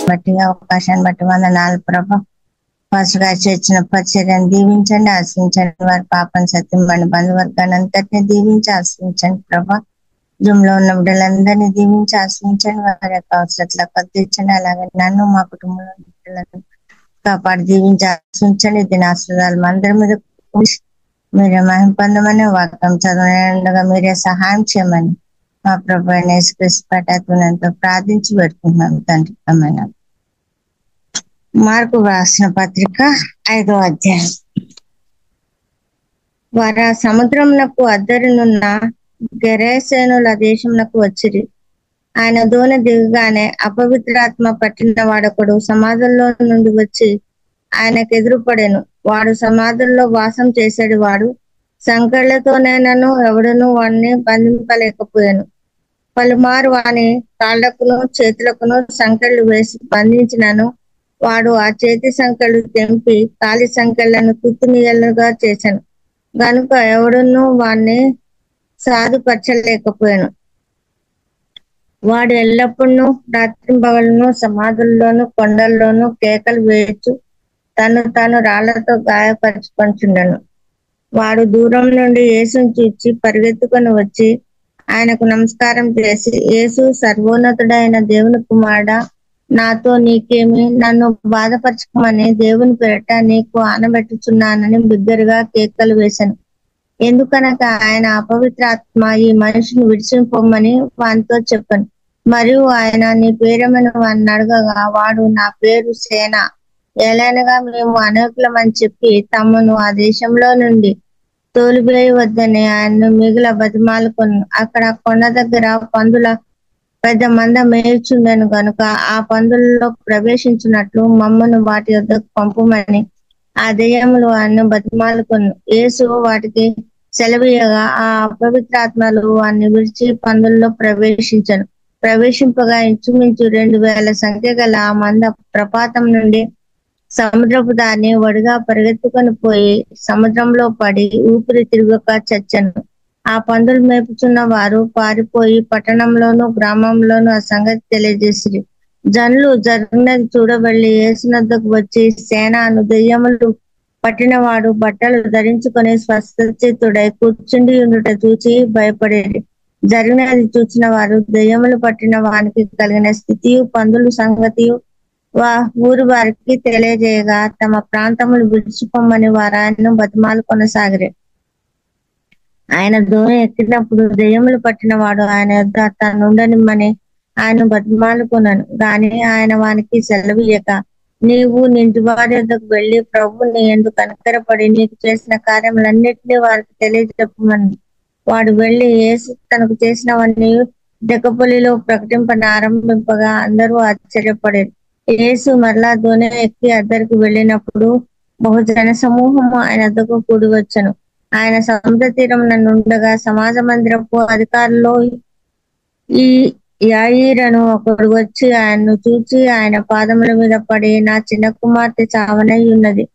బట్టి అవకాశాన్ని బట్టి వందనాలు ప్రభా. ఫస్ట్ గా చేర్చిన పరిచర్యను దీవించండి, ఆశ్రయించండి. వారి పాపం సత్యం మన బంధువర్గాన్ని అంతటిని దీవించి ఆశ్రయించండి ప్రభా. జూమ్ లో ఉన్న బిడ్డలందరినీ దీవించి ఆశ్రయించండి, వారి యొక్క అవసరాలకు కల్పించండి. అలాగే నన్ను మా కుటుంబంలో బిడ్డలను కాపాడి దీవించి ఆశ్రయించండి. దీని ఆశ్రదాలు మా అందరి మీద మీరే మహిమ పొందమని, వాక్యం చదవగా మీరే సహాయం చేయమని మా ప్రభు అయిన యేసుక్రీస్తు పటాత్మతో ప్రార్థించి పెట్టుకుంటున్నాం తండ్రి. అమ్మాయి మార్కు రాసిన పత్రిక 5వ అధ్యాయం. వారు సముద్రమునకు అద్దరినున్న గెరేసేనుల దేశమునకు వచ్చిరి. ఆయన దోణి దిగగానే అపవిత్రాత్మ పట్టిన వాడొకడు సమాధుల్లో నుండి వచ్చి ఆయనకు ఎదురుపడెను. వాడు సమాధుల్లో వాసం చేసేడు. వాడు సంకెళ్లతోనైనను ఎవడును వాడిని బంధింపలేకపోయాను. పలుమారు వాని కాళ్లకును చేతులకును సంకెళ్ళు వేసి బంధించినను వాడు ఆ చేతి సంకెళ్ళు తెంపి కాలి సంకెళ్లను తుత్తునియలుగా చేశాను. గనుక ఎవడును వాణ్ణి సాధుపరచలేకపోయాను. వాడు ఎల్లప్పుడూ రాత్రింబగళ్ళను సమాధుల్లోను కొండల్లోనూ కేకలు వేయచ్చు తను తాను రాళ్లతో గాయపరచుకొంచుండెను. వాడు దూరం నుండి యేసును చూచి పరిగెత్తుకొని వచ్చి ఆయనకు నమస్కారం చేసి, యేసు, సర్వోన్నతుడైన దేవుని కుమారుడా, నాతో నీకేమి? నన్ను బాధపరచుకోమని దేవుని పేరట నీకు ఆనబెట్టుచున్నానని బిగ్గరగా కేకలు వేశాను. ఎందుకనగా ఆయన అపవిత్రాత్మ ఈ మనిషిని విడిచిపోమని వానితో చెప్పాను. మరియు ఆయన నీ పేరేమని వాడిని అడగగా వాడు, నా పేరు సేన, ఏలైనగా మేము అనేకులమని చెప్పి తమను ఆ దేశంలో నుండి తోలివేయవద్దని ఆయన్ను మిగుల బతిమాలుకొను. అక్కడ కొండ దగ్గర పందుల పెద్ద మంద మేయుచుండెను గనుక ఆ పందులలో ప్రవేశించినట్లు మమ్మను వాటి వద్దకు పంపమని ఆ దెయ్యములు ఆయన్ను బతిమాలుకొను. యేసు వాటికి సెలవీయగా ఆ అపవిత్రాత్మలు వారిని విడిచి పందుల్లో ప్రవేశింపగా ఇంచుమించు 2000 సంఖ్య గల ఆ మంద ప్రపాతం నుండి సముద్రపు దాన్ని వడిగా పరిగెత్తుకొని పోయి సముద్రంలో పడి ఊపిరి తిరగక చచ్చెను. ఆ పందులు మేపుచున్న వారు పారిపోయి పట్టణంలోను గ్రామంలోను ఆ సంగతి తెలియజేసిరి. జనులు జరిగినది చూడబెళ్లి యేసునద్దకు వచ్చి, సేనాను దెయ్యములు పట్టినవాడు బట్టలు ధరించుకొని స్వస్థచిత్తుడై కూర్చుండి ఉండుట చూచి భయపడేది. జరిగినది చూచిన వారు దెయ్యములు పట్టిన వానికి కలిగిన స్థితియు పందులు సంగతియు ఊరి వారికి తెలియజేయగా తమ ప్రాంతములు విడిచిపోమ్మని వారు ఆయనను బతిమాలు కొనసాగిరి. ఆయన దోణి ఎక్కినప్పుడు దెయ్యములు పట్టిన వాడు ఆయన యొద్ద తనుండనిమ్మని ఆయన బతిమాలుకొనను. గాని ఆయన వానికి సెలవీయక, నీవు నింటి వారి యొద్దకు వెళ్లి ప్రభు నీ యందు కనికరపడి నీకు చేసిన కార్యములన్నిటినీ వారికి తెలియజెప్పమని వాడు వెళ్లి యేసు తనకు చేసినవన్నీ దెకపొలిలో ఆరంభింపగా అందరూ ఆశ్చర్యపడేది. యేసు మరలా దోణి ఎక్కి అద్దరికి వెళ్ళినప్పుడు బహుజన సమూహము ఆయన వద్దకు కూడి వచ్చెను. ఆయన సముద్ర తీరమున నుండగా సమాజ మందిరపు అధికారుల్లో ఈ యాయీరను ఒకడు వచ్చి ఆయన్ను చూచి ఆయన పాదముల మీద పడి, నా చిన్న కుమార్తె చావనై ఉన్నది,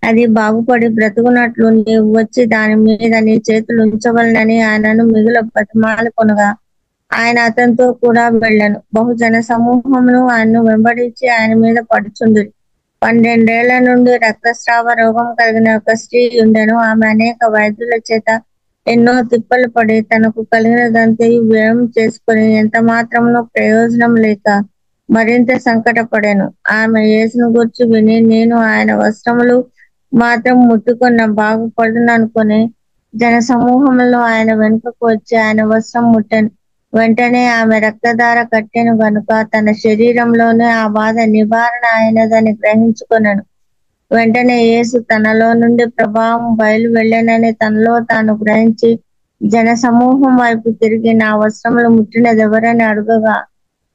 అది బాగుపడి బ్రతుకున్నట్లు నీవు వచ్చి దాని మీద నీ చేతులు ఉంచవలనని ఆయనను మిగుల బతిమాలుకొనగా ఆయన అతనితో కూడా వెళ్ళను. బహుజన సమూహమును ఆయన్ను వెంబడించి ఆయన మీద పడుచుండిరి. 12 ఏళ్ల నుండి రక్తస్రావ రోగం కలిగిన ఒక స్త్రీ ఉండెను. ఆమె అనేక వైద్యుల చేత ఎన్నో తిప్పలు పడి తనకు కలిగినదంతయు వ్యయం చేసుకుని ఎంత మాత్రమును ప్రయోజనం లేక మరింత సంకటపడెను. ఆమె యేసును గురించి విని, నేను ఆయన వస్త్రములు మాత్రం ముట్టుకున్న బాగుపడుననుకొని జన సమూహంలో ఆయన వెనుకకు వచ్చి ఆయన వస్త్రం ముట్టెను. వెంటనే ఆమె రక్తధార కట్టెను గనుక తన శరీరంలోనే ఆ బాధ నివారణ అయినదని గ్రహించుకొనెను. వెంటనే యేసు తనలో నుండి ప్రభావం బయలు వెళ్ళనని తనలో తాను గ్రహించి జన సమూహం వైపు తిరిగి, నా వస్త్రములు ముట్టినదెవరని అడుగగా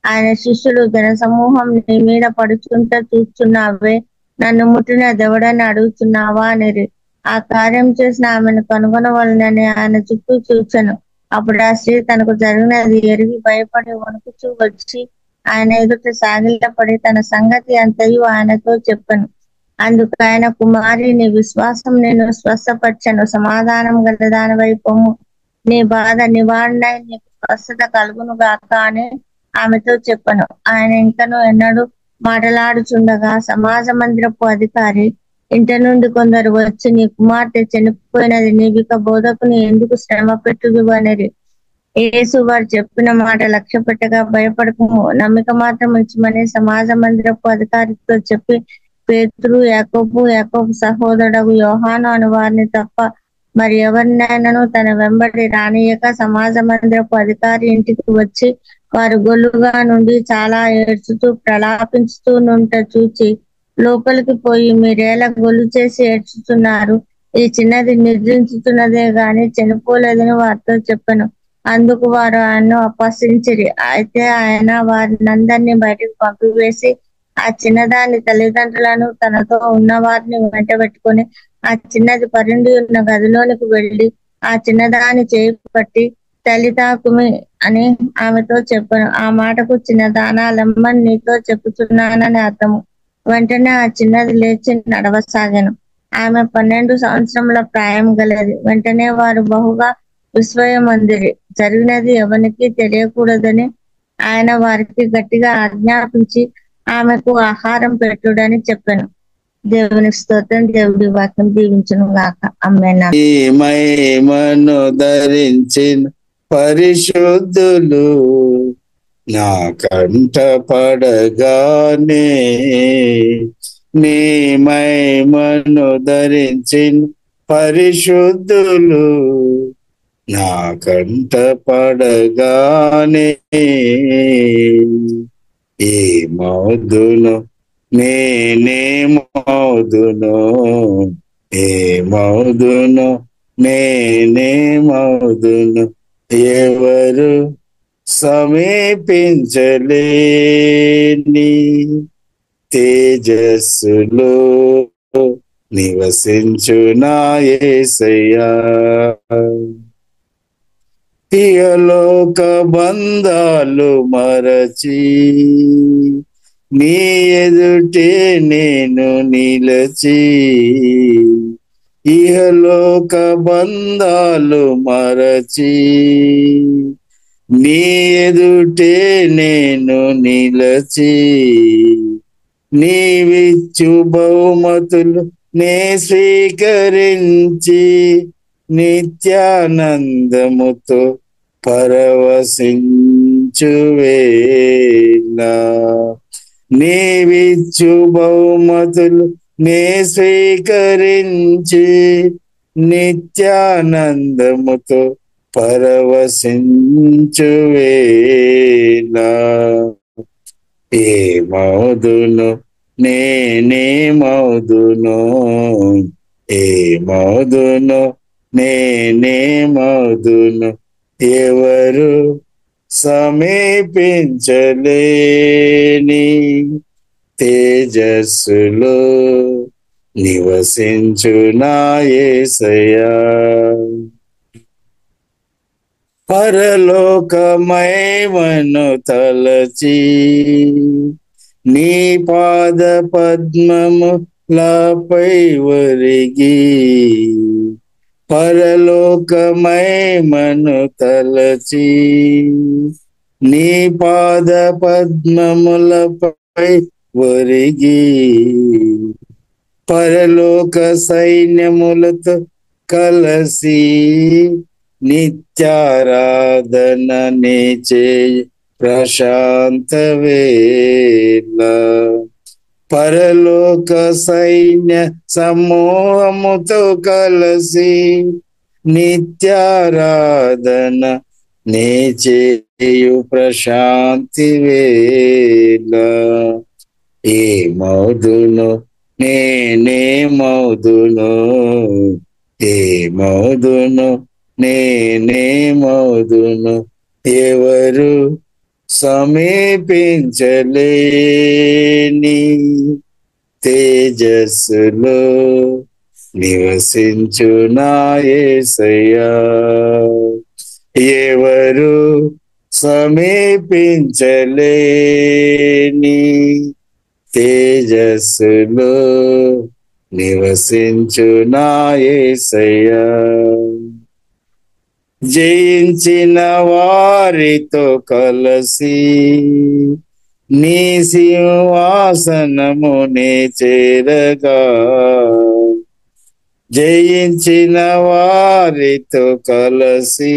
ఆయన శిష్యులు, జన సమూహం నీ మీద పడుచుంటే చూస్తున్నావే, నన్ను ముట్టినదెవడని అడుగుతున్నావా అనిరి. ఆ కార్యం చేసిన ఆమెను కనుగొనవలనని ఆయన చుట్టూ చూచెను. అప్పుడు ఆ స్త్రీ తనకు జరిగినది ఎరిగి భయపడి వణుకుచూ వచ్చి ఆయన ఎదుట సాగిలపడి తన సంగతి అంతయు ఆయనతో చెప్పెను. అందుకు ఆయన, కుమారి, నీ విశ్వాసం నేను స్వస్థపరచెను, సమాధానం గలదానివై పొమ్ము, నీ బాధ నివారణై నీకు స్వస్థత కలుగును గాక అని ఆమెతో చెప్పను. ఆయన ఇంకను ఎన్నడూ మాటలాడుచుండగా సమాజ మందిరపు అధికారి ఇంటి నుండి కొందరు వచ్చి, నీ కుమార్తె చనిపోయినది, నీవిక బోధకుని ఎందుకు శ్రమ పెట్టుదు అనేది. యేసు వారు చెప్పిన మాట లక్ష్య పెట్టగా, భయపడకము, నమ్మిక మాత్రం ఉంచమని సమాజ మందిరపు అధికారితో చెప్పి, పేతురు, యాకోబు సహోదరుడు యోహాను అను వారిని తప్ప మరి ఎవరినైనాను తన వెంబడి రానియక సమాజ మందిరపు అధికారి ఇంటికి వచ్చి వారు గొల్లుగా నుండి చాలా ఏడ్చుతూ ప్రలాపించుతూ నుంట చూచి లోపలికి పోయి, మీరేలా గొల్లు చేసి ఏడ్చుతున్నారు? ఈ చిన్నది నిద్రించుతున్నదే గాని చనిపోలేదని వారితో చెప్పాను. అందుకు వారు ఆయన్ను అపహసించిరి. అయితే ఆయన వారినందరినీ బయటకు పంపివేసి ఆ చిన్నదాని తల్లిదండ్రులను తనతో ఉన్న వారిని వెంట పెట్టుకొని ఆ చిన్నది పరుండి ఉన్న గదిలోనికి వెళ్ళి ఆ చిన్నదాని చేయి పట్టి, తల్లితాకుమి అని ఆమెతో చెప్పాను. ఆ మాటకు చిన్నదానా లెమ్మని నీతో చెప్పుచున్నానని అర్థము. వెంటనే ఆ చిన్నది లేచి నడవసాగాను. ఆమె 12 సంవత్సరముల ప్రాయం గలది. వెంటనే వారు బహుగా విస్మయమందిరి. జరిగినది ఎవరికి తెలియకూడదని ఆయన వారికి గట్టిగా ఆజ్ఞాపించి ఆమెకు ఆహారం పెట్టుడని చెప్పాను. దేవునికి స్తోత్రం. దేవుడి వాక్యం దీవించును గాక. ఆమేన్. మహిమను ధరించిన పరిశుద్ధులు నా కంట పడగానే, నీ మహిమను ధరించిన పరిశుద్ధులు నా కంట పడగానే, ఈ మౌదును నేనే మౌదును, ఏ మౌదును నేనే మౌదును, ఎవరు సమీపించలేని తేజస్సులో నివసించు నా యేసయ్యా. ఇహలోక బంధాలు మరచి నీ ఎదుటే నేను నిలచి, ఇహలోక బంధాలు మరచి నీ ఎదుటే నేను నిలచి, నీవిచ్చు బహుమతులు నే స్వీకరించి నిత్యానందముతో పరవశించువేళ, నీవిచ్చు బహుమతులు నే స్వీకరించి నిత్యానందముతో పరవశించువేళ, ఏ మౌదును నేనే మౌదును, ఏ మౌదును నేనే మౌదును, ఎవరు సమీపించలేని తేజస్సులో నివసించు నా యేసయ్యా. పరలోక మహిమను తలచి నీ పాద పద్మములపై ఒరిగి, పరలోక మహిమను తలచి నీ పాద పద్మములపై ఒరిగి, పరలోక సైన్యములతో కలసి నిత్యారాధన నీచే ప్రశాంత వేళ, పరలోక సైన్య సమూహముతో కలసి నిత్యారాధన నీచేయు ప్రశాంతి వేళ, ఏ మౌదును నేనే మౌదును, ఏ మౌదును నేనే మౌదును, ఎవరు సమీపించలేని తేజస్సులో నివసించు నా యేసయ్యా. ఎవరు సమీపించలేని తేజస్సులో నివసించు నా యేసయ్యా. జయించిన వారితో కలసి నీ సింహాసనము నే చేరగా జయించిన వారితో కలసి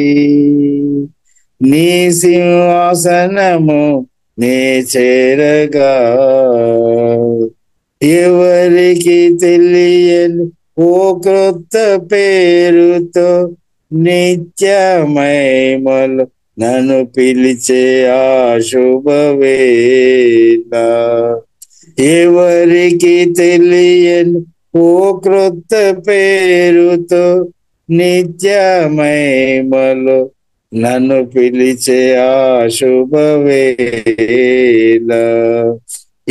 నీ సింహాసనము నే చేరగా ఎవరికి తెలియని ఓ క్రొత్త పేరుతో నిత్యమహిమలో నన్ను పిలిచే ఆ శుభవేళ ఎవరికి తెలియని ఓ క్రొత్త పేరుతో నిత్యమహిమలో నన్ను పిలిచే ఆ శుభవేళ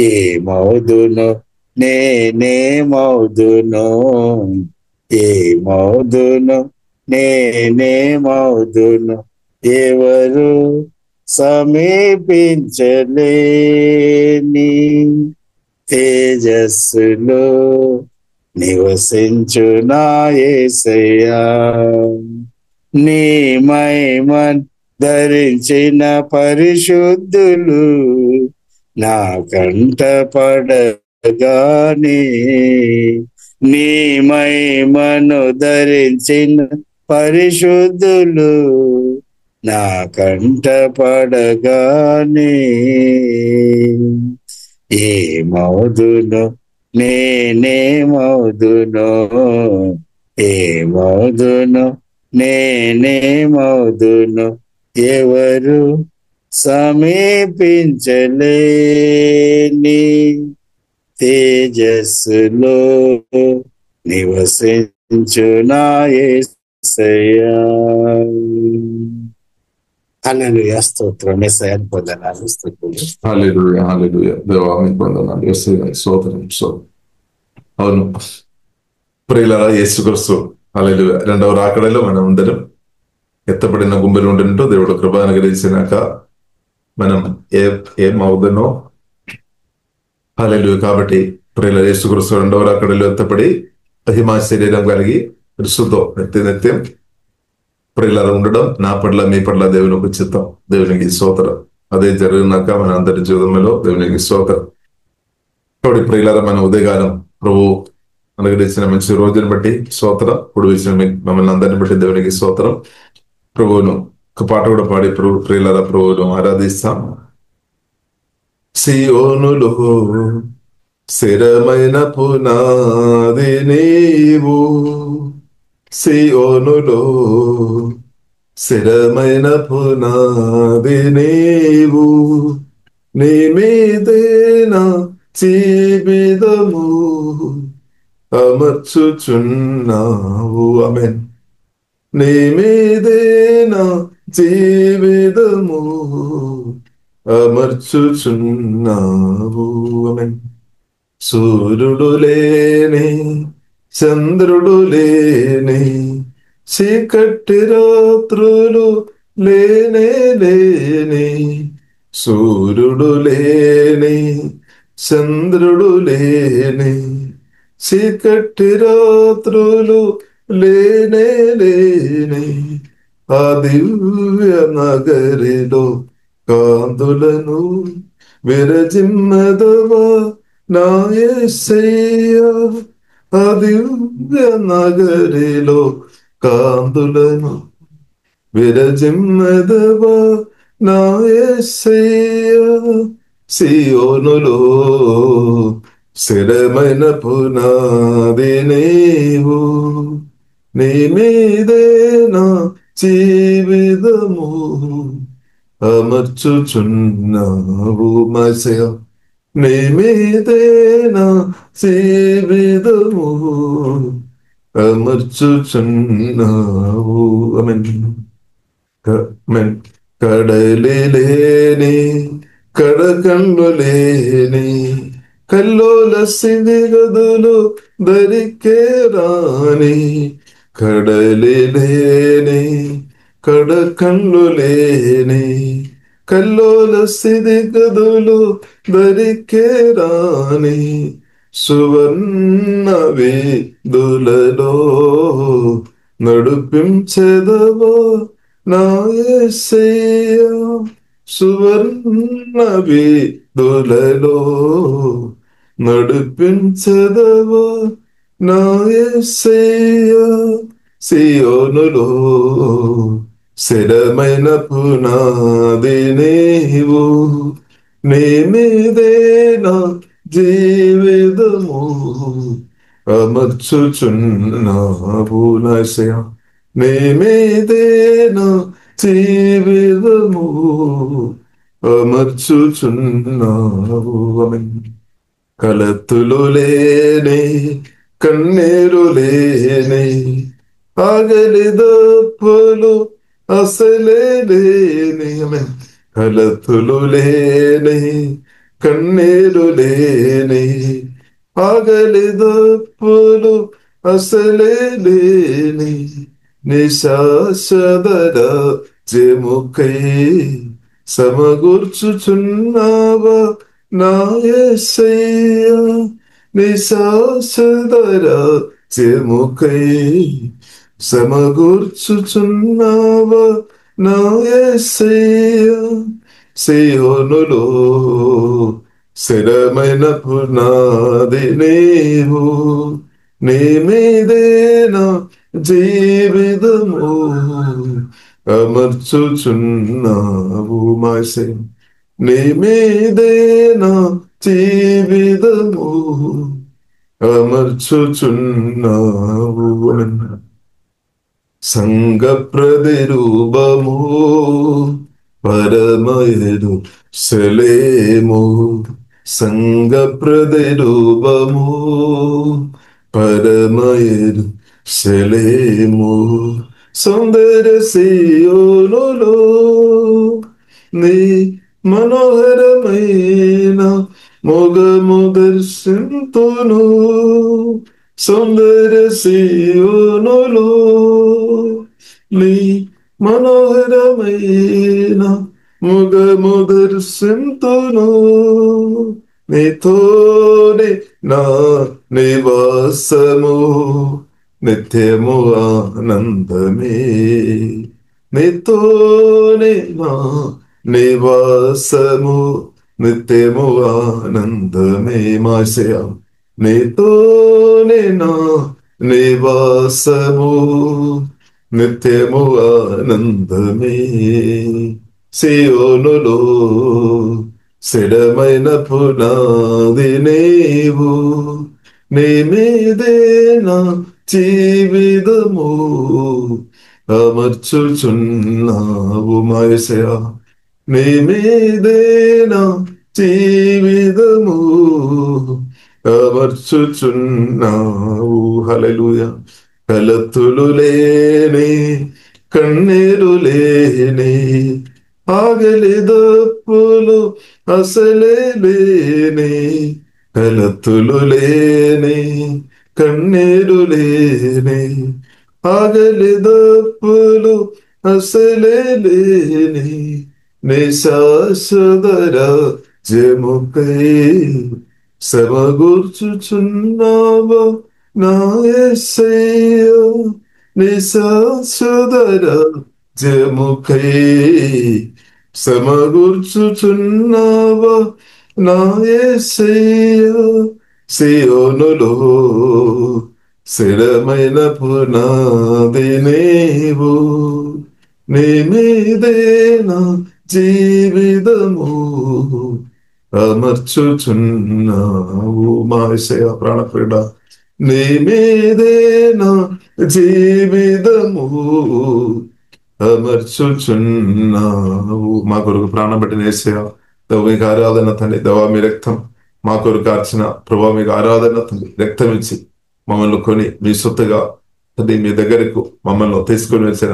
ఏమవుదునో నేనేమవుదునో ఏమవుదునో నేనేమవుదునో ఎవరు సమీపించలేని తేజస్సులో నివసించు నా యేసయ్యా నీ మహిమను ధరించిన పరిశుద్ధులు నా కంట పడగానే నీ మహిమను ధరించిన పరిశుద్ధులు నా కంట పడగానే ఏమవుదునో నేనేమవుదునో ఏమవుదునో నేనేమవుదునో ఎవరు సమీపించలేని తేజస్సులో నివసించు నా యేసయ్యా హల్లెలూయా స్తోత్రం యేసయ్యా వందనాలు స్తుతులు హల్లెలూయా హల్లెలూయా దేవా మీకు వందనాలు యేసయ్యా స్తోత్రం అవును ప్రియులారా యేసుక్రీస్తు హల్లెలూయా రెండవ రాకడలో మనం అందరం ఎత్తబడిన గుంపులు ఉంటుంటూ దేవుడు కృప అనుగ్రహించినాక మనం ఏమవుదనో హల్లెలూయా కాబట్టి ప్రియుల యేసుక్రీస్తు రెండవ రాకడలో ఎత్తపడి మహిమా శరీరం కలిగి క్రీస్తుతో నిత్యం ప్రియులారా ఉండడం నా పట్ల మీ పట్ల దేవునికి చిత్తం దేవునికి స్తోత్రం అదే జరిగినాక మన అందరి జీవితంలో దేవునికి స్తోత్రం కాబట్టి ప్రియులారా మన ఉదయకాలం ప్రభు అనుగ్రహించిన మంచి రోజుని బట్టి స్తోత్రం ఇప్పుడు విషయం మమ్మల్ని అందరిని బట్టి దేవునికి స్తోత్రం ప్రభువును ఒక పాట కూడా పాడి ప్రభు ప్రియులారా ప్రభువును ఆరాధిస్తాం సియోనులో స్థిరమైన పునాది నీవు సియోనులో స్థిరమైన పునాది నీవు నీ మీదేనా జీవితము అమర్చుచున్నావు ఆమేన్ నీ మీదేనా జీవితము అమర్చుచున్నావు ఆమేన్ సూర్యుడు లేని చంద్రుడు లేని చీకటి రాత్రులు లేనే లేని సూర్యుడు లేని చంద్రుడు లేని చీకటి రాత్రులు లేనే లేని ఆ దివ్య నగరిలో కాంతులను విరజిమ్మదవా నా యేసయ్యా ఆ దివ్య నగరిలో కాంతులను విరజిమ్మదవా నా యేసయ్యా సియోనులో స్థిరమైన పునాది నీవు నీ మీదేనా జీవితము అమర్చుచున్నావు మసయ నీ మీదేనా జీవితము అమర్చుచున్నావు ఆమేన్ కడలి లేని కడకండ్లు లేని కల్లోల స్థితి గదులు దరికే రాని కడలి లేని కడకండ్లు లేని కల్లోల స్థితి గదులు దరికే రాని సువర్ణ వేదులలో నడిపించెదవా నా యేసయ్యా సువర్ణ వీధులలో నడిపించదవా నా యేసయ్యా. సియోనులో స్థిరమైన పునాది నీవు, నీ మీదే నా జీవితము అమర్చుచున్నావు నా యేసయ్యా. నీ మీదే నా జీవితము అమర్చుచున్నావు. ఆమేన్. కలతులు లేని కన్నీరు లేని ఆగలి దప్పులు అసలే లేని. ఆమేన్. కలతులు లేని కన్నీరు లేని ఆగలి దప్పులు అసలే లేని నిశాశ్వత జముకై సమగూర్చుచున్నావా నా యేసయ్యా. నిశాశ్వత జముకై సమగూర్చుచున్నావా నా యేసయ్యా. సియోనులో స్థిరమైన పునాది నీవు, నీ మీదే నా జీవితము అమర్చుచున్నావు మా యేసయ్యా. నీ మీదే నా జీవితము అమర్చుచున్నావు. సంగ ప్రతిరూపము పరమయరు సలేము, సంగ ప్రతిరూపము పరమయరు సలేము. సౌందర్య సియోనులో నీ మనోహరమైన మొగము దర్శింతును. సౌందర్య సియోనులో నీ మనోహరమైన మొగము దర్శింతును. నీతోనే నా నివాసము నిత్యము ఆనందమే, నీతోనే నా నివాసము నిత్యము ఆనందమే మా యేసయ్యా. నీతోనే నా నివాసము నిత్యము ఆనందమే. సియోనులో స్థిరమైన పునాది నీవు, నీ మీదే నా జీవితము అమర్చుచున్నావు మా యేసయ్యా. నీ మీదే నా జీవితము అమర్చుచున్నావు. హల్లెలూయా. కలతులు లేని కన్నీరు లేని ఆగలి దప్పులు అసలే లేని, కలతులు లేని కన్నీరు లేని ఆగలి దప్పులు అసలే లేని నిశాశ్వత జముకై సమగూర్చుచున్నావా నా యేసయ్యా. నిశాశ్వత జముకై సమగూర్చుచున్నావా నా యేసయ్యా. సియోనులో స్థిరమైన పునాది నీవు, నీ మీదే నా జీవితము అమర్చుచున్నావు మా యేసయ్యా. ప్రాణప్రియుడా, నీ మీదే నా జీవితము అమర్చుచున్నావు. మా కొరకు ప్రాణం పెట్టిన యేసయ్యా, దేవా మీకు ఆరాధన తండ్రి. దేవా మీ రక్తం మా కొరకు కార్చిన ప్రభా మీకు ఆరాధన తండ్రి. రక్తం ఇచ్చి మమ్మల్ని కొని మీ సొత్తుగా తండ్రి మీ దగ్గరకు మమ్మల్ని తీసుకొని వచ్చిన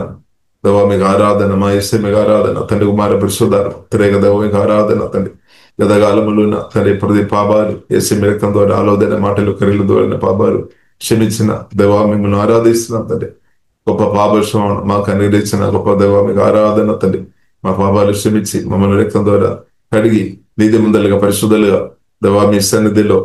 దేవా మీకు ఆరాధన. మా యేసయ్య మీకు ఆరాధన తండ్రి. కుమార పరిశుద్ధారు తిరేగ దేవ మీకు ఆరాధన తండ్రి. గతకాలములు తండ్రి ప్రతి పాపాలు యేసయ్య మీ రక్తం ద్వారా ఆలోచన మాటలు కర్రీల ద్వారా పాపాలు క్షమించిన దేవా మిమ్మల్ని ఆరాధిస్తున్నాం తండ్రి. గొప్ప పాపక్షమం మాకు అనుగ్రహించిన గొప్ప దేవా మీకు ఆరాధన తండ్రి. మా పాపాలు క్షమించి మమ్మల్ని రక్తం ద్వారా కడిగి నీతి ముందలుగా పరిశుద్ధులుగా దేవా మీ సన్నిధిలో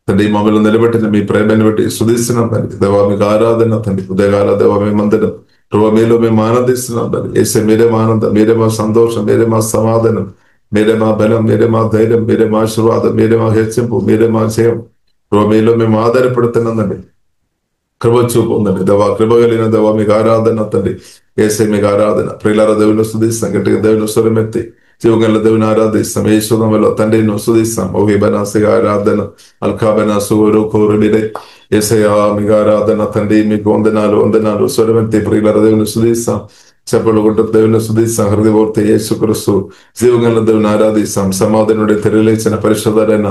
తండ్రి మమ్మల్ని నిలబెట్టిన మీ ప్రేమను బట్టి స్తుతిస్తున్నాం తండ్రి. దేవా మీకు ఆరాధన తండ్రి. ఉదయకాల దేవా మేమందరం ప్రభావ మీలో మేము ఆనందిస్తున్నాం తండ్రి. ఏసే మీరే మా ఆనందం, మీరే మా సంతోషం, మీరే మా సమాధానం, మీరే మా బలం, మీరే మా ధైర్యం, మీరే మా ఆశీర్వాదం, మీరే మా హెచ్చింపు, మీరే మా జయం. ప్రభావ మీలో మేము ఆధారపడుతున్నామండి. కృప చూపు ఉందండి దేవా, కృప కలిగిన దేవా మీకు ఆరాధన తండ్రి. ఏసే మీకు ఆరాధన. ప్రియులారా దేవుని స్తుతిస్తాం, గట్టిగా దేవుని స్వరమెత్తి జీవగల దేవుని ఆరాధిస్తాం. ఏ శుధంలో తండ్రిని స్తుతిస్తాం. ఓహిబనాసిగా ఆరాధన అల్కాబెనా సూరు కోరు మీరే ఏసయా మీకు ఆరాధన తండ్రి. మీకు వందనాలు వందనాలు. స్వరమెత్తి ప్రియులారా దేవుని స్తుతిస్తాం. చెప్పలు కొట్టు దేవుని స్తుతిస్తాం. హృదయపూర్తి యేసుక్రీస్తు జీవగల దేవుని ఆరాధిస్తాం. సమాధానుడి తెరలేచిన పరిశుద్ధులైన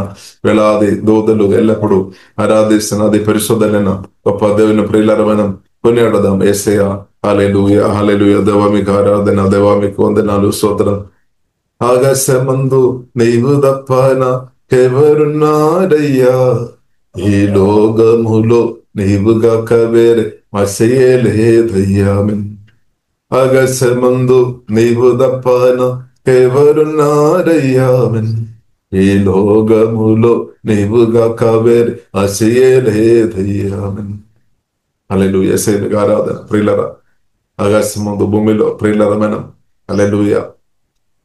వేలాది దూతలు ఎల్లప్పుడూ ఆరాధిస్తున్నది పరిశుద్ధులైన గొప్ప దేవుని ప్రియులారా మనం కొనియాడదాం. యేసయ్యా హల్లెలూయా హల్లెలూయా. దేవా మీకు ఆరాధన, దేవా మీకు వందనాలు స్తోత్రం. ఆకాశమందు నీవు తప్ప నాకెవరున్నారయ్యా, ఈ లోకములో నీవుగాక వేరే మసయలేదయ్యా. ఆకాశమందు నీవు తప్ప నాకెవరున్నారయ్యా, ఈ లోకములో నీవుగాక వేరే మసయలేదయ్యా. హల్లెలూయా. యేసయ్యకు ఆరాధన. ప్రియులారా ఆకాశమందు భూమిలో ప్రియులారా మనం హల్లెలూయా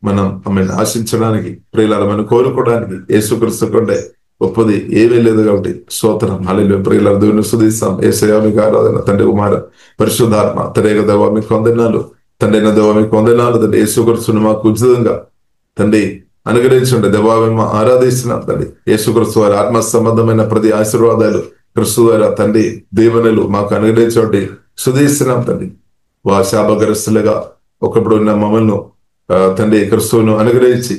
మనం ఆమెను ఆశించడానికి, ప్రియులారా మనం కోరుకోవడానికి యేసుక్రీస్తు కంటే గొప్పది ఏమీ లేదు కాబట్టి స్తోత్రం. హల్లెలూయా. ప్రియులారా దేవుని స్తుతిస్తాం. యేసయ్యా మీకు ఆరాధన. తండ్రి కుమార పరిశుద్ధాత్మ త్రియేక దేవా మీకు వందనాలు. తండ్రి అయిన దేవా మీకు వందనాలు. తండ్రి యేసుక్రీస్తును మాకు ఉచితంగా తండ్రి అనుగ్రహించండి. దేవా మేము ఆరాధిస్తున్నాం తండ్రి. యేసుక్రీస్తు వారి ఆత్మ సంబంధమైన ప్రతి ఆశీర్వాదాలు క్రీస్తు ద్వారా తండ్రి దీవెనలు మాకు అనుగ్రహించండి. స్తుతిస్తున్నాం తండ్రి. శాపగ్రస్తులుగా ఒకప్పుడు ఉన్న మమ్మల్ని తండ్రి క్రీస్తువును అనుగ్రహించి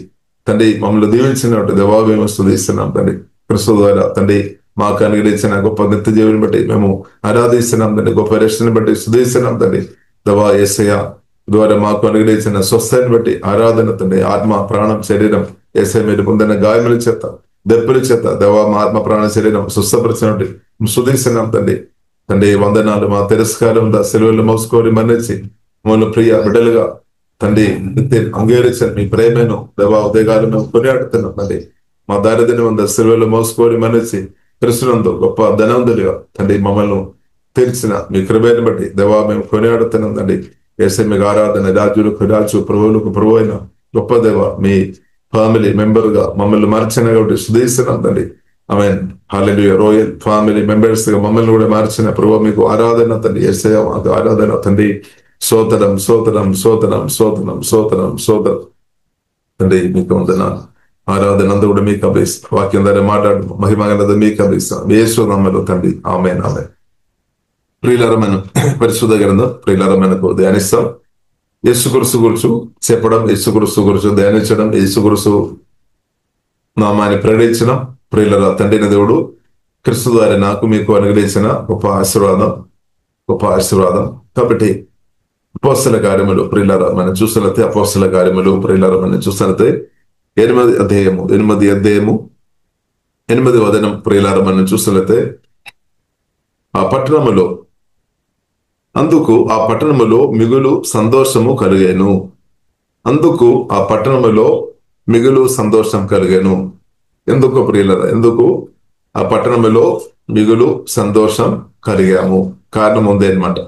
తండ్రి మమ్మల్ని దీవించినట్టు దేవా మేము స్తుతిస్తున్నాం తండ్రి. క్రీస్తు ద్వారా తండ్రి మాకు అనుగ్రహించిన గొప్ప నిత్య జీవుని బట్టి మేము ఆరాధిస్తున్నాం తండ్రి. గొప్ప రక్షణని బట్టి స్తుతిస్తున్నాం తండ్రి. దేవా యేసయ్య ద్వారా మాకు అనుగ్రహించిన స్వస్థని బట్టి ఆరాధన తండ్రి. ఆత్మ ప్రాణం శరీరం యేసయ్య మీరు పొందిన గాయముల చేత దెబ్బల చేత దేవా మా ఆత్మ ప్రాణ శరీరం స్వస్థపరిచినట్టు స్తుతిస్తున్నాం తండ్రి. తండ్రి వందనాలు. మా తిరస్కారం సెలవులు మోసుకొని మన్నించి మమ్మల్ని ప్రియ బిడ్డలుగా తండ్రి అంగీకరించారు. మీ ప్రేమను దేవా ఉదయగాలు మేము కొనియాడుతున్నాం తండ్రి. మా దారిద్ర్యం సెలవులు మోసుకొని మన్నించి కృష్ణంతో గొప్ప ధనవంతులుగా తండ్రి మమ్మల్ని తీర్చిన మీ కృపను బట్టి దేవా మేము కొనియాడుతున్నాం తండ్రి. యేసయ్య మీకు ఆరాధన. రాజులకు రాజు, ప్రభువులకు ప్రభు అయిన గొప్ప దేవ మీ ఫ్యామిలీ మెంబర్ గా మమ్మల్ని మార్చిన కాబట్టి స్తుతిస్తున్నాం తండ్రి. ఆమేన్. హల్లెలూయా. రాయల్ ఫ్యామిలీ మెంబర్స్ గా మమ్మల్ని కూడా మార్చిన ప్రభు మీకు ఆరాధన తండ్రి. యేసయ్య మాకు ఆరాధన తండ్రి. స్తోత్రం స్తోత్రం స్తోత్రం స్తోత్రం స్తోత్రం స్తోత్రం తండ్రి. మీకు వందనాలు. ఆరాధన అంతా కూడా మీకు అభిస్తాం. వాక్యం ద్వారా మాట్లాడు మహిమగలది మీకు అభిస్తాం. యేసు నామములో తండ్రి. ఆమేన్ ఆమేన్. ప్రియులారా మనం పరిశుద్ధ గ్రంథం ప్రియులారా మనకు ధ్యానిస్తాం. యేసుక్రీస్తు గురించి చెప్పడం, యేసుక్రీస్తు గురించి ధ్యానించడం, యేసుక్రీస్తు నామాన్ని ప్రకటించడం. ప్రియులారా తండ్రిన దేవుడు క్రీస్తు ద్వారా నాకు మీకు అనుగ్రహించిన గొప్ప ఆశీర్వాదం, గొప్ప ఆశీర్వాదం. కాబట్టి అపోస్తల కార్యములు ప్రియులారా మనం చూసినట్లయితే, అపోస్తల కార్యములు ప్రియులారా మనం చూసినట్లయితే 8వ అధ్యాయము 8వ వచనం ప్రియులారా మనం చూసినట్లయితే, అందుకు ఆ పట్టణములో మిగులు సంతోషము కలిగేను. అందుకు ఆ పట్టణములో మిగులు సంతోషం కలిగేను. ఎందుకు ప్రియులారా? ఎందుకు ఆ పట్టణములో మిగులు సంతోషం కలిగాము? కారణం ఉంది అనమాట.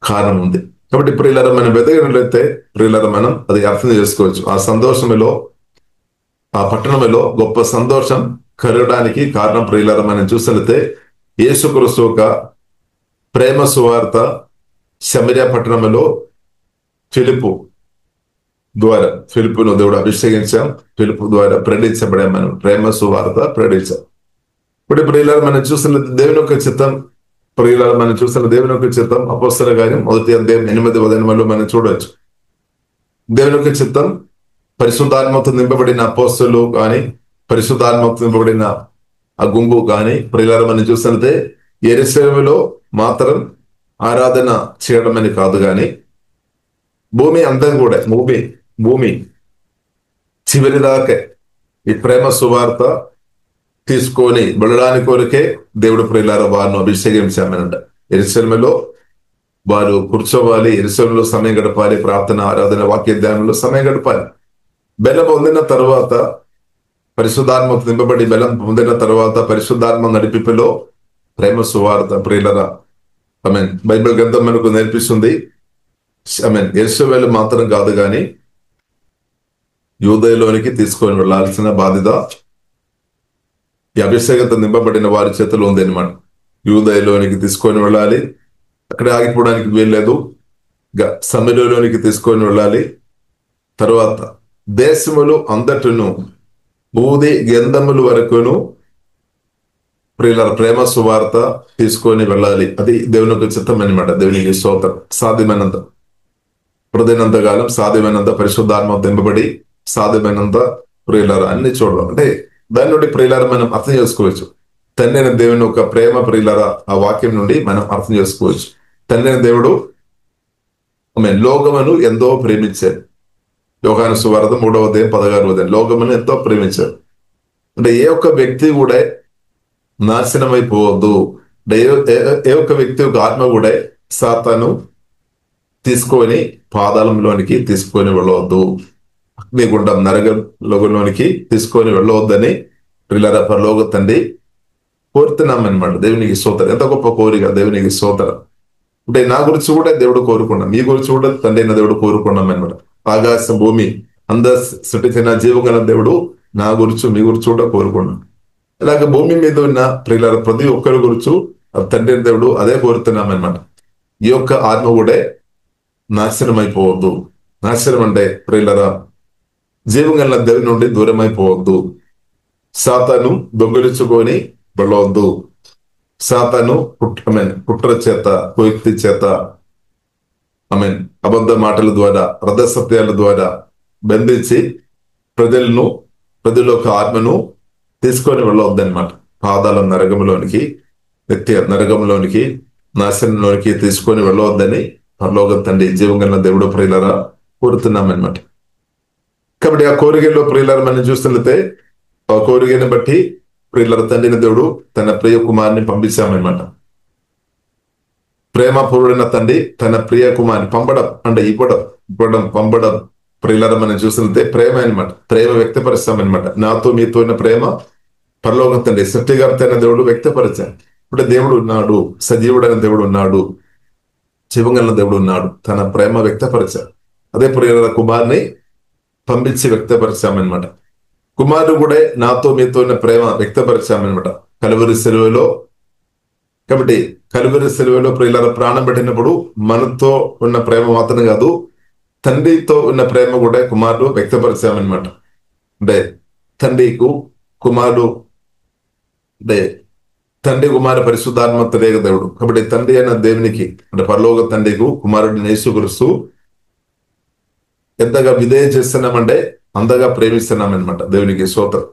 కారణం ఉంది. కాబట్టి ప్రియులారా మనం వెతకినట్లయితే ప్రియులారా మనం అది అర్థం చేసుకోవచ్చు. ఆ సంతోషములో, ఆ పట్టణములో గొప్ప సంతోషం కలగడానికి కారణం ప్రియులారా మనం చూసినట్లయితే, యేసుక్రీస్తు యొక్క ప్రేమ సువార్త సమరయ పట్టణములో ఫిలిప్పును దేవుడు అభిషేకించాం. ఫిలిప్పు ద్వారా ప్రకటించబడే మనం ప్రేమ సువార్త ప్రకటించాం. ఇప్పుడు ప్రియులారా మనం చూసిన దేవుని యొక్క చిత్తం, ప్రియులారా మనం చూసిన దేవుని యొక్క చిత్తం అపోస్తల కార్యం 1వ అధ్యాయం 8వ వచనంలో మనం చూడవచ్చు. దేవుని యొక్క చిత్తం పరిశుద్ధాత్మతో నింపబడిన అపోస్తలు కానీ, పరిశుద్ధాత్మతో నింపబడిన ఆ గుంపు కానీ ప్రియులారా మనం చూసినట్లయితే యెరూషలేములో మాత్రం ఆరాధన చేయడం అని కాదు, కానీ భూమి అంతా కూడా భూమి చివరి దాకా ఈ ప్రేమ సువార్త తీసుకొని వెళ్ళడానికి కొరకే దేవుడు ప్రియులారా వారిని అభిషేకించామనంట. యెరూషలేములో వారు కూర్చోవాలి, యెరూషలేములో సమయం గడపాలి, ప్రార్థన ఆరాధన వాక్య ధ్యానంలో సమయం గడపాలి. బెల్లం పొందిన తర్వాత పరిశుద్ధాత్మకు నింపబడి బెల్లం పొందిన తర్వాత పరిశుద్ధాత్మ నడిపిలో ప్రేమ సువార్త ప్రియులారా బైబిల్ గ్రంథం మనకు నేర్పిస్తుంది. యెరూషలేము మాత్రం కాదు కానీ యూదయలోనికి తీసుకొని వెళ్లాల్సిన బాధ్యత ఈ అభిషేకంతో నింపబడిన వారి చేతిలో ఉంది అనమాట. యూదయలోనికి తీసుకొని వెళ్ళాలి, అక్కడ ఆగిపోవడానికి వీల్లేదు. సమరయలోనికి తీసుకొని వెళ్ళాలి. తర్వాత దేశములు అంతటను బూది గంధముల వరకును ప్రియుల ప్రేమ సువార్త తీసుకొని వెళ్ళాలి. అది దేవునికి చిత్తం అనమాట. దేవునికి స్తోత్రం. సాధ్యమైనంత హృదయనంత కాలం సాధ్యమైనంత పరిశుద్ధాత్మ దింపబడి సాధ్యమైనంత ప్రియులార అన్ని చూడడం అంటే దాని నుండి ప్రియులార మనం అర్థం చేసుకోవచ్చు. తండ్రి అయిన దేవుని ఒక ప్రేమ ప్రియులార ఆ వాక్యం నుండి మనం అర్థం చేసుకోవచ్చు. తండ్రి అయిన దేవుడు లోకమును ఎంతో ప్రేమించారు. యోహాను సువార్త 3వ అధ్యాయం 16వ అధ్యాయం. లోకమును ఎంతో ప్రేమించారు. అంటే ఏ ఒక్క వ్యక్తి కూడా నాశనమైపోవద్దు. ఏ ఒక్క వ్యక్తి యొక్క ఆత్మ కూడా సాతాను తీసుకొని పాదాలంలోనికి తీసుకొని వెళ్ళవద్దు, అగ్నిగుండం నరకంలోకి తీసుకొని వెళ్ళవద్దని పిల్లల పరలోక తండ్రి కోరుతున్నామన్నమాట. దేవునికి స్తోత్రం. ఎంత గొప్ప కోరిక. దేవునికి స్తోత్రం. అంటే నా గురించి కూడా దేవుడు కోరుకున్నాం, మీ గురించి కూడా తండ్రి అయిన దేవుడు కోరుకున్నాం అనమాట. ఆకాశం భూమి అందరు సృష్టించిన జీవగల దేవుడు నా గురించి మీ గురించి కూడా కోరుకున్నాం. ఇలాగ భూమి మీద ఉన్న ప్రియుల ప్రతి ఒక్కరి గురించి తండ్రి అయిన దేవుడు అదే కోరుతున్నాం అనమాట. ఈ యొక్క ఆత్మ కూడా నాశనం అయిపోవద్దు. నాశనం అంటే ప్రియులరా జీవగల దేవుని నుండి దూరం అయిపోవద్దు. సాతాను దొంగిలించుకొని వెళ్ళవద్దు. సాతాను కుట్ర చేత కుయుక్తి చేత అబద్ధ మాటల ద్వారా రథసత్యాల ద్వారా బంధించి ప్రజల యొక్క ఆత్మను తీసుకొని వెళ్ళవద్దనమాట. పాదాల నరకంలోనికి నిత్య నరకంలోనికి నాశనంలోనికి తీసుకొని వెళ్ళవద్దని పరలోక తండ్రి జీవగల దేవుడు ప్రియులరా కోరుతున్నామన్నమాట. కాబట్టి ఆ కోరికల్లో ప్రియులర మనం చూస్తున్నట్లయితే ఆ కోరికని బట్టి ప్రియులర తండ్రిని దేవుడు తన ప్రియ కుమారుని పంపించామన్నమాట. ప్రేమపూర్వైన తండ్రి తన ప్రియ కుమారుని పంపడం అంటే పంపడం ప్రియులర మనం చూస్తున్నట్లయితే ప్రేమ అనమాట. ప్రేమ వ్యక్తపరుస్తామన్నమాట. నాతో మీతో ఉన్న ప్రేమ పరలోక తండ్రి సృష్టికర్త అయిన దేవుడు వ్యక్తపరిచాడు. ఇప్పుడు దేవుడు ఉన్నాడు, సజీవుడైన దేవుడు ఉన్నాడు, జీవగల దేవుడు ఉన్నాడు. తన ప్రేమ వ్యక్తపరిచాడు. అదే ప్రియులర కుమారుని పంపించి వ్యక్తపరిచామన్నమాట. కుమారుడు కూడా నాతో మీతో ఉన్న ప్రేమ వ్యక్తపరిచామన్నమాట కలువరి సెలవులో. కాబట్టి కలువరి సెలవులో ప్రియులారా ప్రాణం పెట్టినప్పుడు మనతో ఉన్న ప్రేమ మాత్రం కాదు, తండ్రితో ఉన్న ప్రేమ కూడా కుమారుడు వ్యక్తపరిచామన్నమాట. అంటే తండ్రికి కుమారుడు అంటే తండ్రి కుమారు పరిశుద్ధాత్మ త్రియేక దేవుడు. కాబట్టి తండ్రి అయిన దేవునికి అంటే పరలోక తండ్రికి కుమారుడిని యేసుక్రీస్తు ఎంతగా విధేయం చేస్తున్నామంటే అంతగా ప్రేమిస్తున్నామన్నమాట. దేవునికి స్తోత్రం.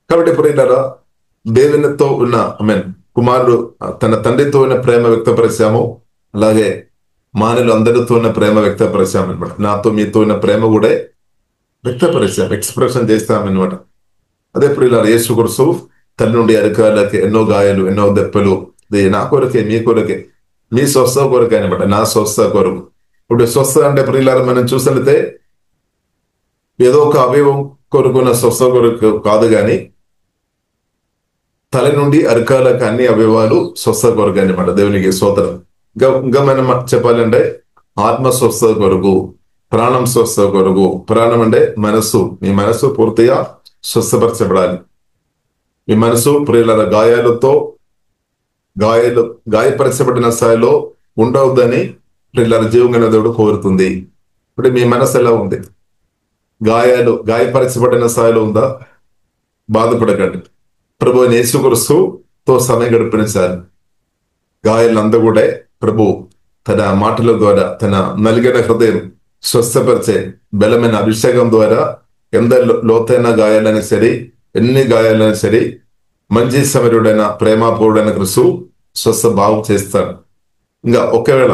కాబట్టి ప్రియులారా దేవునితో ఉన్న కుమారుడు తన తండ్రితో ఉన్న ప్రేమ వ్యక్తపరిచాము, అలాగే మానవులు అందరితో ఉన్న ప్రేమ వ్యక్తపరిచామన్నమాట. నాతో మీతో ఉన్న ప్రేమ కూడా వ్యక్తపరిచాం, ఎక్స్ప్రెషన్ చేస్తామన్నమాట. అదే ప్రియులారా యేసుక్రీస్తు తల్లి నుండి అరికాలకి ఎన్నో గాయాలు, ఎన్నో దెబ్బలు. నా కొరకే, మీ కొరకే, మీ స్వస్థ కొరకే అనమాట, నా స్వస్థ కొరకు. ఇప్పుడు స్వస్థ అంటే ప్రియులారా మనం చూసినట్లయితే ఏదో ఒక అవయవం కొరుకున్న స్వస్థ కొరకు కాదు, కానీ తల నుండి అరికాలకు అన్ని అవయవాలు స్వస్థ కొరకు అనమాట. దేవునికి స్తోత్రం. ఇంకా మనం చెప్పాలంటే ఆత్మ స్వస్థ కొరకు, ప్రాణం స్వస్థ కొరకు. ప్రాణం అంటే మనస్సు. మీ మనస్సు పూర్తిగా స్వస్థపరచబడాలి. మీ మనసు ప్రియుల గాయపరచబడిన స్థాయిలో ఉండవద్దని ప్రియుల జీవగల దేవుడు కోరుతుంది. ఇప్పుడు మీ మనసు ఎలా ఉంది? గాయపరచబడిన స్థాయిలో ఉందా? బాధపడకండి. ప్రభు యేసుక్రీస్తుతో సమయం గడిపించాలి. గాయాలంతా కూడా ప్రభు తన మాటల ద్వారా, తన నలిగిన హృదయం స్వస్థపరిచే బలమైన అభిషేకం ద్వారా ఎంత లోతైన గాయాలైనా సరే, ఎన్ని గాయాలైనా సరే, మంచి సమరుడైన ప్రేమపూర్ణైన క్రీస్తు స్వస్థ బాగు చేస్తాడు. ఇంకా ఒకవేళ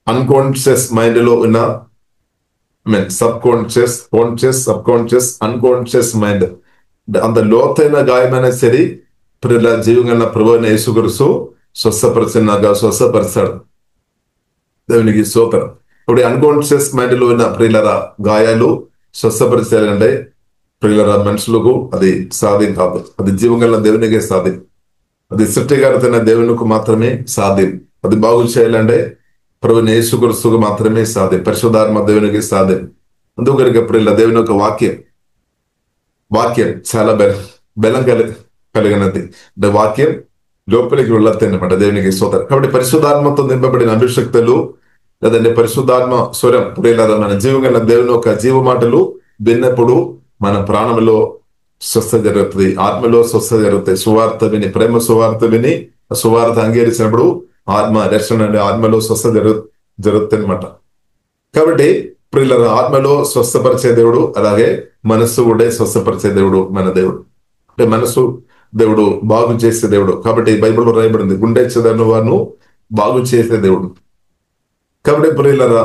అన్కాన్షియస్ మైండ్ లో ఉన్న subconscious, conscious, subconscious, unconscious mind అంత లోతైన గాయమైన సరే ప్రియుల జీవగల ప్రభువైన యేసుక్రీస్తు స్వస్థపరిచాడు. దేవునికి స్తోత్రం. ఇప్పుడు అన్కాన్షియస్ మైండ్ లో ఉన్న ప్రియులర గాయాలు స్వస్థపరిచాలంటే ప్రియులర మనుషులకు అది సాధ్యం కాదు. అది జీవగల దేవునికే సాధ్యం. అది సృష్టికర్తైన దేవునికి మాత్రమే సాధ్యం. అది బాగు చేయాలంటే ప్రభువైన యేసుక్రీస్తుకు మాత్రమే సాధ్యం, పరిశుద్ధాత్మ దేవునికి సాధ్యం. అందుకరికి ప్రియుల దేవుని యొక్క వాక్యం చాలా బలం కలిగినది. అంటే వాక్యం లోపలికి వెళ్ళొద్దు అనమాట. దేవునికి స్తోత్రం. కాబట్టి పరిశుద్ధాత్మతో నింపబడిన అభిషక్తులు లేదంటే పరిశుద్ధాత్మ స్వరం ప్రియులారా మన జీవగల దేవుని యొక్క జీవ మాటలు విన్నప్పుడు మన ప్రాణంలో స్వస్థ జరుగుతుంది, ఆత్మలో స్వస్థ జరుగుతాయి. సువార్త విని, ప్రేమ సువార్త విని సువార్త అంగీకరించినప్పుడు ఆత్మ రక్షణ అంటే ఆత్మలో స్వస్థ జరుగుతుంది అనమాట. కాబట్టి ప్రియులారా ఆత్మలో స్వస్థపరిచే దేవుడు, అలాగే మనస్సు కూడా స్వస్థపరిచే దేవుడు మన దేవుడు. అంటే మనస్సు దేవుడు బాగు చేసే దేవుడు. కాబట్టి బైబిల్లో రాయబడింది గుండె చెదరిన వారిను బాగు చేసే దేవుడు. కాబట్టి ప్రియులారా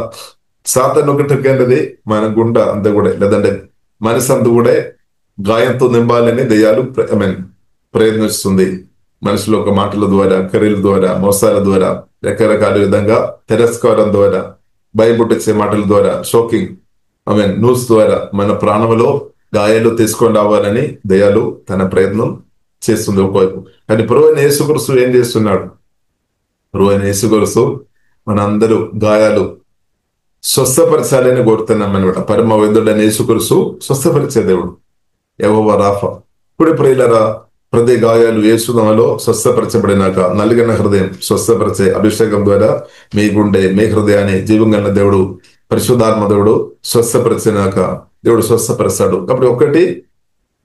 సాతాను ఒకటి మన గుండె అంతా కూడా లేదంటే మనసు అంతా కూడా గాయంతో నింపాలని దెయ్యాలు ప్రయత్నిస్తుంది. మనుషుల ఒక మాటల ద్వారా, కర్రీల ద్వారా, మోసాల ద్వారా, రకరకాల విధంగా తిరస్కారం ద్వారా, భయపుట్టించే మాటల ద్వారా, షోకింగ్ న్యూస్ ద్వారా మన ప్రాణంలో గాయాలు తీసుకొని రావాలని దెయ్యాలు తన ప్రయత్నం చేస్తుంది ఒకవైపు. కానీ ప్రభువైన యేసుక్రీస్తు ఏం చేస్తున్నాడు? ప్రభువైన యేసుక్రీస్తు మనందరూ గాయాలు స్వస్థపరచాలని కోరుతున్నాం అనమాట. పరమ వైద్యుడైన యేసుక్రీస్తు స్వస్థపరిచే దేవుడు, యెహోవా రాఫా. ఇప్పుడు ప్రియులారా ప్రతి గాయాలు యేసునామములో స్వస్థపరచబడినాక నలిగిన హృదయం స్వస్థపరిచే అభిషేకం ద్వారా మీ గుండె, మీ హృదయాన్ని జీవం గల దేవుడు, పరిశుద్ధాత్మ దేవుడు స్వస్థపరిచినాక దేవుడు స్వస్థపరుస్తాడు. కాబట్టి ఒకటి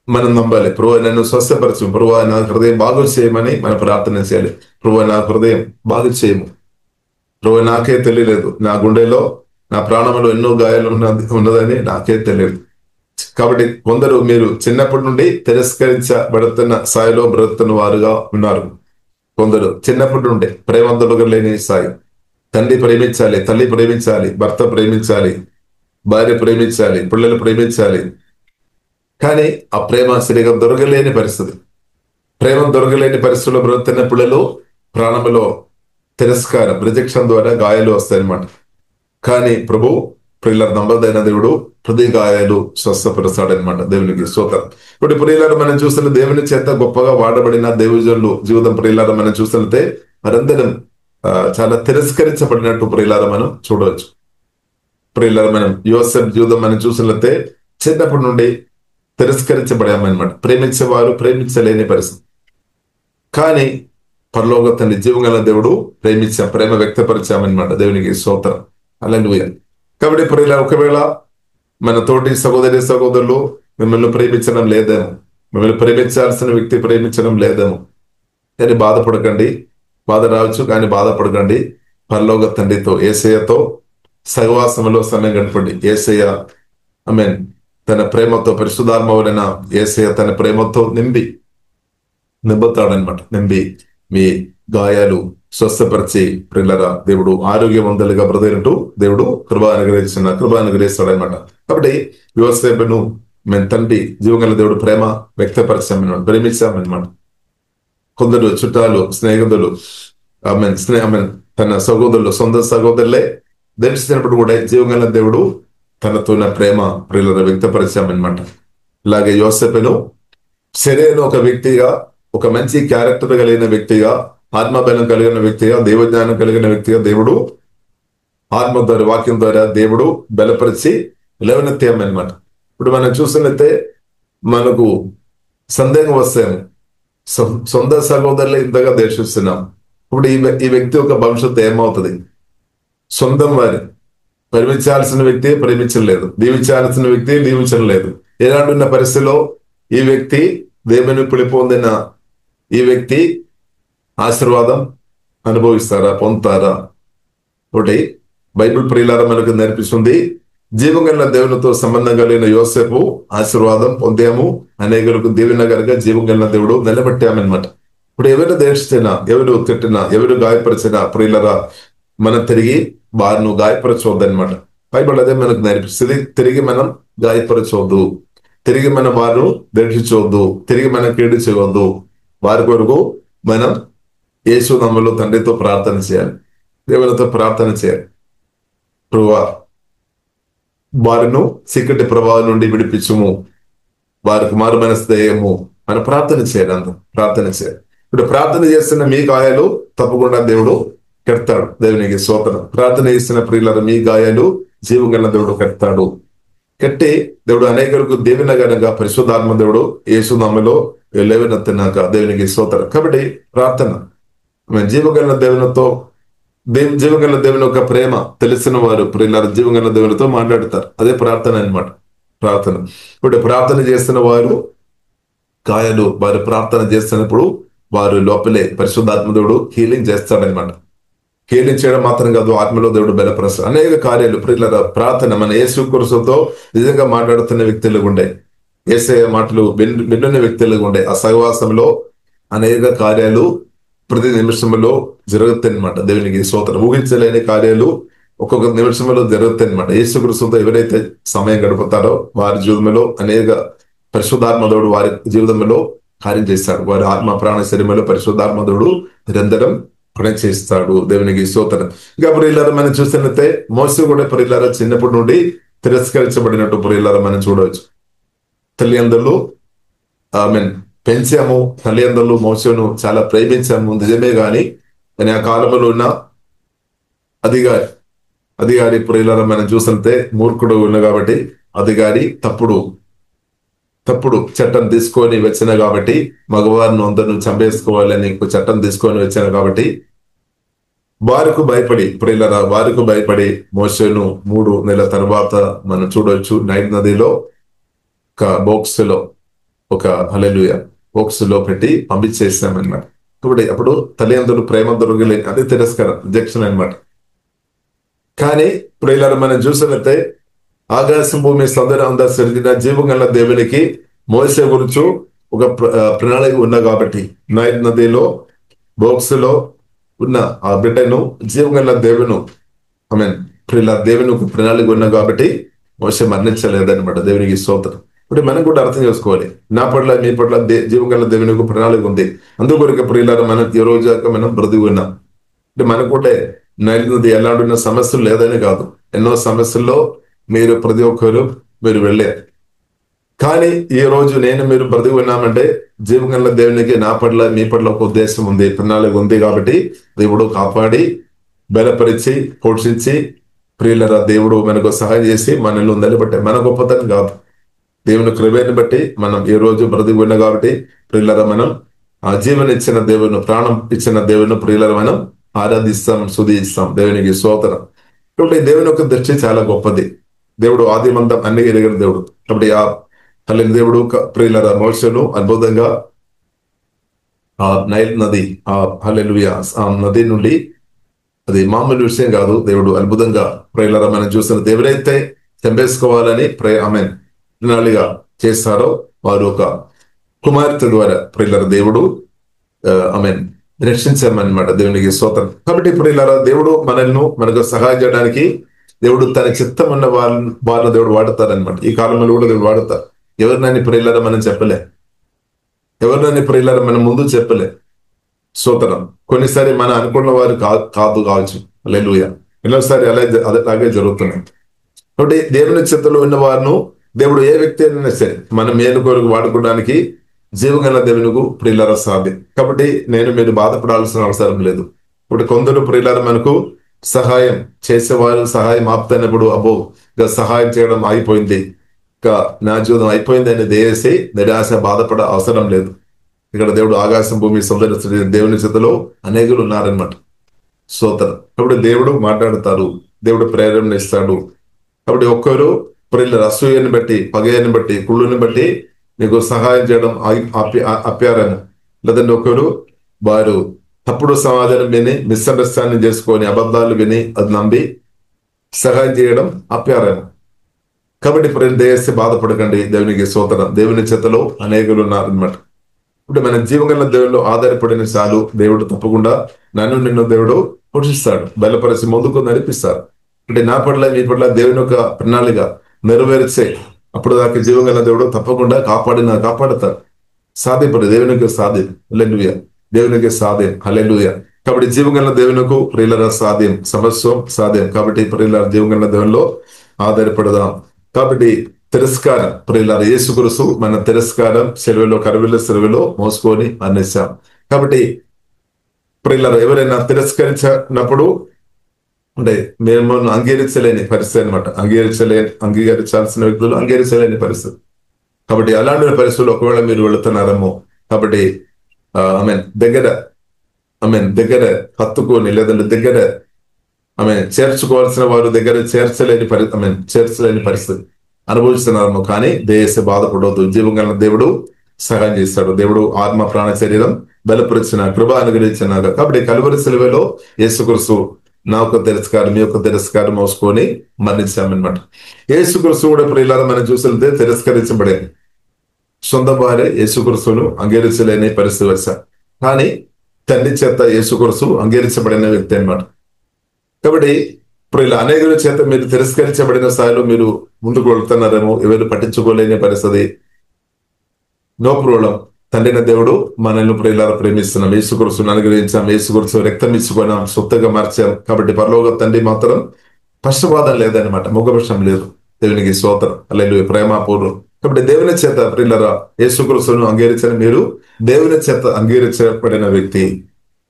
మనం నమ్మాలి, ప్రభువా నన్ను స్వస్థపరచు, ప్రభువా నా హృదయం బాగు చేయమని మనం ప్రార్థన చేయాలి. ప్రభువా నా హృదయం బాగు చేయము, ప్రభువా నాకే తెలియలేదు, నా గుండెలో నా ప్రాణంలో ఎన్నో గాయాలు ఉన్నదని నాకే తెలియదు. కాబట్టి కొందరు మీరు చిన్నప్పటి నుండి తిరస్కరించబడుతున్న స్థాయిలో బ్రతుకుతున్న వారుగా ఉన్నారు. కొందరు చిన్నప్పటి నుండి ప్రేమంతులుగా లేని స్థాయి. తండ్రి ప్రేమించాలి, తల్లి ప్రేమించాలి, భర్త ప్రేమించాలి, భార్య ప్రేమించాలి, పిల్లలు ప్రేమించాలి. కానీ ఆ ప్రేమ సరిగా దొరకలేని పరిస్థితి. ప్రేమ దొరకలేని పరిస్థితుల్లో బ్రతుకుతున్న పిల్లలు ప్రాణంలో తిరస్కారం, రిజెక్షన్ ద్వారా గాయాలు వస్తాయన్నమాట. కానీ ప్రభు ప్రియుల నమ్మదైన దేవుడు ప్రతి గాయాలు స్వస్థపరుస్తాడనమాట. దేవునికి స్తోత్రం. ఇప్పుడు ప్రియులారా మనం చూస్తున్న దేవుని చేత గొప్పగా వాడబడిన దేవుజనులు జీవితం ప్రియులారా మనం చూస్తుంటే మరందరం చాలా తిరస్కరించబడినట్టు ప్రియులారా మనం చూడవచ్చు. ప్రియులారా మనం యోసేపు జీవితం మనం చూసినట్లయితే చిన్నప్పటి నుండి తిరస్కరించబడామన్నమాట. ప్రేమించేవారు ప్రేమించలేని పరిస్థితి. కానీ పరలోక తండ్రి జీవగల దేవుడు ప్రేమ వ్యక్తపరిచామన్నమాట. దేవునికి స్తోత్రం. హల్లెలూయా. కాబట్టి ప్రియులారా ఒకవేళ మన తోటి సహోదరి సహోదరులు మిమ్మల్ని ప్రేమించడం లేదేమో, మిమ్మల్ని ప్రేమించాల్సిన వ్యక్తి ప్రేమించడం లేదేమో, కానీ బాధపడకండి. బాధ రావచ్చు కానీ బాధపడకండి. పరలోక తండ్రితో యేసయ్యతో సహవాసంలో సమయం గడపండి. యేసయ్య తన ప్రేమతో పరిశుద్ధాత్మ వలన యేసయ్య తన ప్రేమతో నింపుతాడనమాట. నింపి మీ గాయాలు స్వస్థపరిచి ప్రియులారా దేవుడు ఆరోగ్యవంతులుగా బ్రతికినట్టు దేవుడు కృప అనుగ్రహిస్తాడనమాట. కాబట్టి యోసేపును మేము తండ్రి జీవగల దేవుడు ప్రేమ వ్యక్తపరిచామన్నమాట, ప్రేమించామన్నమాట. కొందరు చుట్టాలు, స్నేహితులు తన సహోదరులు, సొంత సహోదరులే దర్శించినప్పుడు కూడా జీవగల దేవుడు తనతో ప్రేమ ప్రియులను వ్యక్తపరిచామన్నమాట. ఇలాగే యోసేపును సరైన ఒక వ్యక్తిగా, ఒక మంచి క్యారెక్టర్ కలిగిన వ్యక్తిగా, ఆత్మబలం కలిగిన వ్యక్తిగా, దైవజ్ఞానం కలిగిన వ్యక్తిగా దేవుడు ఆత్మ ద్వారా, వాక్యం ద్వారా దేవుడు బలపరిచి లేవనెత్తామన్నమాట. ఇప్పుడు మనం చూసినట్లయితే మనకు సందేహం వస్తాము, సొంత సహోదరులే ఇంతగా దర్శిస్తున్నాం. ఇప్పుడు ఈ వ్యక్తి యొక్క భవిష్యత్తు ఏమవుతుంది? సొంతం వారి ప్రేమించాల్సిన వ్యక్తి ప్రేమించలేదు, దీవించాల్సిన వ్యక్తి దీవించలేదు. ఎలాంటి పరిస్థితిలో ఈ వ్యక్తి దేవుని పిలుపు పొందిన ఈ వ్యక్తి ఆశీర్వాదం అనుభవిస్తారా, పొందుతారా? ఒకటి బైబిల్ ప్రియులారా మనకు నేర్పిస్తుంది. జీవంగల దేవునితో సంబంధం కలిగిన యోసేపు ఆశీర్వాదం పొందాము, అనేకులకు దీవెనకరంగా జీవంగల దేవుడు నిలబెట్టామన్నమాట. ఇప్పుడు ఎవరు దేశించినా, ఎవరు తిట్టినా, ఎవరు గాయపరిచినా ప్రియులారా మనం తిరిగి వారిని గాయపరచవద్దనమాట. బైబిల్ అదే మనకు నేర్పిస్తుంది. తిరిగి మనం గాయపరచవద్దు, తిరిగి మనం వారు దర్శించవద్దు, తిరిగి మనం కీడు చేయవద్దు. వారి కొరకు మనం యేసు నామములో తండ్రితో ప్రార్థన చేయాలి, దేవునితో ప్రార్థన చేయాలి. ప్రభువా వారిను చీకటి ప్రభావం నుండి విడిపించుము, వారికి మారు మనసు దయము అని ప్రార్థన చేయాలి. అందరూ ప్రార్థన చేయాలి. ఇప్పుడు ప్రార్థన చేస్తున్న మీ గాయాలు తప్పకుండా దేవుడు కడతాడు. దేవునికి స్తోత్రం. ప్రార్థన చేసిన ప్రియులారా, మీ గాయాలు జీవం గల దేవుడు కడతాడు. కట్టి దేవుడు అనేకులకు దీవెనకరంగా పరిశుద్ధాత్మ దేవుడు యేసునామములో లేవనెత్తినాక దేవునికి స్తోత్రం. కాబట్టి ప్రార్థన జీవగల దేవునితో జీవగల దేవుని యొక్క ప్రేమ తెలిసిన వారు ప్రియులారా జీవగల దేవునితో మాట్లాడతారు. అదే ప్రార్థన అన్నమాట. ప్రార్థన ఇప్పుడు ప్రార్థన చేస్తున్న వారు గాయాలు వారు ప్రార్థన చేస్తున్నప్పుడు వారు లోపలే పరిశుద్ధాత్మ దేవుడు హీలింగ్ చేస్తాడనమాట. హీలింగ్ చేయడం మాత్రం కాదు, ఆత్మలో దేవుడు బలపరుస్తాడు. అనేక కార్యాలు ప్రియులారా ప్రార్థన మన యేసు క్రీస్తుతో నిజంగా మాట్లాడుతున్న వ్యక్తులుగా ఉండే, యేసయ్య మాటలు విన్న వ్యక్తులుగా ఉండే ఆ సహవాసంలో అనేక కార్యాలు ప్రతి నిమిషంలో జరుగుతాయి అనమాట. దేవునికి స్తోత్రం. ఊహించలేని కార్యాలు ఒక్కొక్క నిమిషంలో జరుగుతాయి అనమాట. యేసు క్రీస్తుతో ఎవరైతే సమయం గడుపుతారో వారి జీవితంలో అనేక పరిశుద్ధాత్మ దేవుడు వారి జీవితంలో కార్యం చేస్తాడు. వారి ఆత్మ ప్రాణ శరీరంలో పరిశుద్ధాత్మ దేవుడు నిరంతరం పనిచేస్తాడు. దేవునికి స్తోత్రం. ఇంకా ప్రియులారా మనం చూసినట్లయితే మోసే కూడా ప్రియులారా చిన్నప్పటి నుండి తిరస్కరించబడినట్టు ప్రియులారా మనం చూడవచ్చు. తల్లిదండ్రులు పెంచాము, తల్లిదండ్రులు మోసేను చాలా ప్రేమించాము నిజమే గాని ఆ కాలంలో ఉన్న అధికారి ప్రియులారా మనం చూసినట్లయితే మూర్ఖుడు ఉన్న కాబట్టి అధికారి తప్పుడు చట్టం తీసుకొని వచ్చిన కాబట్టి మగవారిని అందరిని చంపేసుకోవాలని చట్టం తీసుకొని వచ్చాను కాబట్టి వారికి భయపడి ప్రియులారా మోసేను 3 నెలల తర్వాత మనం చూడవచ్చు నైల్ నదిలో ఒక బాక్స్ లో పెట్టి పంపించేసామన్నమాట. కాబట్టి అప్పుడు తల్లిదండ్రులు ప్రేమ దొరకలేదు, అది తిరస్కారం, రిజెక్షన్ అనమాట. కానీ ప్రియులారా మనం చూసినట్లయితే ఆకాశం భూమి సౌందర్యం సరిగిన జీవం గల దేవునికి మోసే గురించి ఒక ప్రణాళిక ఉన్నా కాబట్టి నైల్ నదిలో బాక్స్ లో ఉన్న ఆ బిడ్డను జీవం గల దేవును ప్రియులారా దేవుని ఒక ప్రణాళిక ఉన్నా కాబట్టి మోసే మరణించలేదన్నమాట. దేవునికి స్తోత్రం. ఇప్పుడు మనం కూడా అర్థం చేసుకోవాలి, నా పట్ల మీ పట్ల జీవం గల దేవుని ఒక ప్రణాళిక ఉంది. అందుకొరకు ప్రియులారా మనం ఈ రోజు మనం బ్రతికి ఉన్నాం అంటే మనకు కూడా నైల్ నది ఎలాంటి సమస్యలు లేదని కాదు, ఎన్నో సమస్యల్లో మీరు ప్రతి ఒక్కరు మీరు వెళ్ళారు. కానీ ఈ రోజు మీరు బ్రతికి ఉన్నామంటే జీవం గల దేవునికి నా పట్ల మీ పట్ల ఒక ఉద్దేశం ఉంది, ప్రణాళిక ఉంది. కాబట్టి దేవుడు కాపాడి బలపరిచి పోషించి ప్రియులారా దేవుడు మనకు సహాయం చేసి మనల్ని నిలబట్టే మన గొప్పతనం కాదు, దేవుని కృపను బట్టి మనం ఈ రోజు బ్రతికి ఉన్నాం. కాబట్టి ప్రియులారా మనం ఆ జీవన ఇచ్చిన దేవుని, ప్రాణం ఇచ్చిన దేవుని ప్రియులారా మనం ఆరాధిస్తాం, స్తుతిస్తాం. దేవునికి స్తోత్రం. కాబట్టి దేవుని యొక్క దృష్టి చాలా గొప్పది. దేవుడు ఆదిమంతం అన్ని ఎరిగిన దేవుడు. కాబట్టి ఆ తల్లి దేవుడు ప్రియులారా మోసేను అద్భుతంగా ఆ నైల్ నది ఆ నది నుండి, అది మామూలు విషయం కాదు, దేవుడు అద్భుతంగా ప్రియులారా మనం చూసిన ఎవరైతే చంపేసుకోవాలని ప్రణాళిగా చేస్తారో వారు ఒక కుమార్తె ద్వారా ప్రియులారా దేవుడు రక్షించామన్నమాట. దేవునికి స్తోత్రం. కాబట్టి ప్రియులారా దేవుడు మనకు సహాయం చేయడానికి దేవుడు తన చిత్తం ఉన్న వాళ్ళ దేవుడు వాడతారనమాట. ఈ కాలంలో కూడా దేవుడు వాడతారు. ఎవరినని ప్రియులారా మనం చెప్పలే, ఎవరినని ప్రియులారా మనం ముందు చెప్పలే. స్తోత్రం. కొన్నిసారి మనం అనుకున్న వారు కావచ్చు. హల్లెలూయా. ఎన్నోసారి అలాగే జరుగుతున్నాయి. కాబట్టి దేవుని చిత్తంలో ఉన్న వారిను దేవుడు ఏ వ్యక్తి అయినా సరే మన మేలు కొరకు వాడుకోవడానికి జీవగల దేవునికి ప్రియులారా సాధ్యం. కాబట్టి మీరు బాధపడాల్సిన అవసరం లేదు. ఇప్పుడు కొందరు ప్రియులారా మనకు సహాయం చేసేవారు సహాయం ఆపుతున్నప్పుడు సహాయం చేయడం అయిపోయింది, నా జీవితం అయిపోయింది అని దేసి నిరాశ బాధపడ అవసరం లేదు. ఇక్కడ దేవుడు ఆకాశం భూమి సౌందర్య దేవుని చేతిలో అనేకులు ఉన్నారనమాట. స్తోత్రం. కాబట్టి దేవుడు మాట్లాడతారు, దేవుడు ప్రేరణ ఇస్తాడు. కాబట్టి ఒక్కరు ప్రియులారా అసూయని బట్టి, పగయని బట్టి, కుళ్ళుని బట్టి మీకు సహాయం చేయడం అప్యారము లేదంటే ఒకరు వారు తప్పుడు సమాధానం విని మిస్అండర్స్టాండింగ్ చేసుకొని అబద్ధాలు విని అది నమ్మి సహాయం చేయడం అప్యారము. కాబట్టి దయచేసి బాధపడకండి. దేవునికి స్తోత్రం. దేవుని చేతలో అనేకులు ఉన్నారనమాట. ఇప్పుడు మన జీవగల దేవుళ్ళు ఆధారపడిన చాలు, దేవుడు తప్పకుండా నిన్ను దేవుడు పోషిస్తాడు, బలపరిచి ముందుకు నడిపిస్తాడు. అంటే నా పట్ల మీ పట్ల దేవుని యొక్క ప్రణాళిక నెరవేర్చే అప్పుడు దాకా జీవగల దేవుడు తప్పకుండా కాపాడుతాడు. సాధ్యపడు దేవునికి సాధ్యం. హల్లెలూయా. దేవునికి సాధ్యం. హల్లెలూయా. కాబట్టి జీవగల దేవునికి ప్రియులారా సాధ్యం, సమస్తం సాధ్యం. కాబట్టి ప్రియులారా జీవగల దేవుల్లో ఆధారపడదాం. కాబట్టి తిరస్కారం ప్రియులారా యేసుక్రీస్తు మన తిరస్కారం సెలవులో కరువుల సెలవులో మోసుకొని మరణించాం. కాబట్టి ప్రియులారా, ఎవరైనా తిరస్కరించినప్పుడు అంటే మేము అంగీకరించలేని పరిస్థితి అనమాట. అంగీకరించాల్సిన వ్యక్తులు అంగీకరించలేని పరిస్థితి. కాబట్టి అలాంటి పరిస్థితులు ఒకవేళ మీరు వెళుతున్నారేమో, కాబట్టి దగ్గర హత్తుకొని లేదంటే దగ్గర చేర్చుకోవాల్సిన వారు దగ్గర చేర్చలేని పరిస్థితి అనుభవిస్తున్నారేమో. కానీ దేశ బాధపడవద్దు. జీవం కలిగిన దేవుడు సహాయం చేస్తాడు. దేవుడు ఆత్మ ప్రాణ శరీరం బలపరిచిన కృప అనుగ్రహించినాక. కాబట్టి కలువరి సిలువలో యేసుక్రీస్తు నా యొక్క తిరస్కారం మీ యొక్క తిరస్కారం మోసుకొని మరణించామన్నమాట. యేసుక్రీస్తు కూడా ప్రియులారా మనం చూసితే తిరస్కరించబడే సొంత భార్య యేసుక్రీస్తును అంగీకరించలేని పరిస్థితి వచ్చా. కానీ తండ్రి చేత యేసుక్రీస్తు అంగీకరించబడిన వ్యక్తి అన్నమాట. కాబట్టి ఇప్పుడు ఇలా అనేకుల చేత మీరు తిరస్కరించబడిన స్థాయిలో మీరు ముందుకు వెళ్తున్నారేమో, ఎవరు పట్టించుకోలేని పరిస్థితి. No problem. తండ్రిన దేవుడు మనల్ని ప్రియులారా ప్రేమిస్తున్నాం. యేసుక్రీస్తును అనుగ్రహించాం, యేసుక్రీస్తు రక్తం ఇచ్చుకున్నాం, సొత్తుగా మార్చాం. కాబట్టి పరలోక తండ్రి మాత్రం పక్షపాతం లేదనమాట, ముఖపక్షం లేదు. దేవునికి స్తోత్రం. హల్లెలూయా. ప్రేమపూర్వం. కాబట్టి దేవుని చేత ప్రియులారా యేసుక్రీస్తును అంగీకరించిన మీరు దేవుని చేత అంగీకరించబడిన వ్యక్తి.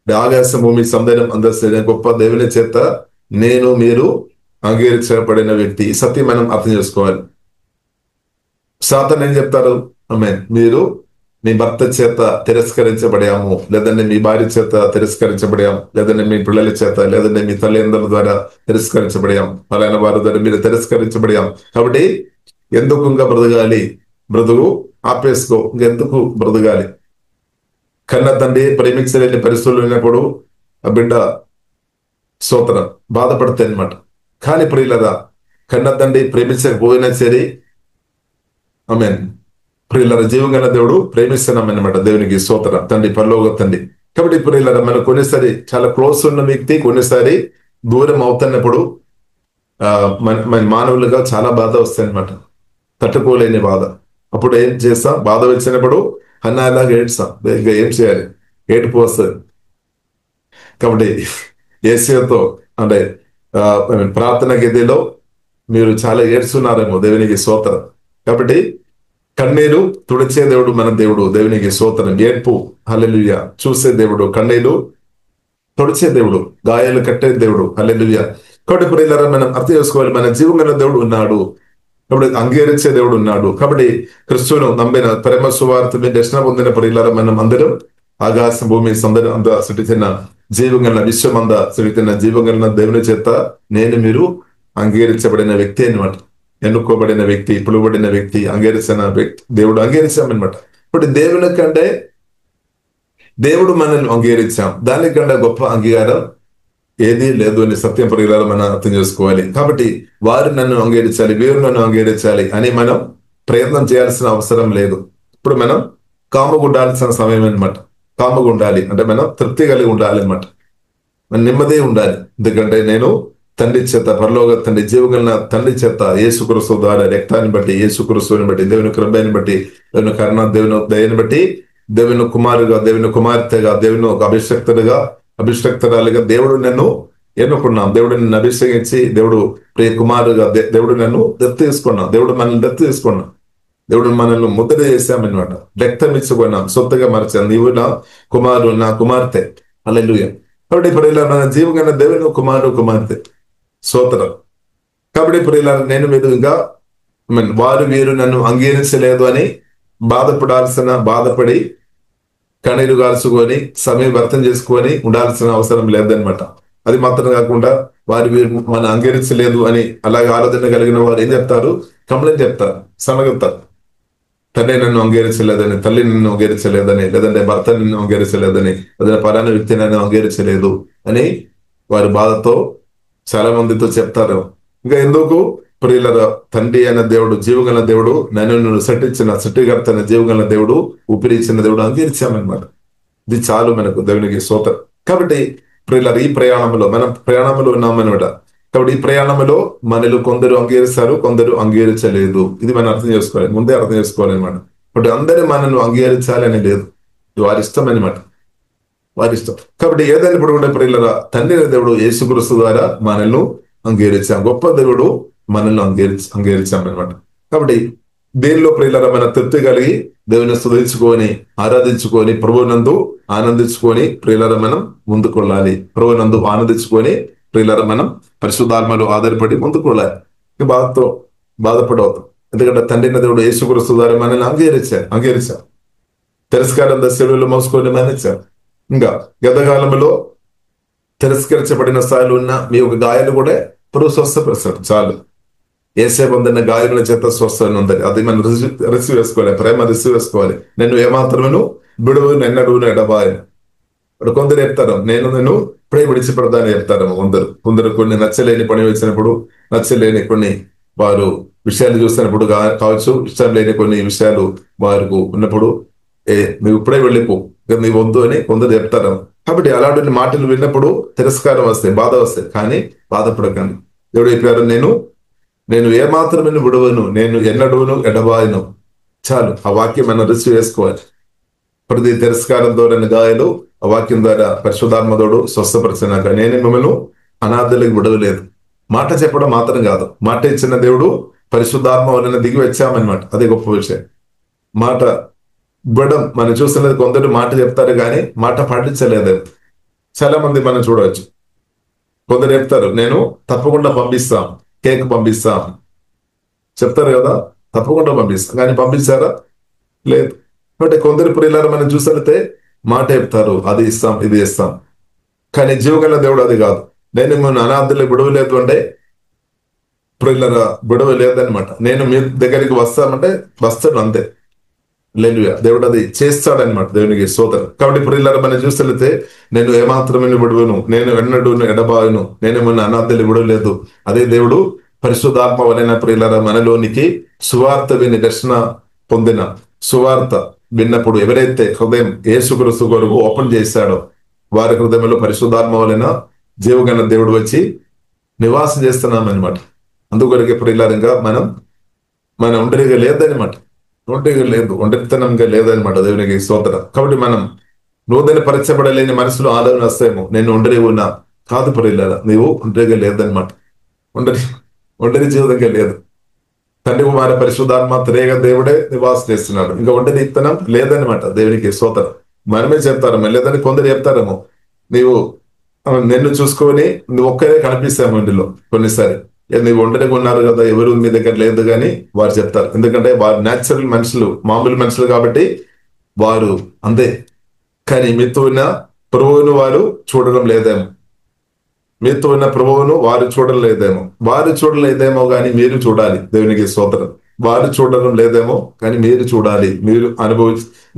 ఆకాశం భూమి సముద్రం అందరిన గొప్ప దేవుని చేత మీరు అంగీకరించబడిన వ్యక్తి. ఈ సత్యం మనం అర్థం చేసుకోవాలి. సాతాను ఏం చెప్తారు? మీరు మీ భర్త చేత తిరస్కరించబడాము, లేదంటే మీ భార్య చేత తిరస్కరించబడాం, లేదంటే మీ పిల్లల చేత, లేదంటే మీ తల్లిదండ్రుల ద్వారా తిరస్కరించబడాం, అలానే వారి ద్వారా మీరు తిరస్కరించబడాం. కాబట్టి ఎందుకు ఇంకా బ్రతకాలి? బ్రతుకు ఆపేసుకో, ఇంకెందుకు బ్రతకాలి? కన్న తండ్రి ప్రేమించలేని పరిస్థితులు ఉన్నప్పుడు ఆ బిడ్డ స్తోత్రం బాధపడతాయి అనమాట. కానీ ప్రియులరా, కన్న తండ్రి ప్రేమించకపోయినా సరే ప్రియులరా జీవంగల దేవుడు ప్రేమిస్తున్నామన్నమాట. దేవునికి స్తోత్రం. తండ్రి పరలోక తండ్రి. కాబట్టి ప్రియులరా మనం కొన్నిసారి చాలా క్లోజ్ ఉన్న వ్యక్తి కొన్నిసారి దూరం అవుతున్నప్పుడు మన మానవులుగా చాలా బాధ వస్తాయి అనమాట. తట్టుకోలేని బాధ. అప్పుడు ఏం చేస్తాం? బాధ వచ్చినప్పుడు అన్నాలాగా ఏడ్స్తాం. ఇంకా ఏం చేయాలి? ఏడుపు వస్తుంది. కాబట్టి యేసుతో అంటే ప్రార్థన గదిలో మీరు చాలా ఏడ్చున్నారేమో. దేవునికి స్తోత్రం. కాబట్టి కన్నీరు తుడిచే దేవుడు మన దేవుడు. దేవునికి స్తోత్రం. ఏడ్పు హల్లెలూయా చూసే దేవుడు, కన్నీరు తుడిచే దేవుడు, గాయాలు కట్టే దేవుడు. హల్లెలూయా. కాబట్టి ప్రియులారా మనం అర్థం చేసుకోవాలి, మన జీవంలో దేవుడు ఉన్నాడు. కాబట్టి అంగీకరించే దేవుడు ఉన్నాడు. కాబట్టి క్రిస్తువును నమ్మిన ప్రేమ సువార్త దర్శనం పొందిన ప్రియులారా మనం అందరం ఆకాశం భూమి సముద్రం అంతా సృష్టించిన జీవంగల విశ్వం అంతా సృష్టించిన జీవంగల దేవుని చేత మీరు అంగీకరించబడిన వ్యక్తి అనమాట. ఎన్నుకోబడిన వ్యక్తి, పిలువబడిన వ్యక్తి, అంగీకరించిన వ్యక్తి. దేవుడు అంగీకరించామన్నమాట. ఇప్పుడు దేవుని కంటే దేవుడు మనల్ని అంగీకరించాం. దానికంటే గొప్ప అంగీకారం ఏది లేదు అని సత్యం ప్రియులారా మనం అర్థం చేసుకోవాలి. కాబట్టి వారు నన్ను అంగీకరించాలి, వీరు నన్ను అంగీకరించాలి అని మనం ప్రయత్నం చేయాల్సిన అవసరం లేదు. ఇప్పుడు మనం కాముగా ఉండాల్సిన సమయం అనమాట. కాముగా ఉండాలి అంటే మనం తృప్తి కలిగి ఉండాలి అనమాట. మన నెమ్మది ఉండాలి. ఎందుకంటే నేను తండ్రి చేత పరలోక తండ్రి జీవగలన తండ్రి చేత యేసుక్రీస్తు ద్వారా రక్తాన్ని బట్టి, యేసుక్రీస్తుని బట్టి, దేవుని కృపని బట్టి, దేవుని కరుణ, దేవుని దయని బట్టి, దేవుని కుమారుగా, దేవుని కుమార్తెగా, దేవుని ఒక అభిషక్తురాలుగా దేవుడు నన్ను ఎన్నుకున్నాం. దేవుడు నిన్ను అభిషేకించి దేవుడు ప్రియ కుమారుగా దేవుడు నన్ను దత్తు తీసుకున్నాం. దేవుడు మనల్ని దత్తు తీసుకున్నాం. దేవుడు మనల్ని ముద్ర చేశామన్నమాట. రక్తం ఇచ్చుకున్నాం, సొత్తుగా మరచాం. నీవు నా కుమారు, నా కుమార్తె. హల్లెలూయా. కాబట్టి ఇప్పుడు ఇలా మన జీవన దేవుని కుమార్తె స్తోత్రం. కాబట్టి ఇప్పుడు ఇలా నేను మీదుగా వారు వీరు నన్ను అంగీకరించలేదు అని బాధపడి కన్నీరు కాల్చుకొని సమయం వ్యర్థం చేసుకొని ఉండాల్సిన అవసరం లేదనమాట. అది మాత్రం కాకుండా వారు వీరు మనం అంగీకరించలేదు అని అలాగే ఆలోచన కలిగిన వారు ఏం చెప్తారు? కంప్లైంట్ చెప్తారు, సనగలుగుతారు. తండ్రి నన్ను అంగీకరించలేదని, తల్లి నిన్ను అంగీకరించలేదని, లేదంటే భర్త నిన్ను అంగీకరించలేదని, లేదంటే పలానా వ్యక్తి నన్ను అంగీకరించలేదు అని వారి బాధతో చాలా మందితో చెప్తారు. ఇంకా ఎందుకు? ప్రియులర తండ్రి అయిన దేవుడు, జీవగల దేవుడు, నన్ను సృష్టికర్త జీవగల దేవుడు, ఊపిరిచ్చిన దేవుడు అంగీకరించామన్నమాట. ఇది చాలు మనకు. దేవునికి స్తోత్రం. కాబట్టి ప్రియులర ఈ మనం ప్రయాణంలో ఉన్నామన్నమాట. కాబట్టి ఈ ప్రయాణంలో మనలో కొందరు అంగీకరిస్తారు, కొందరు అంగీకరించలేదు. ఇది మనం అర్థం చేసుకోవాలి, ముందే అర్థం చేసుకోవాలన్నమాట. కాబట్టి అందరూ మనల్ని అంగీకరించాలి అని లేదు, వారి ఇష్టం అనమాట, వారి ఇష్టం. కాబట్టి ఏదైనా ఇప్పుడు కూడా ప్రియులర తండ్రి దేవుడు యేసుక్రీస్తు ద్వారా మనల్ని అంగీకరించాం. గొప్ప దేవుడు మనల్ని అంగీకరించామన్నమాట. కాబట్టి దీనిలో ప్రియులారా మన తృప్తి కలిగి దేవుని స్తుతించుకొని ఆరాధించుకొని ప్రభువునందు ఆనందించుకొని ప్రియులారా మనం ముందుకు వెళ్ళాలి. ప్రభువునందు ఆనందించుకొని ప్రియులారా మనం పరిశుద్ధాత్మలో ఆధారపడి ముందుకు వెళ్ళాలి. బాధపడవద్దు. ఎందుకంటే తండ్రిన దేవుడు యేసుక్రీస్తు ద్వారా మనల్ని అంగీకరించారు. తిరస్కారం దశలో మోసుకొని మరణించారు. ఇంకా గతకాలంలో తిరస్కరించబడిన స్థాయిలో ఉన్న మీ యొక్క గాయాలు కూడా ప్రభు స్వస్థపరుస్తాడు. చాలు. ఏసే పొందిన గాయముల చేత స్వస్థత ఉందని అది మనం రిసీవ్ వేసుకోవాలి. ప్రేమ రిసీవ్ వేసుకోవాలి. నేను ఏమాత్రమును బిడువు ఎన్నడూను ఎడబాయను. ఇప్పుడు కొందరు చెప్తారు నేను ఇప్పుడే విడిచిపెడతానని చెప్తారు. కొందరు కొన్ని నచ్చలేని పని వచ్చినప్పుడు, నచ్చలేని కొన్ని వారు విషయాలు చూసినప్పుడు కావచ్చు, ఇష్టం లేని కొన్ని విషయాలు వారికి ఉన్నప్పుడు నువ్వు ఇప్పుడే వెళ్ళిపో, నీవు వద్దు అని కొందరు చెప్తారు. కాబట్టి అలాంటి మాటలు విన్నప్పుడు తిరస్కారం వస్తాయి, బాధ వస్తాయి. కానీ బాధపడకండి. దేవుడు చెప్పారు, నేను ఏమాత్రమే విడవను, నేను ఎన్నడూను ఎడబాయను. చాలు. ఆ వాక్యం మనం రిసీవ్ చేసుకోవాలి. ప్రతి తిరస్కారం ద్వారా గాయాలు ఆ వాక్యం ద్వారా పరిశుద్ధాత్మతోడు స్వస్థపరిచినాక నేను మిమ్మల్ని అనాథలకు విడవలేదు. మాట చెప్పడం మాత్రం కాదు, మాట ఇచ్చిన దేవుడు పరిశుద్ధాత్మ వలన దిగి వచ్చామన్నమాట. అదే గొప్ప విషయం. మాట ఇవ్వడం మనం చూస్తున్నది, కొందరు మాట చెప్తారు కానీ మాట పాటించలేదు. చాలా మంది మనం చూడవచ్చు. కొందరు చెప్తారు నేను తప్పకుండా పంపిస్తాం, కేక్ పంపిస్తాం చెప్తారు కదా, తప్పకుండా పంపిస్తాం. కానీ పంపించారా? లేదు. అంటే కొందరు ప్రియులారా మనం చూసినట్లయితే మాట చెప్తారు, అది ఇస్తాం, ఇది ఇస్తాం. కానీ జీవగల దేవుడు అది కాదు. నేను మన అనాథులకు విడవలేదు అంటే ప్రియులారా విడవ లేదనమాట. నేను మీ దగ్గరికి వస్తామంటే వస్తాడు, అంతే. హల్లెలూయా. దేవుడు అది చేస్తాడనమాట. దేవునికి స్తోత్రం. కాబట్టి ప్రియులారా మనం చూసినట్లయితే నేను ఏమాత్రమే విడవను, నేను ఎన్నడూను ఎడబాయను, నేను మన అనాథులు విడవలేదు. అదే దేవుడు పరిశుద్ధాత్మ వలన ప్రియులారా మనలోనికి సువార్త విని దర్శన పొందిన, సువార్త విన్నప్పుడు ఎవరైతే హృదయం యేసుక్రీస్తు కొరకు ఓపెన్ చేశాడో వారి హృదయంలో పరిశుద్ధాత్మ వలన జీవగల దేవుడు వచ్చి నివాసం చేస్తున్నాం అనమాట. అందుకొరకే ప్రియులారంగా మనం ఒంటరిగా లేదనమాట. ఒంటరితనంగా లేదనమాట. దేవునికి స్తోత్రం. కాబట్టి మనం నూతన పరచబడలేని మనసులో ఆలోచన వస్తాయేమో, నేను ఒంటరిగా ఉన్నా. కాదు ప్రియులారా, నీవు ఒంటరిగా లేదనమాట. ఒంటరి జీవితంగా లేదు. తండ్రి కుమార పరిశుద్ధాత్మ త్రేగ దేవుడే నివాసం చేస్తున్నాడు. ఇంకా ఒంటరితనం లేదనమాట. దేవునికి స్తోత్రం. మనమే చెప్తారేమో, లేదని కొందరు చెప్తారేమో, నిన్ను చూసుకొని నువ్వు ఒక్కరే కనిపిస్తాము ఇంటిలో. కొన్నిసారి నీవు ఒంటరిగా ఉన్నారు కదా, ఎవరు మీ దగ్గర లేదు కానీ వారు చెప్తారు. ఎందుకంటే వారు న్యాచురల్ మనుషులు, మామూలు మనుషులు కాబట్టి వారు అంతే. కానీ మీతో ఉన్న ప్రభువును వారు చూడడం లేదేమో, మీతో ఉన్న ప్రభువును వారు చూడలేదేమో. వారు చూడలేదేమో కానీ మీరు చూడాలి. దేవునికి స్తోత్రం. వారు చూడడం లేదేమో కానీ మీరు చూడాలి.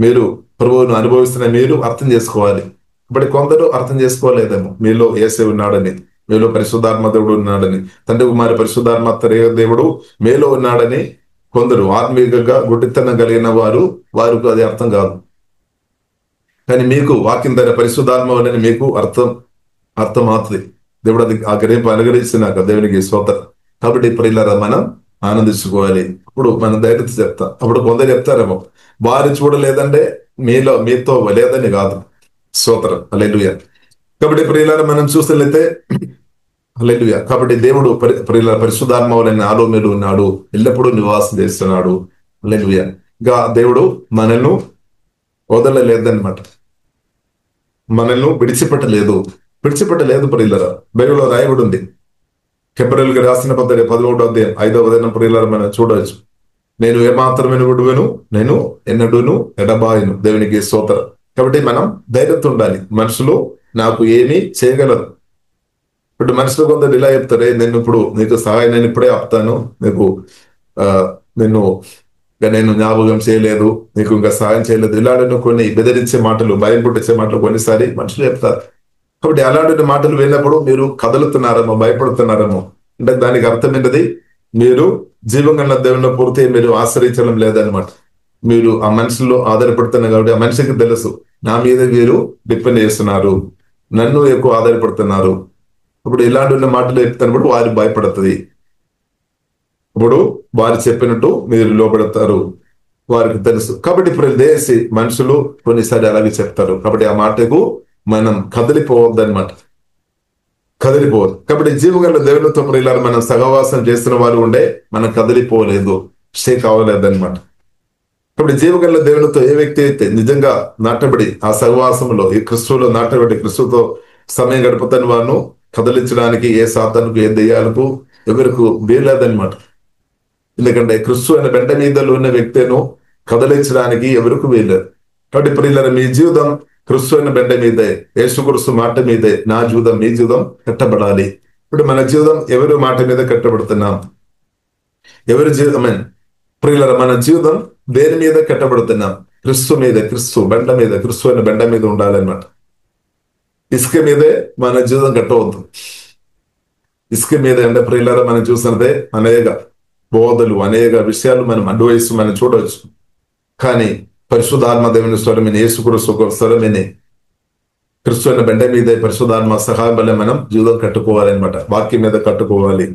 మీరు ప్రభువును అనుభవిస్తున్న మీరు అర్థం చేసుకోవాలి. ఇప్పుడు కొందరు అర్థం చేసుకోలేదేమో, మీలో యేసే ఉన్నాడని, మీలో పరిశుద్ధాత్మ దేవుడు ఉన్నాడని, తండ్రి కుమారి పరిశుద్ధాత్మ దేవుడు మీలో ఉన్నాడని కొందరు ఆత్మీయంగా గుడ్డితనం కలిగిన వారికి అది అర్థం కాదు. కానీ మీకు వాక్యం ద్వారా పరిశుద్ధాత్మ వలన మీకు అర్థం అవుతుంది. దేవుడు అది ఆ గ్రహింపు అనుగ్రహించినాక దేవునికి స్తోత్రం. కాబట్టి ప్రియులారా మనం ఆనందించుకోవాలి. అప్పుడు మనం ధైర్యం చెప్తాం. అప్పుడు కొందరు చెప్తారేమో, వారు చూడలేదంటే మీతో లేదని కాదు. స్తోత్రం. హల్లెలూయా. కాబట్టి ప్రియులారా మనం చూసినట్లయితే హల్లెలూయా. కాబట్టి దేవుడు పరిశుద్ధాత్మ వలన నాలో మీరు ఉన్నాడు, ఎల్లప్పుడూ నివాసం చేస్తున్నాడు. హల్లెలూయా. ఇంకా దేవుడు మనల్ని వదలలేదన్నమాట, మనల్ని విడిచిపెట్టలేదు ప్రియులారా. బైబిల్లో రాయబడి ఉంది. హెబ్రీయులకు రాసిన పత్రిక 11వ అధ్యాయం 5వ వచనం ప్రియులారా మనం చూడవచ్చు. నేను ఏమాత్రమే విడువను, నేను ఎన్నడూను ఎడబాయను. దేవునికి స్తోత్రం. కాబట్టి మనం ధైర్యంతో ఉండాలి. మనుషులు నాకు ఏమీ చేయగలరు. ఇప్పుడు మనుషులు కొందరు ఇలా చెప్తారే, ఇప్పుడు నీకు సహాయం నేను ఇప్పుడే ఆపుతాను, నేను జ్ఞాపకం చేయలేదు, నీకు ఇంకా సహాయం చేయలేదు, ఇలాంటి కొన్ని బెదిరించే మాటలు, భయం పుట్టించే మాటలు కొన్నిసారి మనుషులు చెప్తారు. కాబట్టి అలాంటి మాటలు విన్నప్పుడు మీరు కదులుతున్నారేమో, భయపడుతున్నారేమో. అంటే దానికి అర్థం ఏంటది? మీరు జీవంగల దేవుని పూర్తి మీరు ఆశ్రయించడం లేదనమాట. మీరు ఆ మనుషుల్లో ఆధారపడుతున్నారు కాబట్టి ఆ మనిషికి తెలుసు, నా మీద వీరు డిపెండ్ చేస్తున్నారు, నన్ను ఎక్కువ ఆధారపడుతున్నారు. ఇప్పుడు ఇలాంటి మాటలు చెప్తున్నప్పుడు వారు భయపడుతుంది. ఇప్పుడు వారు చెప్పినట్టు మీరు లోపడతారు, వారికి తెలుసు. కాబట్టి ఇప్పుడు దేశీ మనుషులు కొన్నిసారి అలాగే చెప్తారు. కాబట్టి ఆ మాటకు మనం కదిలిపోవద్దు అనమాట, కదిలిపోవద్దు. కాబట్టి జీవగల దేవునితో ఇలా మనం సహవాసం చేస్తున్న వారు ఉండే మనం కదిలిపోలేదు. షేక్ అవ్వలేదన్నమాట. కాబట్టి జీవగల దేవునితో ఏ వ్యక్తి అయితే నిజంగా నాటబడి ఆ సహవాసంలో ఈ క్రిస్తువులో నాటబడి క్రిస్తుతో సమయం గడుపుతాని వారిను కదిలించడానికి ఏ సాతానుకు ఏ దెయ్యాలకు ఎవరికి వీల్లేదన్నమాట. ఎందుకంటే క్రిస్తు అనే బెండ మీదలో ఉన్న వ్యక్తిను కదిలించడానికి ఎవరికి వీల్లేదు. కాబట్టి ప్రియులారా, మీ జీవితం క్రిస్తు అనే బెండ మీదే, యేసుక్రీస్తు మాట మీదే నా జీవితం మీ జీవితం కట్టబడాలి. ఇప్పుడు మన జీవితం ఎవరి మాట మీద కట్టబడుతున్నాం? ఎవరి జీవితం ప్రియులారా, మన జీవితం దేని మీద కట్టబడుతున్నాం? క్రిస్తు మీద, క్రిస్తు బండ మీద, క్రిస్తు అనే బండ మీద ఉండాలన్నమాట. ఇసుక మీదే మన జీవితం కట్టవద్దు. ఇసుక మీద అంటే ప్రియులారా, మనం చూసినదే అనేక బోధలు, అనేక విషయాలు మనం అనుభవిస్తూ మనం చూడవచ్చు. కానీ పరిశుద్ధాత్మ దేవుని స్వరమని, యేసుక్రీస్తు స్వరమని, క్రిస్తు అనే బండ మీద పరిశుద్ధాత్మ సహాయం వల్ల మనం జీవితం కట్టుకోవాలన్నమాట. వాక్యం మీద కట్టుకోవాలి,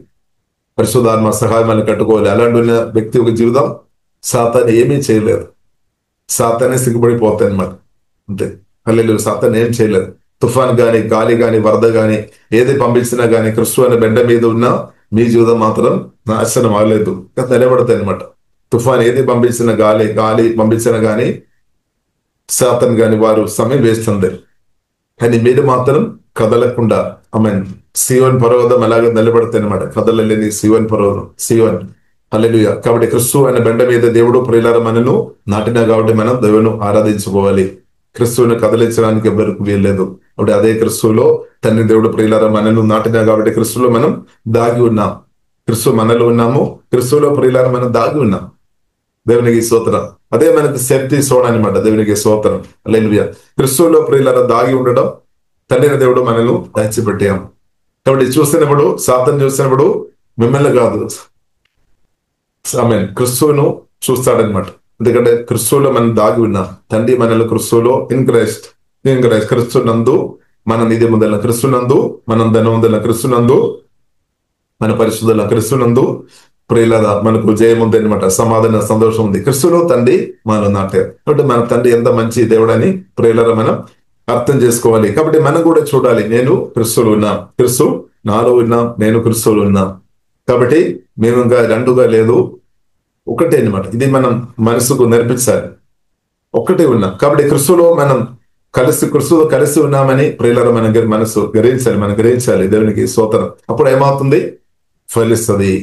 పరిశుద్ధాత్మ సహాయం వల్ల కట్టుకోవాలి. అలాంటి ఉన్న వ్యక్తి యొక్క జీవితం సాతాను ఏమీ చేయలేదు. సాతానే సిగ్గుపడిపోతాయి అనమాట. అంతే. హల్లెలూయా. సాతాను ఏం చేయలేదు. తుఫాన్ గాని, గాలి గాని, వరద గాని, ఏది పంపించినా గాని క్రిస్తు అనే బెండ మీద ఉన్న మీ జీవితం మాత్రం నాశనం అవ్వలేదు, నిలబడతాయి అనమాట. తుఫాన్ ఏది పంపించిన, గాలి పంపించిన గాని, సాతాను గాని వారు సమయం వేస్తుంది. కానీ మీరు మాత్రం కదలకుండా సియోన్ పర్వతం అలాగే నిలబడతాయి అనమాట. కదలలేని సియోన్ పర్వతం, సియోన్. హల్లెలూయా. కాబట్టి క్రిస్తు అనే బండ మీద దేవుడు ప్రియులార మనను నాటినా కాబట్టి మనం దేవుని ఆరాధించుకోవాలి. క్రిస్తువుని కదిలించడానికి ఎవరికి వీల్లేదు. కాబట్టి అదే క్రిస్తువులో తండ్రి దేవుడు ప్రియులార మనను నాటినా కాబట్టి క్రిస్తువులో మనం దాగి ఉన్నాం. క్రిస్తు మనలో ఉన్నాము, క్రిస్తువులో ప్రియులార మనం దాగి ఉన్నాం. దేవునికి స్తోత్రం. అదే మనకి శక్తి సోణ అనమాట. దేవునికి స్తోత్రం. హల్లెలూయా. క్రిస్తువులో ప్రియులార దాగి ఉండడం తండ్రి దేవుడు మనల్ని దాచిపెట్టాం. కాబట్టి చూసినప్పుడు, సాతాను చూసినప్పుడు మిమ్మల్ని కాదు, క్రిస్తువును చూస్తాడనమాట. ఎందుకంటే క్రిస్తువులో మనం దాగి ఉన్నాం. తండ్రి మనల్ని క్రిస్తువులో ఇన్క్రైస్ట్ క్రిస్తునందు మన నిధి ముందల, క్రిస్తునందు మనం ధనం ఉందల, క్రిస్తునందు మన పరిశుద్ధుల, క్రిస్తునందు ప్రియులార మనకు జయం ఉంది అనమాట. సమాధాన సంతోషం ఉంది. క్రిస్తులో తండ్రి మనలో నాటారు. కాబట్టి మన తండ్రి ఎంత మంచి దేవుడని ప్రియులార మనం అర్థం చేసుకోవాలి. కాబట్టి మనం కూడా చూడాలి, నేను క్రిస్తులో ఉన్నా, క్రిస్తు నాలో ఉన్నా, నేను క్రిస్తులో ఉన్నా. కాబట్టి మేము ఇంకా రెండుగా లేదు, ఒకటే అనమాట. ఇది మనం మనసుకు నేర్పించాలి. ఒక్కటే ఉన్నాం. కాబట్టి క్రిస్తులో మనం క్రిస్తుతో కలిసి ఉన్నామని ప్రియులార మన మనసు మనం గ్రహించాలి. దేవునికి స్తోత్రం. అప్పుడు ఏమవుతుంది? ఫలిస్తుంది.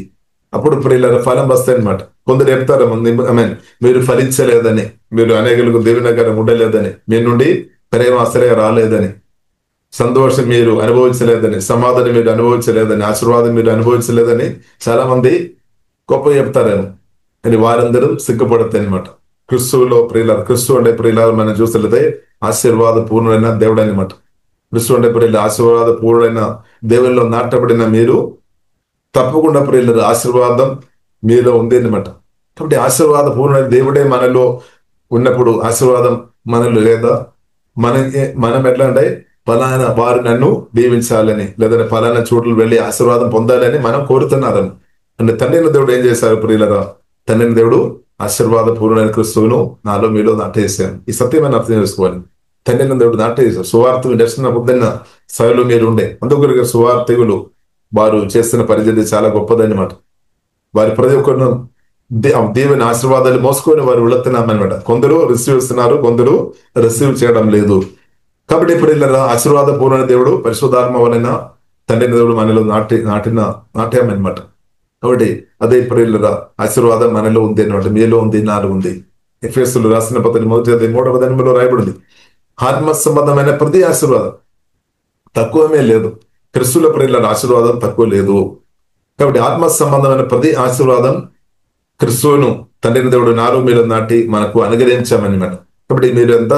అప్పుడు ప్రియులార ఫలం వస్తాయి అనమాట. కొందరు చెప్తారు మీరు ఫలించలేదని, మీరు అనేకులకు దేవునగరం ఉండలేదని, మీ నుండి ప్రేమ అసలే రాలేదని, సంతోషం మీరు అనుభవించలేదని, సమాధానం మీరు అనుభవించలేదని, ఆశీర్వాదం మీరు అనుభవించలేదని చాలా మంది గొప్ప చెప్తారేమో. కానీ వారందరూ సిగ్గుపడతాయి అనమాట. క్రిస్తువులో ప్రియులార, క్రిస్తు అంటే ప్రియులార మనం చూస్తలేదే ఆశీర్వాద పూర్ణుడైన దేవుడు అనమాట. క్రిస్తు అంటే ప్రియుల ఆశీర్వాద పూర్ణుడైన దేవుల్లో నాటబడిన మీరు తప్పకుండా ప్రియులార ఆశీర్వాదం మీలో ఉంది అనమాట. కాబట్టి ఆశీర్వాద పూర్ణుడైన దేవుడే మనలో ఉన్నప్పుడు ఆశీర్వాదం మనలో లేదా? మనం ఎట్లా అంటే ఫలానా వారు నన్ను దీవించాలని, లేదంటే ఫలానా చోట్ల వెళ్ళి ఆశీర్వాదం పొందాలని మనం కోరుతున్నారని. అంటే తండ్రిని దేవుడు ఏం చేశారు ప్రియులరా? తండ్రిని దేవుడు ఆశీర్వాద పూర్ణమైన క్రిస్తువును నాలో మీలో నాటేసాను. ఈ సత్యమైన అర్థం చేసుకోవాలి. తండ్రిని దేవుడు నాటేశారు. సువార్త దర్శన పొందిన స్థాయిలో మీరు ఉండే అందుకు సువార్థికులు వారు చేస్తున్న పరిస్థితి చాలా గొప్పదన్నమాట. వారి ప్రతి ఒక్కరు దేవుని ఆశీర్వాదాలు మోసుకొని వారు వెళుతున్నామన్నమాట. కొందరు రిసీవ్ చేస్తున్నారు, కొందరు రిసీవ్ చేయడం లేదు. కాబట్టి ఇప్పుడు ఇలా ఆశీర్వాద పూర్ణ దేవుడు పరిశుద్ధాత్మ వలన తండ్రిని దేవుడు మనలో నాటామన్నమాట. కాబట్టి అదే ఇప్పుడు ఆశీర్వాదం మనలో ఉంది అన్నమాట. మీలో ఉంది, నాలో ఉంది. ఎఫెసీయులకు రాసిన పత్రిక 3:3 రాయబడింది. ఆత్మ సంబంధమైన ప్రతి ఆశీర్వాదం తక్కువమే లేదు. క్రిస్తుల ప్రియుల ఆశీర్వాదం తక్కువ లేదు. కాబట్టి ఆత్మ సంబంధమైన ప్రతి ఆశీర్వాదం క్రిస్తువును తండ్రిని దేవుడు నాలో మీలో నాటి మనకు అనుగ్రహించామన్నమాట. కాబట్టి మీరు ఎంత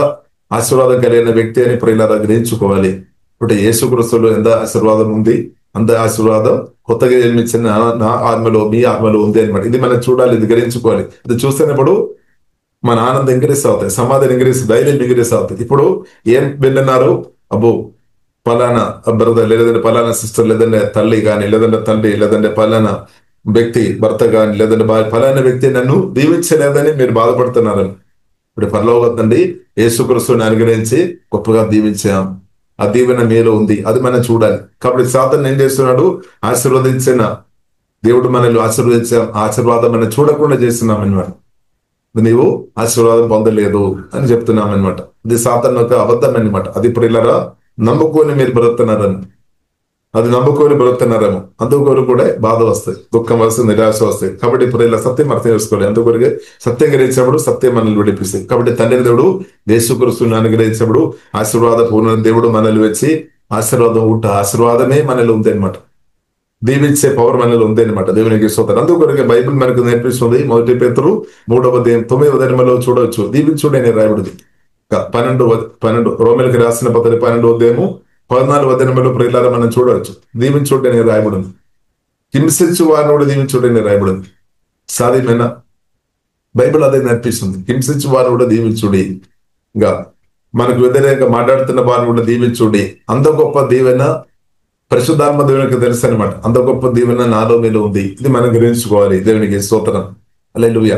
ఆశీర్వాదం కలిగిన వ్యక్తి అని ప్రియులారా గ్రహించుకోవాలి. ఇప్పుడు యేసుక్రీస్తులో ఎంత ఆశీర్వాదం ఉంది, అంత ఆశీర్వాదం కొత్తగా జన్మించిన నా ఆత్మలో, మీ ఆత్మలో ఉంది అనమాట. ఇది మనం చూడాలి, ఇది గ్రహించుకోవాలి. ఇది చూస్తున్నప్పుడు మన ఆనందం ఇంక్రీస్ అవుతాయి, సమాధానం ఇంక్రీస్, ధైర్యం ఇంక్రీస్ అవుతాయి. ఇప్పుడు ఏం విన్నారు? అబ్బో పలానా బ్రదర్, లేదంటే పలానా సిస్టర్, లేదంటే తల్లి కానీ, లేదంటే తండ్రి, లేదంటే పలానా వ్యక్తి భర్త కానీ, లేదంటే పలానా వ్యక్తి నన్ను దీవించలేదని మీరు బాధపడుతున్నారని. ఇప్పుడు పరలోక తండ్రి యేసుక్రీస్తుని అనుగ్రహించి గొప్పగా దీవించాం. ఆ దీవెన మీలో ఉంది, అది మనం చూడాలి. కాబట్టి సాతాను ఏం చేస్తున్నాడు? ఆశీర్వదించిన దేవుడు మనల్ని ఆశీర్వదించాం, ఆశీర్వాదం మనం చూడకుండా చేస్తున్నాం అనమాట. నీవు ఆశీర్వాదం పొందలేదు అని చెప్తున్నాం అనమాట. ఇది సాతాను ఒక అబద్ధం అనమాట. అది ప్రియులారా నమ్ముకొని మీరు బ్రతుకుతున్నారని, అది నమ్ముకొని బ్రతుకుతున్నారేమో, అందుకొరకు కూడా బాధ వస్తాయి, దుఃఖం వస్తుంది, నిరాశ వస్తాయి. కాబట్టి ప్రియుల సత్యం అర్థం చేసుకోవాలి. అందుకొరకే సత్యం గ్రహించినప్పుడు సత్యం మనల్ని విడిపిస్తాయి. కాబట్టి తండ్రి దేవుడు యేసుక్రీస్తుని అనుగ్రహించినప్పుడు ఆశీర్వాద పూర్ణ దేవుడు మనల్ని వచ్చి ఆశీర్వాదం ఆశీర్వాదమే మనలో ఉంది అనమాట. దీవించే పవర్ మనలో ఉంది అనమాట. దేవునికి స్తోత్రం. అందుకొరకే బైబిల్ మనకు నేర్పిస్తుంది. 1 పేతురు 3వ అధ్యాయం 9వ వచనంలో చూడవచ్చు. దీవించుడే నేను రాయబడింది. 12 రోమిలకు రాసిన పత్రిక 12వ అధ్యాయము 14వ వచనంలో ప్రియులారా మనం చూడవచ్చు. దీవించుడే నేను రాయబడింది. హింసించు వారిని కూడా దీవించుడే నేను రాయబడింది. సాధ్యమైన బైబిల్ అదే నేర్పిస్తుంది. హింసించు వారిని కూడా దీవించుడి, ఇంకా మనకు వ్యతిరేకంగా మాట్లాడుతున్న వారిని కూడా దీవించుడి. అంత గొప్ప దీవెన పరిశుద్ధాత్మ దేవునికి తెలుసు అనమాట. అంత గొప్ప దీవెన నాలో మీలో ఉంది. ఇది మనం గ్రహించుకోవాలి. దేవునికి స్తోత్రం. హల్లెలూయా.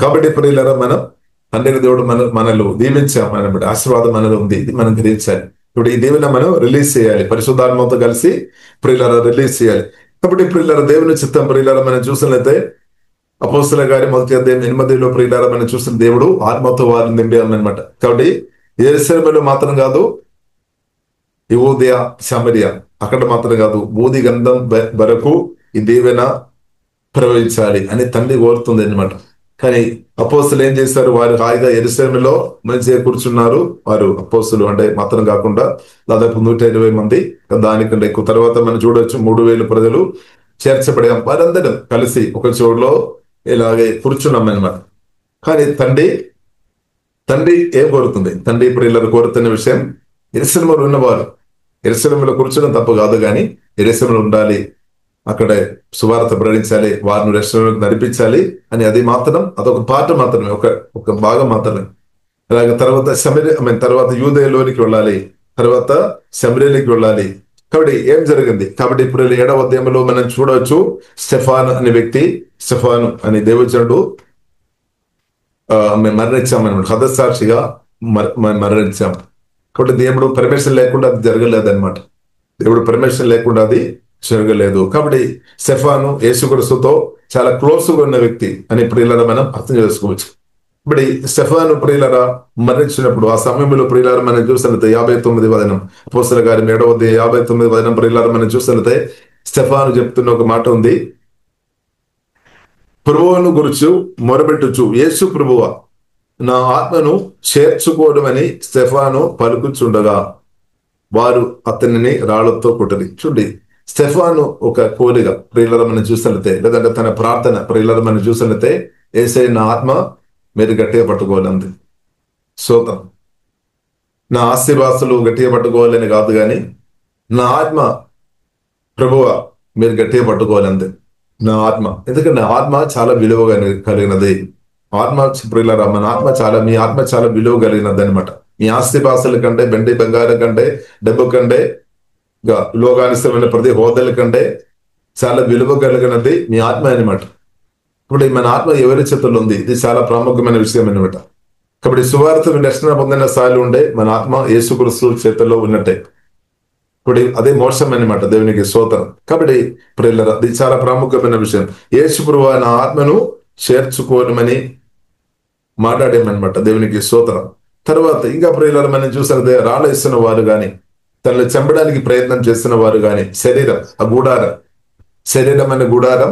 కాబట్టి ప్రియులారా మనం తండ్రి దేవుడు మనలో దీవించామన్నమాట. ఆశీర్వాదం మనలో ఉంది. ఇది మనం గ్రహించాలి. ఇప్పుడు ఈ దీవెన మనం రిలీజ్ చేయాలి. పరిశుద్ధాత్మతో కలిసి ప్రియులారా రిలీజ్ చేయాలి. కాబట్టి ప్రియులారా దేవుని చిత్తం ప్రియులారా మనం చూసినట్లయితే అపోస్తలుల కార్యం 1వ అధ్యాయం 8వ ప్రియులారా మనం చూసిన దేవుడు ఆత్మతో వారిని నింపామన్నమాట. కాబట్టి యెరూషలేములో మాత్రం కాదు, యూదయ సమరియా అక్కడ మాత్రం కాదు, బూది గంధం వరకు ఈ దీవెన ప్రవహించాలి అని తండ్రి కోరుతుంది అనమాట. కానీ అపోస్తులు ఏం చేశారు? వారు హాయిగా యెరూషలేములో మంచిగా కూర్చున్నారు. వారు అపోస్తులు అంటే మాత్రం కాకుండా దాదాపు 120 మంది, దానికంటే ఎక్కువ. తర్వాత మనం చూడవచ్చు 3000 ప్రజలు చేర్చబడాం. వారందరూ కలిసి ఒక చోటులో ఇలాగే కూర్చున్నాం అనమాట. కానీ తండ్రి ఏం కోరుతుంది? తండ్రి ప్రియులను కోరుతున్న విషయం, యెరూషలేములో ఉన్నవారు యెరూషలేములో కూర్చోడం తప్పు కాదు, కానీ యెరూషలేములో ఉండాలి, అక్కడ సువార్త ప్రకటించాలి, వారిని యెరూషలేములోకి నడిపించాలి అని. అది మాత్రం అదొక పాట మాత్రమే, ఒక భాగం మాత్రమే. అలాగే తర్వాత యూదయలోనికి వెళ్ళాలి, తర్వాత శమరియలోకి వెళ్ళాలి. కాబట్టి ఏం జరిగింది? కాబట్టి ఇప్పుడు 7వ అధ్యాయంలో మనం చూడవచ్చు, స్టెఫాను అనే వ్యక్తి, స్టెఫాను అనే దేవజనుడు మరణించామన్నమాట. హతసాక్షిగా మరణించాం. కాబట్టి దేవుడు పర్మిషన్ లేకుండా అది జరగలేదన్నమాట. దేవుడు పర్మిషన్ లేకుండా అది జరగలేదు. కాబట్టి స్టెఫాను యేసుక్రీస్తుతో చాలా క్లోజ్గా ఉన్న వ్యక్తి అని ప్రియులారా మనం అర్థం చేసుకోవచ్చు. ఇప్పుడు స్టెఫాను ప్రియులారా మరణించినప్పుడు ఆ సమయంలో ప్రియులారా మనం చూసినట్లయితే 59వ వచనం, అపోస్తలుల కార్యం 7వ అధ్యాయం 59వ వచనం ప్రియులారా మనం చూసినట్లయితే స్టెఫాను చెప్తున్న ఒక మాట ఉంది. ప్రభువును గురించి మొరబెట్టుచు, యేసు ప్రభువా నా ఆత్మను చేర్చుకోవడం అని స్టెఫాను పలుకుచుండగా వారు అతనిని రాళ్లతో కొట్టది. చూడండి, స్టెఫాను ఒక కోరిక ప్రియులారా మనం చూసినట్లయితే, లేదంటే తన ప్రార్థన ప్రియులారా మనం చూసినట్లయితే, యేసయ్య నా ఆత్మ మీరు గట్టిగా పట్టుకోవాలంది. సోతం నా ఆస్తివాసులు గట్టిగా పట్టుకోవాలని కాదు, కానీ నా ఆత్మ ప్రభువ మీరు గట్టిగా పట్టుకోవాలంది. నా ఆత్మ, ఎందుకంటే నా ఆత్మ చాలా విలువ కలిగినది. ఆత్మ ప్రియులారా మన ఆత్మ చాలా, మీ ఆత్మ చాలా విలువ కలిగినది అనమాట. మీ ఆస్తిపాస్తుల కంటే, వెండి బంగారం కంటే, డబ్బు కంటే, లోకానిష్టమైన ప్రతి హోదాల కంటే చాలా విలువ కలిగినది మీ ఆత్మ అనమాట. ఇప్పుడు మన ఆత్మ ఎవరి చేతుల్లో ఉంది? ఇది చాలా ప్రాముఖ్యమైన విషయం అనమాట. కాబట్టి సువార్తను రక్షణ పొందిన స్థాయిలో ఉండే మన ఆత్మ యేసుక్రీస్తు చేతుల్లో ఉన్నట్టే. ఇప్పుడు అదే మోసం అనమాట. దేవునికి స్తోత్రం. కాబట్టి ప్రియులారా ఇది చాలా ప్రాముఖ్యమైన విషయం. యేసు ప్రభువా నా ఆత్మను చేర్చుకోనమని మాట్లాడేమనమాట. దేవునికి స్తోత్రం. తర్వాత ఇంకా ప్రియులారా మనం చూసినదే, రాళ్ళు ఇస్తున్న వారు కానీ, తనను చంపడానికి ప్రయత్నం చేస్తున్న వారు కానీ, శరీరం ఆ గుడారం, శరీరం అనే గుడారం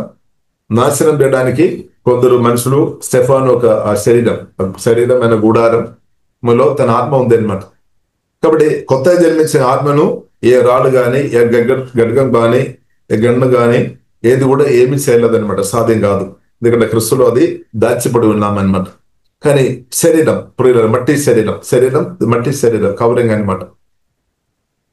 నాశనం చేయడానికి కొందరు మనుషులు, స్టెఫాను ఒక ఆ శరీరం అనే గుడారంలో తన ఆత్మ ఉంది అనమాట. కాబట్టి కొత్తగా జన్మించిన ఆత్మను ఏ రాళ్ళు కానీ, ఏ గడ్గం కానీ, ఏ గన్ను కానీ ఏది కూడా ఏమీ చేయలేదన్నమాట. సాధ్యం కాదు. ఎందుకంటే క్రిస్తులో అది దాచిపడి ఉన్నామన్నమాట. కానీ శరీరం ప్రియులారా మట్టి శరీరం కవరింగ్ అనమాట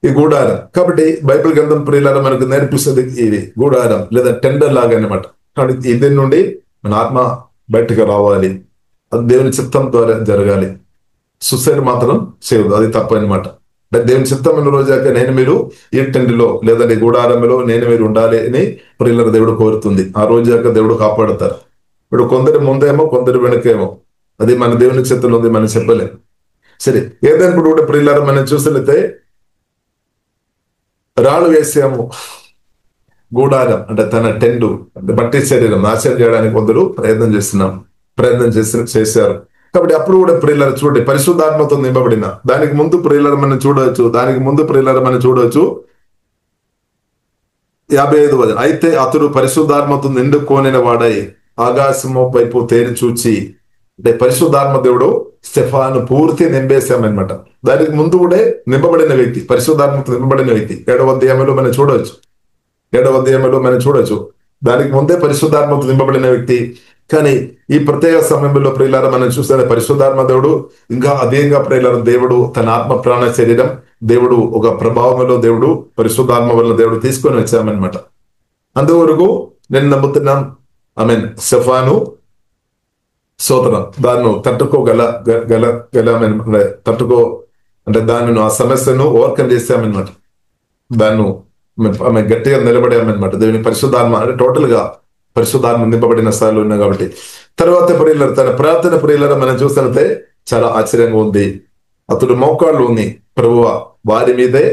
ఈ గూడారం. కాబట్టి బైబిల్ గ్రంథం ప్రియులారా మనకు నేర్పిస్తుంది ఇది గూడారం లేదా టెండర్ లాగా అనమాట. కాబట్టి ఇది నుండి మన ఆత్మ బయటకు రావాలి. అది దేవుని చిత్తం ద్వారా జరగాలి. సుసైడ్ మాత్రం చేయదు, అది తప్పు అనమాట. దేవుని చిత్తం ఉన్న రోజాక నేను మీరు ఈ టెండిలో లేదంటే గూడారంలో నేను మీరు ఉండాలి అని ప్రియులారా దేవుడు కోరుతుంది. ఆ రోజాక దేవుడు కాపాడుతారు. ఇప్పుడు కొందరు ముందేమో కొందరు వెనకేమో, అది మన దేవుని చేతుల్లో ఉంది, మనం చెప్పలేం. సరే, ఏదైనప్పుడు కూడా ప్రియులారా మనం చూసినట్లయితే రాళ్ళు వేసాము, గూడారం అంటే తన టెండు అంటే మట్టి శరీరం నాశనం చేయడానికి కొందరు ప్రయత్నం చేశారు. కాబట్టి అప్పుడు కూడా ప్రియులారా చూడండి, పరిశుద్ధాత్మతో నింపబడిన దానికి ముందు ప్రియులారా మనం చూడవచ్చు 55 అయితే అతడు పరిశుద్ధాత్మతో నిండుకొనిన వాడై ఆకాశము వైపు తేరి చూచి, అంటే పరిశుద్ధాత్మ దేవుడు స్టెఫాను పూర్తి నింపేశామన్నమాట. దానికి ముందు కూడా నింపబడిన వ్యక్తి, పరిశుద్ధాత్మతో నింపబడిన వ్యక్తి 7వ అధ్యాయంలో మనం చూడవచ్చు. దానికి ముందే పరిశుద్ధాత్మతో నింపబడిన వ్యక్తి. కానీ ఈ ప్రత్యేక సమయంలో ప్రియులారా మనం చూస్తే పరిశుద్ధాత్మ దేవుడు ఇంకా అధికంగా ప్రియులారా దేవుడు తన ఆత్మ ప్రాణ శరీరం దేవుడు ఒక ప్రభావంలో దేవుడు పరిశుద్ధాత్మ వల్ల దేవుడు తీసుకొని వచ్చామన్నమాట. అందువరకు నేను నమ్ముతున్నాం స్టెఫాను సోదరం దాన్ని తట్టుకో అంటే దాన్ని ఆ సమస్యను ఓవర్కమ్ చేశామన్నమాట. దాన్ని ఆమె గట్టిగా నిలబడామన్నమాట. దేవుని పరిశుద్ధాత్మ అంటే టోటల్ గా పరిశుద్ధాత్మ నింపబడిన స్థాయిలో ఉన్నా కాబట్టి. తర్వాత ప్రియులారా తన ప్రార్థన ప్రియులారా మనం చూస్తే చాలా ఆశ్చర్యంగా ఉంది. అతడు మోకాళ్ళు ఉంది, ప్రభువా వారి మీదే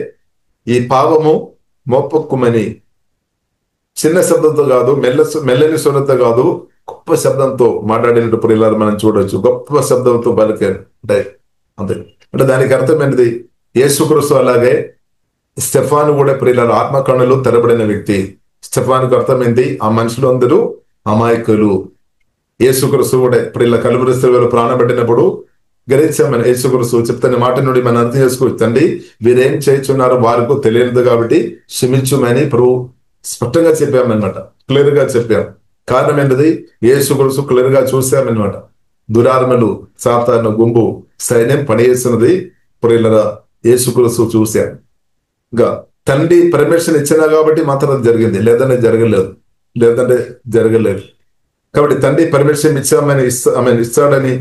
ఈ పాపము మోపక్కుమని చిన్న శబ్దంతో కాదు, మెల్లని స్వరంతో కాదు, గొప్ప శబ్దంతో మాట్లాడినట్టు ప్రియులారా మనం చూడవచ్చు. గొప్ప శబ్దంతో పలికారు అంతే. అంటే దానికి అర్థం ఏంటిది? యేసుక్రీస్తు అలాగే స్టెఫాను కూడా ప్రియులారా ఆత్మకణులు తెరబడిన వ్యక్తి. స్టెఫానుకు అర్థమైంది ఆ మనుషులు అందరూ అమాయకులు. యేసుక్రీస్తు కూడా ప్రియుల కలువరి శిలువలో ప్రాణపెట్టినప్పుడు గ్రహించామని యేసుక్రీస్తు చెప్తున్న మాట నుండి మనం అర్థం చేసుకోవచ్చు. తండ్రి వీరేం చేయించున్నారో వారికి తెలియదు కాబట్టి క్షమించుమని ప్రభు స్పష్టంగా చెప్పామన్నమాట, క్లియర్ గా చెప్పాం. కారణం ఏంటిది? యేసుక్రీస్తు క్లియర్ గా చూసామన్నమాట. దురాత్మలు సాతాను గుంపు సైన్యం పనిచేస్తున్నది ప్రియుల యేసుక్రీస్తు చూశాం. ఇంకా తండ్రి పర్మిషన్ ఇచ్చినా కాబట్టి మాత్రం జరిగింది, లేదంటే జరగలేదు. కాబట్టి తండ్రి పర్మిషన్ ఇచ్చామని ఇస్తాడని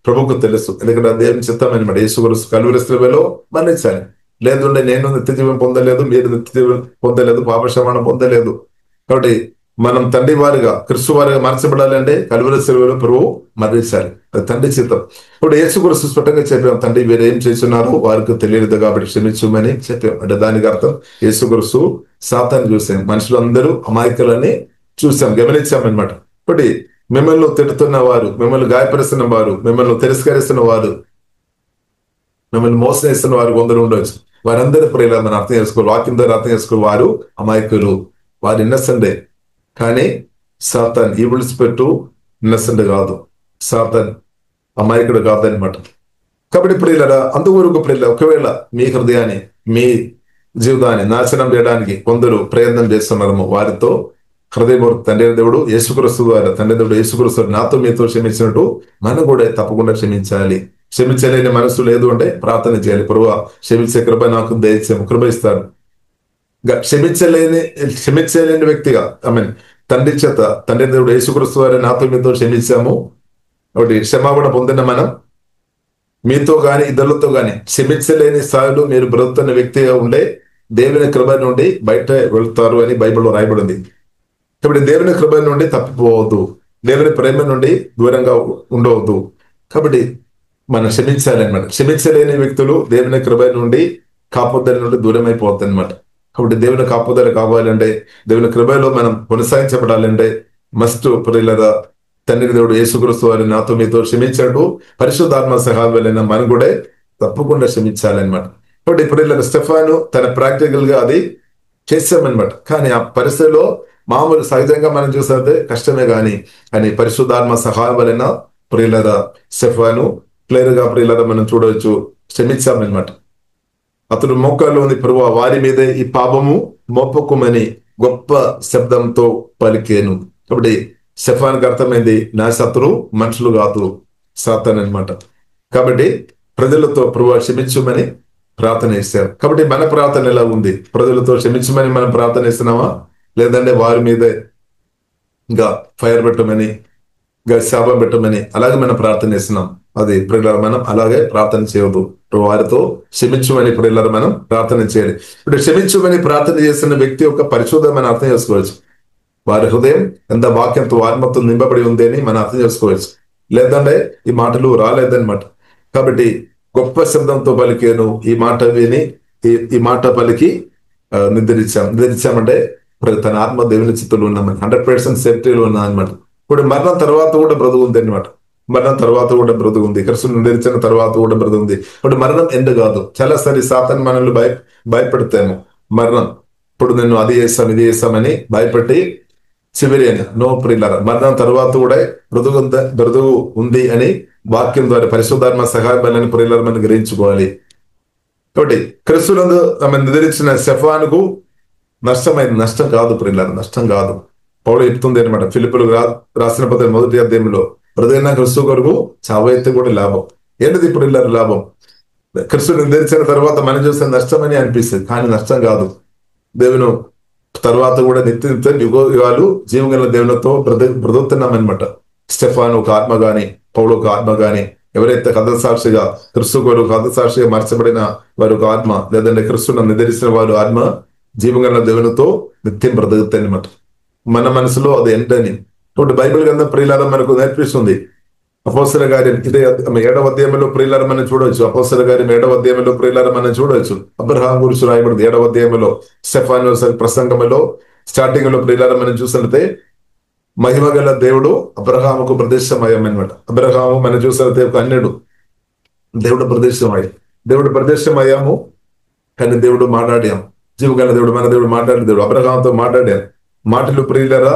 ప్రభుకు తెలుసు. ఎందుకంటే దేవుని చిత్తమన్నమాట. యేసుక్రీస్తు కలువరి శిలువలో మరణించాలి. లేదంటే నేను నిత్యజీవం పొందలేదు, మీరు నిత్యజీవం పొందలేదు, పాపక్షమాపణ పొందలేదు. కాబట్టి మనం తండ్రి వారిగా క్రీస్తు వారిగా మార్చబడాలి అంటే కలువరి శిలువలో ప్రభువు మరణించాలి. అది తండ్రి చిత్తం. ఇప్పుడు యేసుక్రీస్తు స్పష్టంగా చెప్పాం, తండ్రి వీరు ఏం చేస్తున్నారో వారికి తెలియదు కాబట్టి క్షమించమని చెప్పాం. అంటే దానికి అర్థం యేసుక్రీస్తు సాతాన్ని చూసాం, మనుషులందరూ అమాయకులని చూసాం, గమనించామన్నమాట. ఇప్పుడు మిమ్మల్ని తిడుతున్న వారు, మిమ్మల్ని గాయపరుస్తున్న వారు, మిమ్మల్ని తిరస్కరిస్తున్న వారు, మిమ్మల్ని మోసం చేస్తున్న వారు కొందరు ఉండవచ్చు. వారందరూ ప్రియులారా మనం అర్థం చేసుకోవాలి, వాక్యం ద్వారా అర్థం చేసుకోవాలి. వారు అమాయకులు, వారు ఇన్నసెంటే. కానీ సాతాన్ ఈ విడిచిపెట్టు ఇన్నసెంట్ కాదు, సాతాన్ అమాయకుడు కాదనమాట. కాబట్టి ప్రియులారా అందువరకు ప్రియుల ఒకవేళ మీ హృదయాన్ని మీ జీవితాన్ని నాశనం చేయడానికి కొందరు ప్రయత్నం చేస్తున్నారేమో వారితో హృదయపూర్వక తండ్రి దేవుడు యేసుక్రీస్తు ద్వారా తండ్రి దేవుడు యేసుక్రీస్తు నాతో మీతో క్షమించినట్టు మనం కూడా తప్పకుండా క్షమించాలి. క్షమించలేని మనసు లేదు అంటే ప్రార్థన చేయాలి, ప్రభువా క్షమించే కృప నాకు దయచేయము, కృప ఇస్తాను. క్షమించలేని వ్యక్తిగా తండ్రి చేత తండ్రి దేవుడు యేసుక్రీస్తు ద్వారా నాతో మీతో క్షమించాము కాబట్టి క్షమాపణ పొందిన మనం మీతో గాని ఇతరులతో గాని క్షమించలేని స్థాయిలో మీరు బ్రతుకుతున్న వ్యక్తిగా ఉండే దేవుని కృప నుండి బయట వెళ్తారు అని బైబిల్లో రాయబడింది. కాబట్టి దేవుని కృప నుండి తప్పిపోవద్దు, దేవుని ప్రేమ నుండి దూరంగా ఉండవద్దు. కాబట్టి మనం క్షమించాలి అనమాట. క్షమించలేని వ్యక్తులు దేవుని కృప నుండి కాపుదల నుండి దూరం అయిపోతుంది అనమాట. కాబట్టి దేవుని కాపుదల కావాలంటే, దేవుని కృపలో మనం కొనసాగించబడాలంటే మస్ట్ ప్రియులారా తండ్రి దేవుడు యేసుక్రీస్తు వారిని నాతో మీతో క్షమించాడు, పరిశుద్ధాత్మ సహాయం వలన మనం కూడా తప్పకుండా క్షమించాలన్నమాట. కాబట్టి ప్రియులారా స్టెఫాను తన ప్రాక్టికల్ గా అది చేశామన్నమాట. కానీ ఆ పరిస్థితిలో మామూలు సహజంగా మనం చూస్తే కష్టమే కానీ పరిశుద్ధాత్మ సహాయం వలన ప్రియులారా స్టెఫాను క్లియర్ గా ప్రియులారా మనం చూడవచ్చు క్షమించామన్నమాట. అతడు మోకాల్లో ఉంది, ప్రభువా వారి మీదే ఈ పాపము మోపకుమని గొప్ప శబ్దంతో పలికేను. కాబట్టి స్టెఫానుకు అర్థమైంది నా శత్రువు మనుషులు కాదు, సాతాన్ అన్నమాట. కాబట్టి ప్రజలతో ప్రభువా క్షమించుమని ప్రార్థన చేశారు. కాబట్టి మన ప్రార్థన ఎలా ఉంది? ప్రజలతో క్షమించమని మనం ప్రార్థన చేస్తున్నామా, లేదంటే వారి మీదే ఇంకా ఫైర్ పెట్టమని ఇంకా శాపం పెట్టమని అలాగే మనం ప్రార్థన చేస్తున్నాం? అది ప్రియులారా మనం అలాగే ప్రార్థన చేయవద్దు. వారితో క్షమించమని ప్రియులారా మనం ప్రార్థన చేయాలి. ఇప్పుడు క్షమించమని ప్రార్థన చేస్తున్న వ్యక్తి యొక్క పరిశోధన మనం అర్థం చేసుకోవచ్చు. వారి హృదయం ఎంత వాక్యంతో ఆత్మతో నింపబడి ఉంది అని మనం అర్థం చేసుకోవచ్చు. లేదంటే ఈ మాటలు రాలేదన్నమాట. కాబట్టి గొప్ప శబ్దంతో పలికేను ఈ మాట విని ఈ మాట పలికి నిద్రించామంటే తన ఆత్మ దేవుని చిత్తంలో ఉన్నామని 100% సేఫ్టీలో ఉన్నా అనమాట. ఇప్పుడు మరణం తర్వాత కూడా బ్రతుకు ఉంది అనమాట. మరణం తర్వాత కూడా బ్రతుకు ఉంది. క్రీస్తుని నిలిచిన తర్వాత కూడా బ్రతుకు ఉంది. ఇప్పుడు మరణం ఎండ్ కాదు. చాలా సారి సాతాను మనల్ని భయపెడతాము. మరణం ఇప్పుడు నేను అది చేస్తాను ఇది చేస్తామని భయపెట్టి చివరి అని నో ప్రియులారా, మరణం తర్వాత కూడా బ్రతుకు ఉంది అని వాక్యం ద్వారా పరిశుద్ధాత్మ సహాయం ప్రియులారా మనం గ్రహించుకోవాలి. కాబట్టి క్రీస్తునందు ఆమె నిద్రించిన స్టెఫానుకు నష్టమైంది. నష్టం కాదు ప్రియులారా, నష్టం కాదు. పౌలు చెప్తుంది అనమాట ఫిలిప్పీయులకు రాసిన పత్రిక 1వ అధ్యాయంలో, బ్రతికిన క్రీస్తు కొరకు చావైతే కూడా లాభం. ఏంటిది ప్రియులారా లాభం? క్రీస్తుని నిద్రించిన తర్వాత మనం చూస్తే నష్టమని అనిపిస్తుంది, కానీ నష్టం కాదు. దేవుని తర్వాత కూడా నిత్య యుగాలు జీవగల దేవునితో బ్రతుకుతున్నామన్నమాట. స్టెఫాను ఒక ఆత్మ గాని, పౌలు ఒక ఆత్మ గాని, ఎవరైతే హతసాక్షిగా క్రీస్తు కొరకు హతసాక్షిగా మార్చబడిన వారు ఒక ఆత్మ, లేదంటే క్రీస్తును నిద్రించిన వారు ఆత్మ జీవగల దేవునితో నిత్యం బ్రతుకుతాయి అనమాట. మన మనసులో అది ఏంటని ఇప్పుడు బైబిల్ గ్రంథం ప్రియులారా మనకు నేర్పిస్తుంది. అపోస్తల కార్యం 7వ అధ్యాయంలో ప్రియులారా మనం చూడవచ్చు. అపోస్తల కార్యం 7వ అధ్యాయంలో ప్రియులారా మనం చూడవచ్చు. అబ్రహాం గురించి రాయబడింది 7వ అధ్యాయంలో. స్టెఫాను ప్రసంగంలో స్టార్టింగ్ లో ప్రియులారా మనం చూసినట్లయితే మహిమ గల దేవుడు అబ్రహాముకు ప్రదేశమయ్యాం అనమాట. అబ్రహాము మనం చూసినట్లయితే ఒక అన్యుడు, దేవుడు ప్రదేశమయ్యాము. కానీ దేవుడు మాట్లాడాం, జీవగల దేవుడు మన దేవుడు మాట్లాడే దేవుడు అబ్రహాంతో మాట్లాడాం. మాటలు ప్రియులారా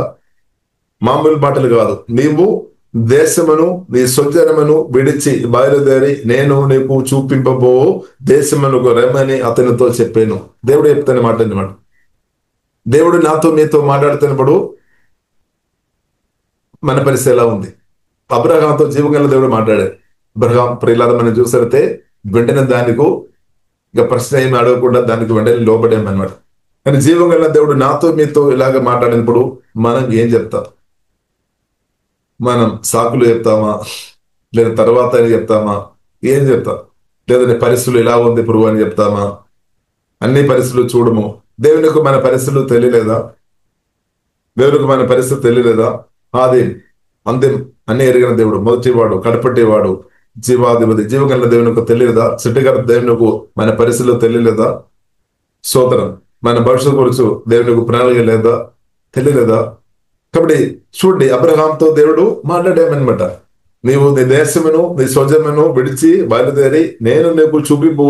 మామూలు మాటలు కాదు. నీవు దేశమును నీ స్వజనమును విడిచి బయలుదేరి నేను నీకు చూపింపబో దేశమునకు రమ్మని అతనితో చెప్పాను. దేవుడు చెప్తాను మాట అనమాట. దేవుడు నాతో మీతో మాట్లాడుతున్నప్పుడు మన పరిస్థితి ఎలా ఉంది? అబ్రహాంతో జీవగల దేవుడు మాట్లాడాడు. అబ్రహాం ప్రియులారా మనం చూసితే వెంటనే దానికి ఇక ప్రశ్న ఏమి అడగకుండా దానికి వెంటనే లోబడామన్నమాట. కానీ జీవగల దేవుడు నాతో మీతో ఇలాగ మాట్లాడినప్పుడు మనం ఏం చెప్తాం? మనం సాకులు చెప్తామా, లేదా తర్వాత అని చెప్తామా, ఏం చెప్తాం? లేదంటే పరిస్థితులు ఎలా ఉంది ప్రభు అని చెప్తామా? అన్ని పరిస్థితులు చూడము. దేవునికి మన పరిస్థితులు తెలియలేదా? దేవునికి మన పరిస్థితి తెలియలేదా? ఆది అంత్యం అన్ని ఎరిగిన దేవుడు, మొదటివాడు, కడపటివాడు, జీవాధిపతి, జీవగల దేవునికి తెలియలేదా? సృష్టికర్త దేవునికి మన పరిస్థితులు తెలియలేదా? సోదరం మన భవిష్యత్తు గురించి దేవునికి ప్రణాళిక లేదా? తెలియలేదా? కాబట్టి చూడండి, అబ్రహాంతో దేవుడు మాట్లాడామన్నమాట. నీవు నీ దేశమును నీ స్వజమును విడిచి బయలుదేరి నేను నీకు చూపిపు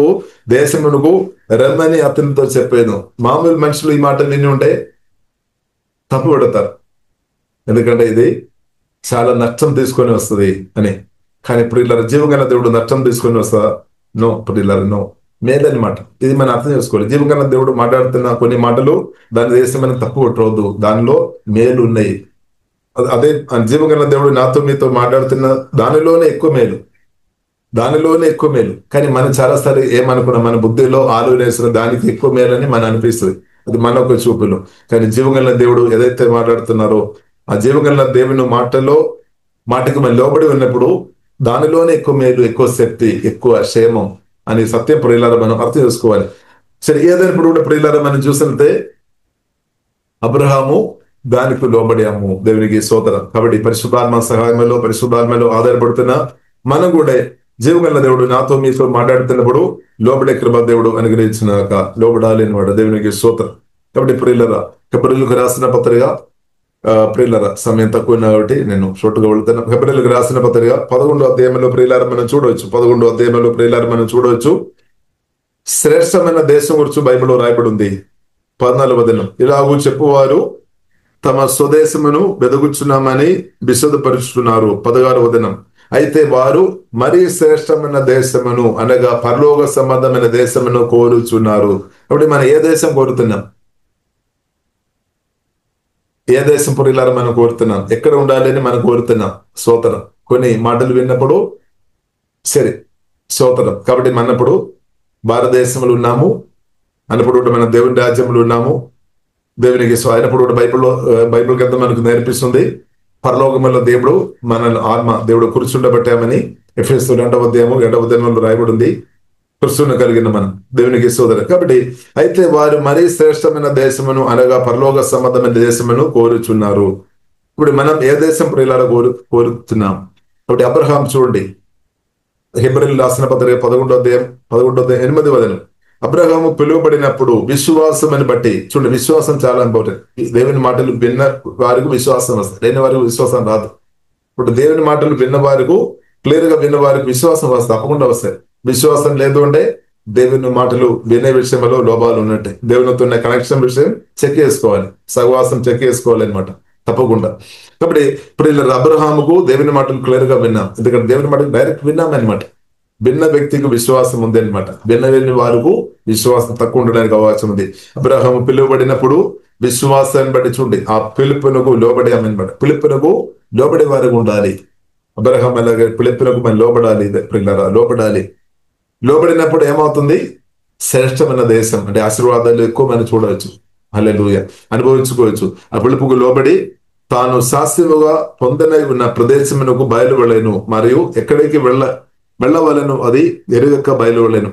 దేశమునకు రమ్మని అతనితో చెప్పాను. మామూలు మనుషులు ఈ మాట విని ఉంటే తప్పు పడతారు, ఎందుకంటే ఇది చాలా నష్టం తీసుకొని వస్తుంది అని. కానీ ఇప్పుడు ఇలా జీవగల దేవుడు నష్టం తీసుకొని వస్తా? నో, ఇప్పుడు ఇలా నో, మేలనమాట. ఇది మనం అర్థం చేసుకోవాలి. జీవగల దేవుడు మాట్లాడుతున్న కొన్ని మాటలు దాని దేశమైన తప్పు కొట్టవద్దు, దానిలో మేలు ఉన్నాయి. అదే జీవగల దేవుడు నాతో మీతో మాట్లాడుతున్న దానిలోనే ఎక్కువ మేలు. కానీ మనం చాలాసారి ఏమనుకున్నాం, మన బుద్ధిలో ఆలోచన దానికి ఎక్కువ మేలని మనం అనిపిస్తుంది. అది మన ఒక చూపులు. కానీ జీవగల దేవుడు ఏదైతే మాట్లాడుతున్నారో ఆ జీవగల దేవుని మాటకి మనం లోబడి ఉన్నప్పుడు దానిలోనే ఎక్కువ మేలు, ఎక్కువ శక్తి, ఎక్కువ క్షేమం అని సత్యం ప్రియులారా మనం అర్థం చేసుకోవాలి. సరే, ఏదైనప్పుడు కూడా ప్రియులారా మనం చూసినట్టే అబ్రహాము దానికి లోబడాము. దేవునికి స్తోత్రం. కాబట్టి పరిశుద్ధాత్మలో ఆధారపడుతున్న మనం కూడా జీవగల దేవుడు నాతో మీతో మాట్లాడుతున్నప్పుడు లోబడే కృప దేవుడు అనుగ్రహించినాక లోబడాలి అనమాట. దేవునికి స్తోత్రం. కాబట్టి ప్రియులారా హెబ్రీయులకు రాసిన పత్రిక, ప్రియులారా సమయం తక్కువ కాబట్టి నేను షార్ట్గా వెళ్తాను. హెబ్రీయులకు రాసిన పత్రిక 11వ అధ్యాయంలో ప్రియులారా మనం చూడవచ్చు. 11వ అధ్యాయంలో ప్రియులారా మనం చూడవచ్చు. శ్రేష్టమైన దేశం గురించి బైబిల్లో రాయబడి ఉంది. 14వ వచనం, ఇలాగూ చెప్పువారు తమ స్వదేశమును వెదగుచున్నామని విశదపరుచుతున్నారు. 16వ వచనం, అయితే వారు మరీ శ్రేష్టమైన దేశమును అనగా పరలోక సంబంధమైన దేశమును కోరుచున్నారు. కాబట్టి మనం ఏ దేశం కోరుతున్నాం? ఏ దేశం పురిలారా మనం కోరుతున్నాం? ఎక్కడ ఉండాలి అని మనం కోరుతున్నాం? స్తోత్రం. కొన్ని మాటలు విన్నప్పుడు సరే స్తోత్రం. కాబట్టి మనప్పుడు భారతదేశంలో ఉన్నాము అన్నప్పుడు మన దేవుని రాజ్యంలో ఉన్నాము. దేవునికి అయినప్పుడు బైబిల్ గ్రంథం మనకు నేర్పిస్తుంది పరలోకములో దేవుడు మన ఆత్మ దేవుడు కూర్చుండబట్టామని. ఎఫెసీయులు 2వ అధ్యాయంలో రాయబడి ఉంది. కృష్ణుని కలిగిన మనం దేవునికి సోదరు. కాబట్టి అయితే వారు మరీ శ్రేష్టమైన దేశమును అనగా పరలోక సంబంధమైన దేశమును కోరుచున్నారు. ఇప్పుడు మనం ఏ దేశం ప్రియులారా కోరుతున్నాం? కాబట్టి అబ్రహాం చూడండి, హెబ్రీయులకు రాసిన పత్రిక 11వ అధ్యాయం 8వ వచనం, అబ్రహాము పిలువబడినప్పుడు విశ్వాసమని బట్టి, చూడండి విశ్వాసం చాలా ఇంపార్టెంట్. దేవుని మాటలు విన్న వారికి విశ్వాసం వస్తుంది, లేని వారికి విశ్వాసం రాదు. ఇప్పుడు దేవుని మాటలు విన్న వారికి, క్లియర్ గా విన్న వారికి విశ్వాసం వస్తుంది, తప్పకుండా వస్తాయి. విశ్వాసం లేదు అంటే దేవుని మాటలు వినే విషయంలో లోపాలు ఉన్నట్టే. దేవునితో ఉన్న కనెక్షన్ విషయం చెక్ చేసుకోవాలి, సహవాసం చెక్ చేసుకోవాలి అనమాట, తప్పకుండా. కాబట్టి ఇప్పుడు ఇలా అబ్రహాముకు దేవుని మాటలు క్లియర్ గా విన్నాం, ఎందుకంటే దేవుని మాటలు డైరెక్ట్ విన్నాం అనమాట. భిన్న వ్యక్తికి విశ్వాసం ఉంది అనమాట, భిన్న వెళ్ళిన వారికి విశ్వాసం తక్కువ ఉండడానికి అవకాశం ఉంది. అబ్రహాము పిలువబడినప్పుడు విశ్వాసాన్ని బట్టి చూడండి, ఆ పిలుపునకు లోబడి అనమాట. పిలుపునకు లోబడే వారికి ఉండాలి. అబ్రహాం అలాగే పిలుపునకు మనం లోబడాలి, లోబడాలి. లోబడినప్పుడు ఏమవుతుంది? శ్రేష్టమైన దేశం అంటే ఆశీర్వాదాలు ఎక్కువ మనం చూడవచ్చు, హల్లెలూయా, అనుభవించుకోవచ్చు. ఆ పిలుపుకు లోబడి తాను శాస్త్రముగా పొందనై ఉన్న ప్రదేశమునకు బయలువెళ్ళను, మరియు ఎక్కడికి వెళ్ళవలను అది ఎరుగక బయలువెళ్ళను.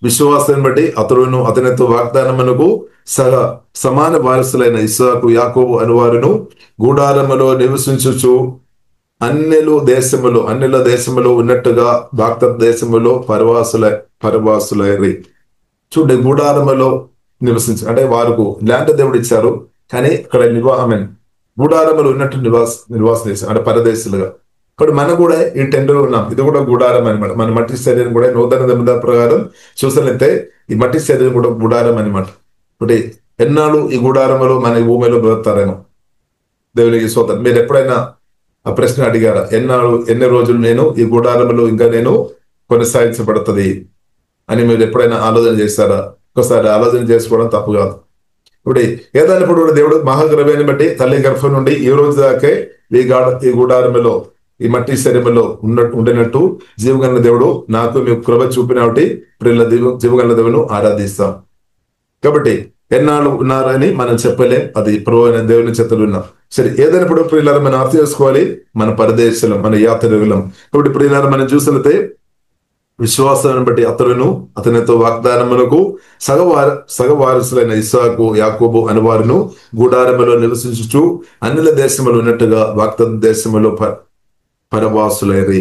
విశ్వాసాన్ని బట్టి అతడును అతనితో వాగ్దానమునకు సమాన వారసులైన ఇస్సాకు, యాకోబు అనువారును గూడారములో నివసించుచు అన్నిల దేశములో ఉన్నట్టుగా వాగ్దాన దేశములో పరవాసులైరి. చూడండి, గూడారములో నివసించు అంటే వారికి ల్యాండ్ దేవుడు ఇచ్చారు, కానీ అక్కడ గూడారములు ఉన్నట్టు నివాసం చేశారు అంటే పరదేశులుగా. ఇప్పుడు మనం కూడా ఈ టెండర్లో ఉన్నాం, ఇది కూడా గుడారం అనమాట. మన మట్టి శరీరం కూడా నూతన నిబంధన ప్రకారం చూసినట్లయితే ఈ మట్టి శరీరం కూడా గుడారం అనమాట. ఒకటి ఎన్నాళ్ళు ఈ గుడారంలో మన భూమిలో బ్రతారేమో, దేవునికి స్తోత్రం. మీరు ఎప్పుడైనా ఆ ప్రశ్న అడిగారా? ఎన్ని రోజులు నేను ఈ గుడారంలో ఇంకా నేను కొనసాగించబడుతుంది అని మీరు ఎప్పుడైనా ఆలోచన చేస్తారా? ఒకసారి ఆలోచన చేసుకోవడం తప్పు కాదు. ఇప్పుడు ఏదైనప్పుడు కూడా దేవుడు మహాగ్రవాన్ని బట్టి తల్లి గర్భం నుండి ఈ రోజు దాకే ఈ గుడారంలో ఈ మట్టి శరీరంలో ఉండినట్టు జీవగల దేవుడు నాకు మీకు కృప చూపినటి ప్రియుల జీవగల దేవును ఆరాధిస్తాం. కాబట్టి ఎన్నాళ్ళు ఉన్నారని మనం చెప్పలేం, అది ప్రభు అయిన దేవుని చేతులు ఉన్నాం. సరే, ఏదైనప్పుడు ప్రియులారా మనం అర్థం చేసుకోవాలి, మన పరదేశం, మన యాత్రికులం. కాబట్టి ప్రియులారా మనం చూసినట్లయితే విశ్వాసాన్ని బట్టి అతడును అతనితో వాగ్దానమునకు సగవారసులైన ఇస్సాకు, యాకోబు అనువారును గూడారములో నివసించుచు అన్నిల దేశములు ఉన్నట్టుగా వాగ్దాన దేశములో పరవాసులైరి.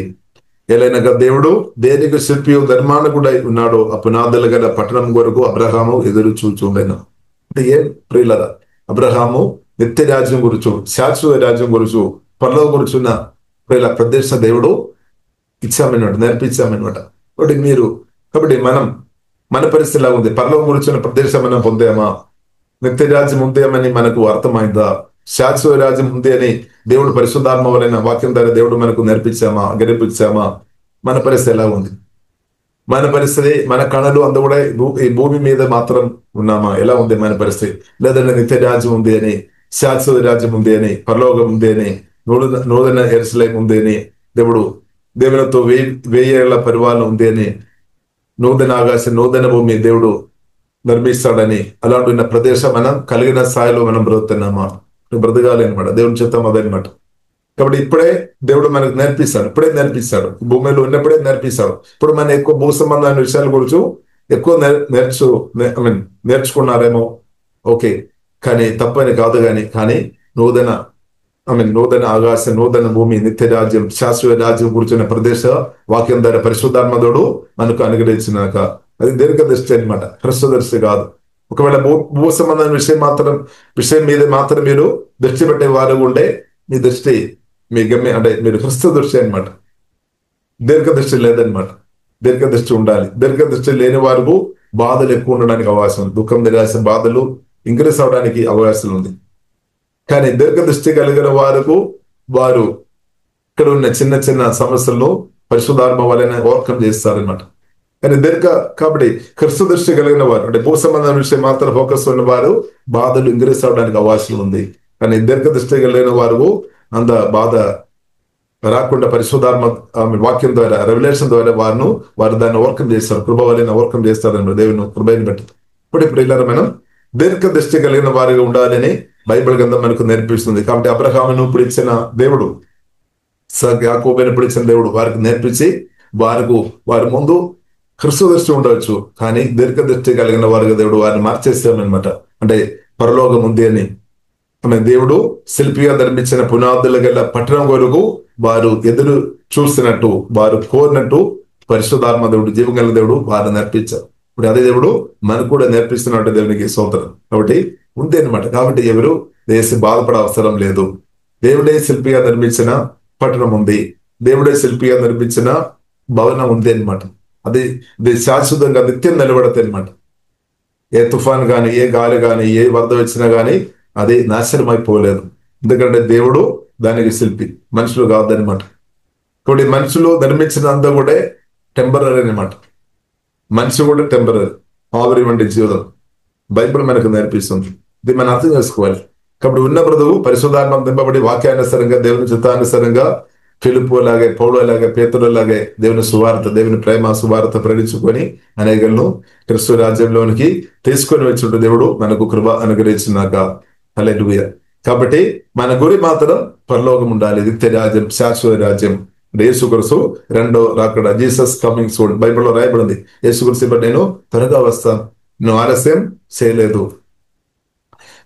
ఎలైనగా దేవుడు దేనికి శిల్పియు ధర్మానుకుడై ఉన్నాడో ఆ పునాదులు గల పట్టణం కొరకు అబ్రహాము ఎదురు చూచుండెను. అంటే ఏం ప్రియులరా, అబ్రహాము నిత్య రాజ్యం గురుచు, శాశ్వత రాజ్యం గురుచు, పరలోక గురుచున్న ప్రియుల ప్రదేశ దేవుడు ఇచ్చామన్నమాట, నేర్పించామన్నమాట. కాబట్టి మన పరిస్థితి ఎలా ఉంది? పరలోక గురుచున్న ప్రదేశం మనం పొందామా? నిత్య రాజ్యం ఉందేమని మనకు అర్థమైందా? శాశ్వత రాజ్యం ఉంది అని దేవుడు పరిశుద్ధాత్మ వలన వాక్యం ద్వారా దేవుడు మనకు నేర్పించామా, గెలిపించామా? మన పరిస్థితి ఎలా ఉంది? మన పరిస్థితి, మన కళలు అందు కూడా ఈ భూమి మీద మాత్రం ఉన్నామా? ఎలా ఉంది మన పరిస్థితి? లేదంటే నిత్య రాజ్యం ఉంది అని, శాశ్వత రాజ్యం ఉంది అని, పరలోకం ఉంది అని, నూతన యెరూషలేము ఉంది అని, దేవునితో 1000 ఏళ్ల పరిపాలన ఉంది అని, నూతన ఆకాశం నూతన భూమి దేవుడు నిర్మిస్తాడని, అలాంటి ఉన్న ప్రదేశం మనం కలిగిన స్థాయిలో మనం బ్రతుకుతున్నామా? బ్రతకాలి అనమాట, దేవుని చిత్తం అదనమాట. కాబట్టి ఇప్పుడే దేవుడు మనకు నేర్పిస్తాడు, భూమిలో ఉన్నప్పుడే నేర్పిస్తాడు. ఇప్పుడు మనం ఎక్కువ భూ సంబంధమైన విషయాల గురించి ఎక్కువ నేర్చుకున్నారేమో, ఓకే, కానీ తప్పని కాదు. కానీ నూతన ఆకాశం, నూతన భూమి, నిత్య రాజ్యం, శాశ్వత రాజ్యం కూర్చున్న ప్రదేశ వాక్యం ద్వారా పరిశుద్ధాత్మదుడు మనకు అనుగ్రహించినాక అది దీర్ఘదృష్టి అనమాట, హ్రస్వదృష్టి కాదు. ఒకవేళ భూ సంబంధమైన విషయం మీద మాత్రం మీరు దృష్టి పెట్టే వారు ఉండే మీ దృష్టి మీ గమ్యం అంటే మీరు హ్రస్వ దృష్టి అనమాట, దీర్ఘదృష్టి లేదనమాట. దీర్ఘదృష్టి ఉండాలి. దీర్ఘదృష్టి లేని వారు బాధలు ఎక్కువ ఉండడానికి అవకాశం ఉంది, దుఃఖం, నిరాశ, బాధలు ఇంక్రీస్ అవడానికి అవకాశం ఉంది. కానీ దీర్ఘదృష్టి కలిగిన వారు ఇక్కడ ఉన్న చిన్న చిన్న సమస్యలను పరిశుద్ధాత్మ వలన ఓవర్కమ్ చేస్తారనమాట. కానీ కాబట్టి క్రిస్తు దృష్టి కలిగిన వారు అంటే భూ సంబంధం విషయం మాత్రం ఫోకస్ ఉన్న వారు బాధలు ఇంక్రీస్ అవడానికి అవకాశం ఉంది. కానీ దీర్ఘదృష్టి కలిగిన వారు అంత బాధ రాకుండా పరిశుద్ధాత్మ వాక్యం ద్వారా, రెవల్యూషన్ ద్వారా వారు దాన్ని ఓవర్కమ్ చేస్తారు, కృప వలన ఓవర్కమ్ చేస్తారనమాట, దేవుని కృపని బట్టి. ఇప్పుడు ఇలా మనం దీర్ఘదృష్టి కలిగిన వారిగా ఉండాలని బైబిల్ గ్రంథం మనకు నేర్పిస్తుంది. కాబట్టి అబ్రహామును పిలిచిన దేవుడు, యాకోబును పిలిచిన దేవుడు వారికి నేర్పించి వారి ముందు క్రిస్తు దృష్టి ఉండవచ్చు, కానీ దీర్ఘదృష్టి కలిగిన వారిగా దేవుడు వారిని మార్చేస్తామన్నమాట. అంటే పరలోకం ఉంది అని దేవుడు శిల్పిగా నిర్మించిన పునాదులు గల పట్టణం కొరకు వారు ఎదురు చూస్తున్నట్టు, వారు కోరినట్టు పరిశుద్ధాత్మ దేవుడు, జీవగల దేవుడు వారిని నేర్పించారు. ఇప్పుడు అదే దేవుడు మనకు కూడా నేర్పిస్తున్నట్టు దేవునికి స్తోత్రం. కాబట్టి ఉంది అనమాట. కాబట్టి ఎవరు వేసి బాధపడే అవసరం లేదు. దేవుడే శిల్పిగా నిర్మించిన పట్టణం ఉంది, దేవుడే శిల్పిగా నిర్మించిన భవనం ఉంది అనమాట. అది శాశ్వతంగా నిత్యం నిలబడతాయి అనమాట. ఏ తుఫాన్ గాని, ఏ గాలి గాని, ఏ వరద వచ్చినా గాని అది నాశనం అయిపోలేదు. ఎందుకంటే దేవుడు దానికి శిల్పి, మనుషులు కాదనమాట. కాబట్టి మనుషులు నిర్మించినంత కూడా టెంపరీ అనమాట. మనిషి కూడా టెంపరీ, ఆవిరి వంటి జీవితం బైబిల్ మనకు నేర్పిస్తుంది. ఇది మనం అర్థం చేసుకోవాలి. కాబట్టి ఉన్న ప్రభువు పరిశుద్ధాత్మ దింపబడి వాక్యానుసారంగా, దేవుని చిత్తానుసారంగా ఫిలిప్పు అలాగే, పౌలు అలాగే, పేతురు అలాగే దేవుని సువార్త, దేవుని ప్రేమ సువార్త ప్రేరించుకొని అనేకలను క్రీస్తు రాజ్యంలోనికి తీసుకొని వచ్చినట్టు దేవుడు మనకు కృప అనుగ్రహించినాక. హల్లెలూయా. కాబట్టి మన గురి మాత్రం పరలోకం ఉండాలి, నిత్య రాజ్యం, శాశ్వత రాజ్యం. యేసుక్రీస్తు రెండో రాకడ, జీసస్ కమింగ్ సూన్ బైబిల్లో రాయబడింది. యేసుక్రీస్తు బట్టి నేను త్వరగా వస్తాను, నేను ఆలస్యం చేయలేదు,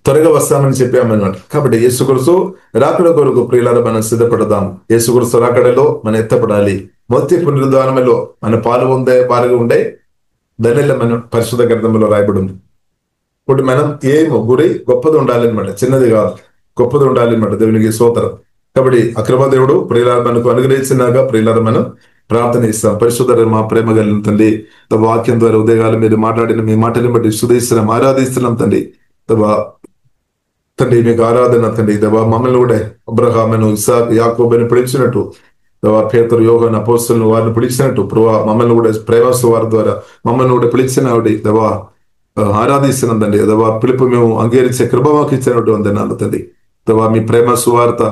త్వరగా వస్తామని చెప్పామన్నమాట. కాబట్టి యేసుక్రీస్తు రాకడ కొరకు ప్రియులారా మనం సిద్ధపడదాం. యేసుక్రీస్తు రాకడలో మనం ఎత్తపడాలి. మొదటి పునరుద్ధానములో మన పాలుగా ఉండే దానిలో మనం పరిశుద్ధ గ్రంథంలో రాయబడింది. ఇప్పుడు మనం ఏమో గురి గొప్పది ఉండాలన్నమాట, చిన్నది కాదు, గొప్పది ఉండాలన్నమాట. దేవునికి స్తోత్రం. కాబట్టి అక్రమ దేవుడు ప్రియులారా మనకు అనుగ్రహించినాక ప్రియులారా మనం ప్రార్థన ఇస్తాం. పరిశుద్ధ మా ప్రేమ కలిగిన తండ్రి, వాక్యం ద్వారా ఉదయకాలం మీరు మాట్లాడిన మీ మాటలను బట్టి స్తుతిస్తున్నాం, ఆరాధిస్తున్నాం తండ్రి. తండ్రి మీకు ఆరాధన తండ్రి. మమ్మల్ని కూడా అబ్రహామును, ఇస్సాకు, యాకోబుని పిలిచినట్టు, పేతురు, యోహాను అపోస్తలును వారిని పిలిచినట్టు ప్రభా మమ్మల్ని కూడా ప్రేమస్తు వారి ద్వారా మమ్మల్ని కూడా పిలిచిన ఆరాధిస్తున్నాం తండ్రి. పిలుపు మేము అంగీకరించే కృప మాకు ఇచ్చినట్టు అందరినాలు తండ్రి. మీ ప్రేమ సువార్త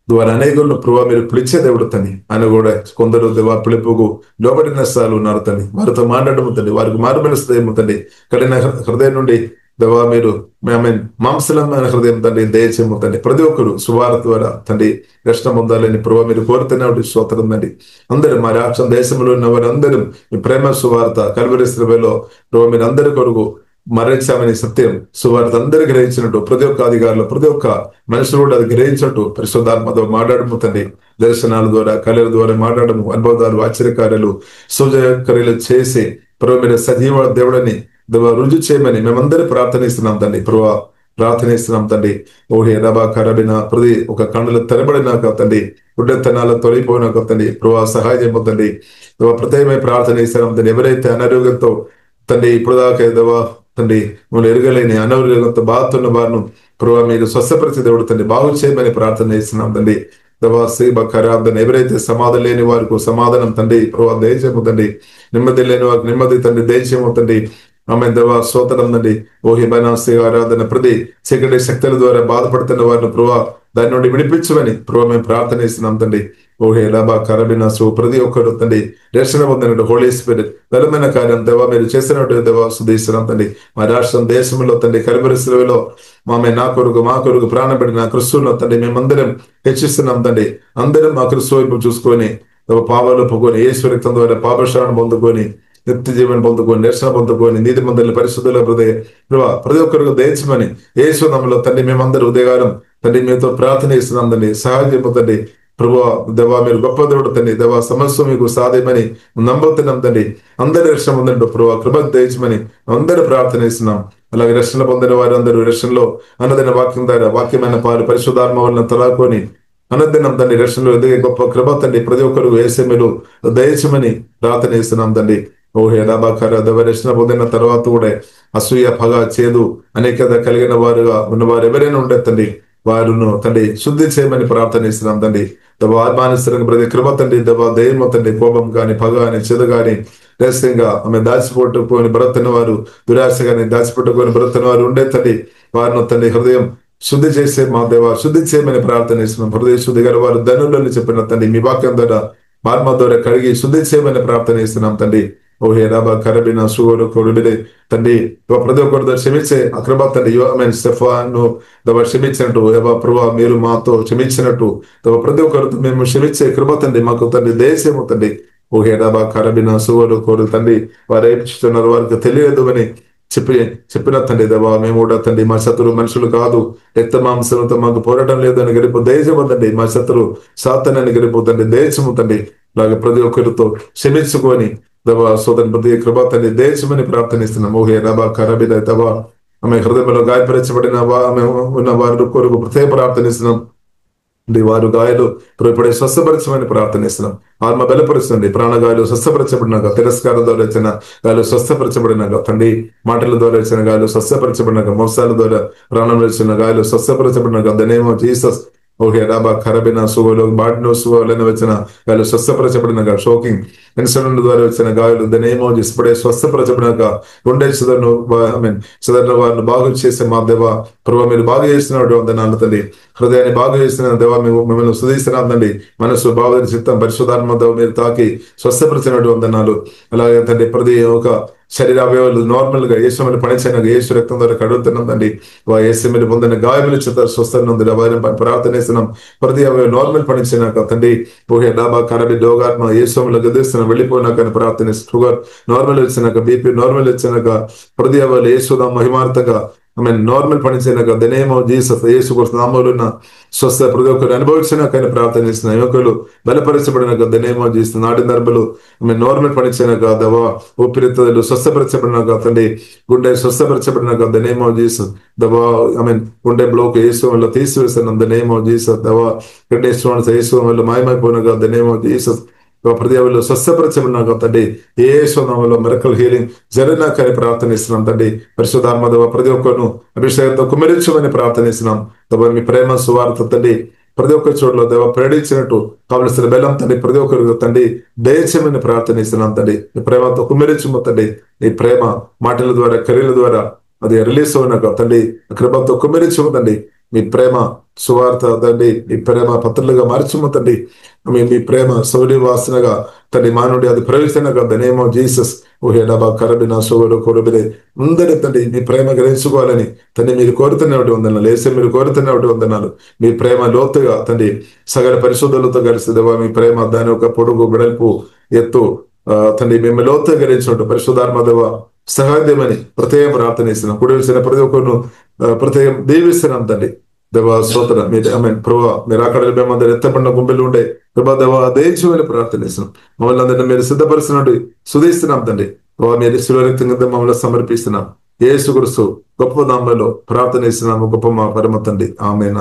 ద్వారా అనేకులను ప్రభా మీరు పిలిచే దేవుడు తండ్రి. ఆయన కూడా కొందరు పిలుపుకు లోబడిన స్థాయిలు ఉన్నారు తండ్రి. వారితో మాట్లాడము తండ్రి, వారికి మారుమనసు తండ్రి. కఠిన హృదయం నుండి మీరు మాంసలమైన హృదయం తండ్రి దయచేయము తండ్రి. ప్రతి ఒక్కరు సువార్త ద్వారా తండ్రి రక్షణ పొందాలని ప్రభావ మీరు కోరుతున్నటువంటి స్తోత్రం తండ్రి. అందరూ మా రాష్ట్రం దేశంలో ఉన్న వారు అందరూ మీ ప్రేమ సువార్త కల్వరి శ్రమలో ప్రభావ మీరు అందరి కొరకు మరణించామని సత్యం సువార్త అందరు గ్రహించినట్టు, ప్రతి ఒక్క అధికారులు, ప్రతి ఒక్క మనుషులు కూడా అది గ్రహించినట్టు పరిశుద్ధాత్మతో మాట్లాడము తండ్రి. దర్శనాల ద్వారా, కళల ద్వారా మాట్లాడము, అద్భుతాలు, ఆశ్చర్యకార్యాలు, సూచకర్యలు చేసి ప్రభావ మీరు సజీవ దేవుడని రుజువు చేయమని మేమందరూ ప్రార్థనిస్తున్నాం తండ్రి. ప్రభా ప్రార్థనిస్తున్నాం తండ్రి. ఓహే రబా కరబిన ప్రతి ఒక కన్నులు తెరబడినాక తండ్రి, గుడ్డెత్తనాలు తొలగిపోయినాక తండ్రి ప్రభా సహాయం చేయబోతండి. ప్రత్యేకమైన ప్రార్థన ఇస్తున్నాం తండ్రి. ఎవరైతే అనారోగ్యంతో తండ్రి ఇప్పుడు దాకా తండ్రి మిమ్మల్ని ఎరగలేని అనారోగ్యంతో బాధతున్న వారిని ప్రభా మీరు స్వస్థపరిచే దేవుడు తండ్రి బాగు చేయమని ప్రార్థన చేస్తున్నాం తండ్రి. ఎవరైతే సమాధానం లేని వారికి సమాధానం తండ్రి ప్రభా దయచేయబోతండి. నెమ్మది లేని వారికి నెమ్మది తండ్రి దయచేయబోతండి. ఆమె స్తోత్రం తండ్రి. ఓహి బనాసి ఆరాధన ప్రతి చీకటి శక్తుల ద్వారా బాధపడుతున్న వారిని ప్రభా దాని నుండి విడిపించమని ప్రభా మేము ప్రార్థన ఇస్తున్నాం తండ్రి. ఓహే లాభా కరబినాసు ప్రతి ఒక్కరు తండ్రి రక్షణ పొందినట్టు హోలీ స్పిరిట్ బలమైన కార్యం మీరు చేసినట్టు సుధీస్తున్నాం తండ్రి. మా రాష్ట్రం దేశంలో తండ్రి కల్వరి శిలువలో మా కొరకు ప్రాణం పెట్టిన క్రిస్తువులో తండ్రి మేమందరం హెచ్చిస్తున్నాం తండ్రి. అందరం మా క్రిస్తు వైపు చూసుకొని పాపాలు పొందుకొని యేసు రక్తం ద్వారా పాపశాలను పొందుకొని నిత్య జీవనం పొందుకొని రక్షణ పొందుకొని నీతి మందిని పరిశుద్ధుల ప్రతి ఒక్కరికి దయచమని యేసు నామములో తండ్రి మేమందరూ ఉదయకాలం తండ్రి మీతో ప్రార్థన ఇస్తున్నాం తండ్రి. సహాయం తండ్రి. ప్రభా మీరు గొప్ప దేవుడు తండ్రి. సమస్య మీకు సాధ్యమని నమ్ముతున్నాం తండ్రి. అందరి రక్షణ పొందినట్టు ప్రభా కృప దయచమని అందరూ ప్రార్థన ఇస్తున్నాం. అలాగే రక్షణ పొందిన వారు అందరూ రక్షణలో అన్నదైన వాక్యం ద్వారా వాక్యమైన పాలు పరిశుద్ధాత్మ వలన తలాకొని అన్నదినం తండ్రి రక్షణలో ఎదిగే గొప్ప కృప తండ్రి ప్రతి ఒక్కరు వేసే మీరు దయచమని ప్రార్థన ఇస్తున్నాం తండ్రి. ఓహే రాబాకర రక్షణ పొందిన తర్వాత కూడా అసూయ, పగ, చేదు అనేకత కలిగిన వారుగా ఉన్నవారు ఎవరైనా ఉండే తండ్రి వారును తండ్రి శుద్ధి చేయమని ప్రార్థన ఇస్తున్నాం తండ్రి. ఆత్మానుసరంగా ప్రతి కృప తండ్రి దయము తండ్రి కోపం కానీ, పగ కానీ, చేదు కానీ రహస్యంగా ఆమె దాచిపెట్టుకొని బ్రతున్న వారు, దురాశ కానీ దాచిపెట్టుకొని బ్రతున్న వారు ఉండే తండ్రి వారిని తండ్రి హృదయం శుద్ధి చేసే మా దేవ శుద్ధి చేయమని ప్రార్థన ఇస్తున్నాం. హృదయ శుద్ధి గల వారు ధనులని చెప్పిన తండ్రి మీ వాక్యం ద్వారా ఆత్మ ద్వారా కడిగి శుద్ధి చేయమని ప్రార్థన ఇస్తున్నాం తండ్రి. ఓహే రాబా కరబిన సుగోరు కొడుబిడే తండ్రి ప్రతి ఒక్కరితో క్షమించే అక్రమ తండ్రి స్టెఫాను క్షమించినట్టు ప్రభా మీరు మాతో క్షమించినట్టు ప్రతి ఒక్కరితో మేము క్షమించే కృప తండ్రి మాకు తండ్రి దయచేయము తండ్రి. ఓహే రాబా కరబిన సుగోరు కోరు తండ్రి వారు ఏమిస్తున్నారు వారికి తెలియదు అని చెప్పిన తండ్రి మేము కూడా తండ్రి మా శత్రువు మనుషులు కాదు, రక్త మాంసంతో మాకు పోరాటం లేదు అని గరిపో దయచేము తండ్రి. మా శత్రువు సాతానని గరిపో తండ్రి దయచేము తండ్రి. అలాగే ప్రతి ఒక్కరితో క్షమించుకొని దేవా సోదరుని ప్రతి కృప తండ్రి దేశమని ప్రార్థనిస్తున్నాం. ఊహే రబా కరబిద దేవా ఆమె హృదయంలో గాయపరచబడిన ఆమె ఉన్న వారి కొరకు ప్రత్యేక ప్రార్థనిస్తున్నాం. వారు గాయాలు ఇప్పుడే స్వస్థపరచమని ప్రార్థనిస్తున్నాం. ఆత్మ బలపరుస్తుంది. ప్రాణగాయాలు స్వస్థపరచబడినాక, తిరస్కారం ద్వారా వచ్చిన గాయాలు స్వస్థపరచబడినాక, తండ్రి మాటల ద్వారా వచ్చిన గాయాలు స్వస్థపరచబడినాక, మోసాల ద్వారా ప్రాణం వచ్చిన గాయాలు స్వస్థపరచబడినాక, the name of Jesus. Okay రాబా ఖరబిన సుగోలు బాడినో సుగోలని వచ్చిన గాయాలు స్వస్థపరచబడినాక, షోకింగ్ ఇన్సిడెంట్ ద్వారా వచ్చిన గాయాలు ద నేమ్ ఆఫ్ జీసస్ ఇప్పుడే స్వస్థపరచబడినాక, గుండె సుధర్ను వారిని బాగు చేసే మా దేవ ప్రభావ మీరు బాగు చేస్తున్నట్టు వందనాలు తండ్రి. హృదయాన్ని బాగు చేసిన దేవ మిమ్మల్ని సుధీస్తున్నాం తండ్రి. మనసు భావ చిత్తం పరిశుధాత్మ దేవ మీరు తాకి స్వస్థపరిచినట్టు వందనాలు. అలాగే తండ్రి ప్రతి ఒక శరీర అవయవాలు నార్మల్ గా యేసుమని పనిచేయనగా యేసు రక్తం ద్వారా కడుగుతున్నాం తండ్రి. యేసుమని పొందిన గాయముల చేత స్వస్థనంది వారిని ప్రార్థనిస్తున్నాం. ప్రతి అవయవం నార్మల్ పనిచేయనాక తండ్రి పోహే డాబా కరబి డోగాత్మ యేసుమలో గదిస్తున్నాం వెళ్ళిపోయినాక ప్రార్థన షుగర్ నార్మల్ వచ్చినాక, బీపీ నార్మల్ వచ్చినాక, ప్రతి అవయవాలు యేసుదా మహిమార్థంగా నార్మల్ పనిచేయనాక, the name of Jesus Yesu కోసం నామములో ఉన్న స్వస్థ ప్రతి ఒక్కరు అనుభవించినాక ప్రార్థనిస్తున్నాం. యువకులు బలపరచబడినాక, ద నేమ్ ఆఫ్ జీసస్ నాటి నర్మలు నార్మల్ పనిచేయనాక, దవా ఊపిరితిత్తులు స్వస్థపరచబడినాక తండ్రి, గుండె స్వస్థపరచబడినాక, ద నేమ్ ఆఫ్ జీసస్ దవా గుండె బ్లోక్ యేసు వల్ల తీసివేస్తున్నాం. ద నేమ్ ఆఫ్ జీసస్ దవా కిడ్నీ స్టోన్స్ యేసు వల్ల మాయమైపోయినాక, ద నేమ్ ఆఫ్ జీసస్ ప్రతి అవయవాలు స్వస్థపరచబడినాక తండ్రి యేసు నామములో మిరకల్ హీలింగ్ జరిగినాక అని ప్రార్థనిస్తున్నాం తండ్రి. పరిశుద్ధాత్మ దేవ ప్రతి ఒక్కరిను అభిషేకంతో కుమ్మరించమని ప్రార్థనిస్తున్నాం. దేవ మీ ప్రేమ సువార్త తండ్రి ప్రతి ఒక్క చోట్ల దేవ ప్రేడించినట్టు కావలసిన బెల్లం తండ్రి ప్రతి ఒక్కరికి తండ్రి దయచేయమని ప్రార్థనిస్తున్నాం తండ్రి. మీ ప్రేమతో కుమ్మరించము తండ్రి. ఈ ప్రేమ మాటల ద్వారా క్రియల ద్వారా అది రిలీజ్ అవునాక తండ్రి కృపతో కుమ్మరించము తండ్రి. మీ ప్రేమ సువార్త తండ్రి మీ ప్రేమ పత్రులుగా మార్చము తండ్రి. మీ ప్రేమ సౌలి వాసనగా తండ్రి మానుడి అది ప్రవేశనగా, ద నేమ్ ఆఫ్ జీసస్ ఓహే డబా కరబిన సోగలు కొరబిలే అందరి తండ్రి మీ ప్రేమ గ్రహించుకోవాలని తండ్రి మీరు కోరుతున్నటువంటి వందనాలు. లేసే మీరు కోరుతున్నటువంటి వందనాలు. మీ ప్రేమ లోతుగా తండ్రి సగల పరిశుద్ధులతో కలిసి దేవా మీ ప్రేమ దాని ఒక పొడుగు వెడల్పు ఎత్తు తండ్రి మేము లోతుగా గ్రహించినట్టు పరిశుద్ధాత్మ దేవ సహాయమని ప్రత్యేక ప్రార్థనిస్తున్నాం. కుడిసిన ప్రతి ఒక్కరును ప్రత్యేకం దీవిస్తున్నాం తండ్రి. దేవా స్తోత్ర ప్రభావ మీరు అక్కడ మేమందరూ ఎత్తపడిన గుంపెలు ఉండే ప్రభా దేవా దయచేయమని ప్రార్థనిస్తున్నాం. మమ్మల్ని అందరినీ మీరు సిద్ధపరుస్తున్నట్టు సుధిస్తున్నాం తండ్రి. ప్రభావ మీరు శివరక్తం కింద మమ్మల్ని సమర్పిస్తున్నాం. యేసు క్రీస్తు గొప్ప నామములో ప్రార్థనిస్తున్నాము. గొప్ప మా పరమ తండ్రి. ఆమేన్.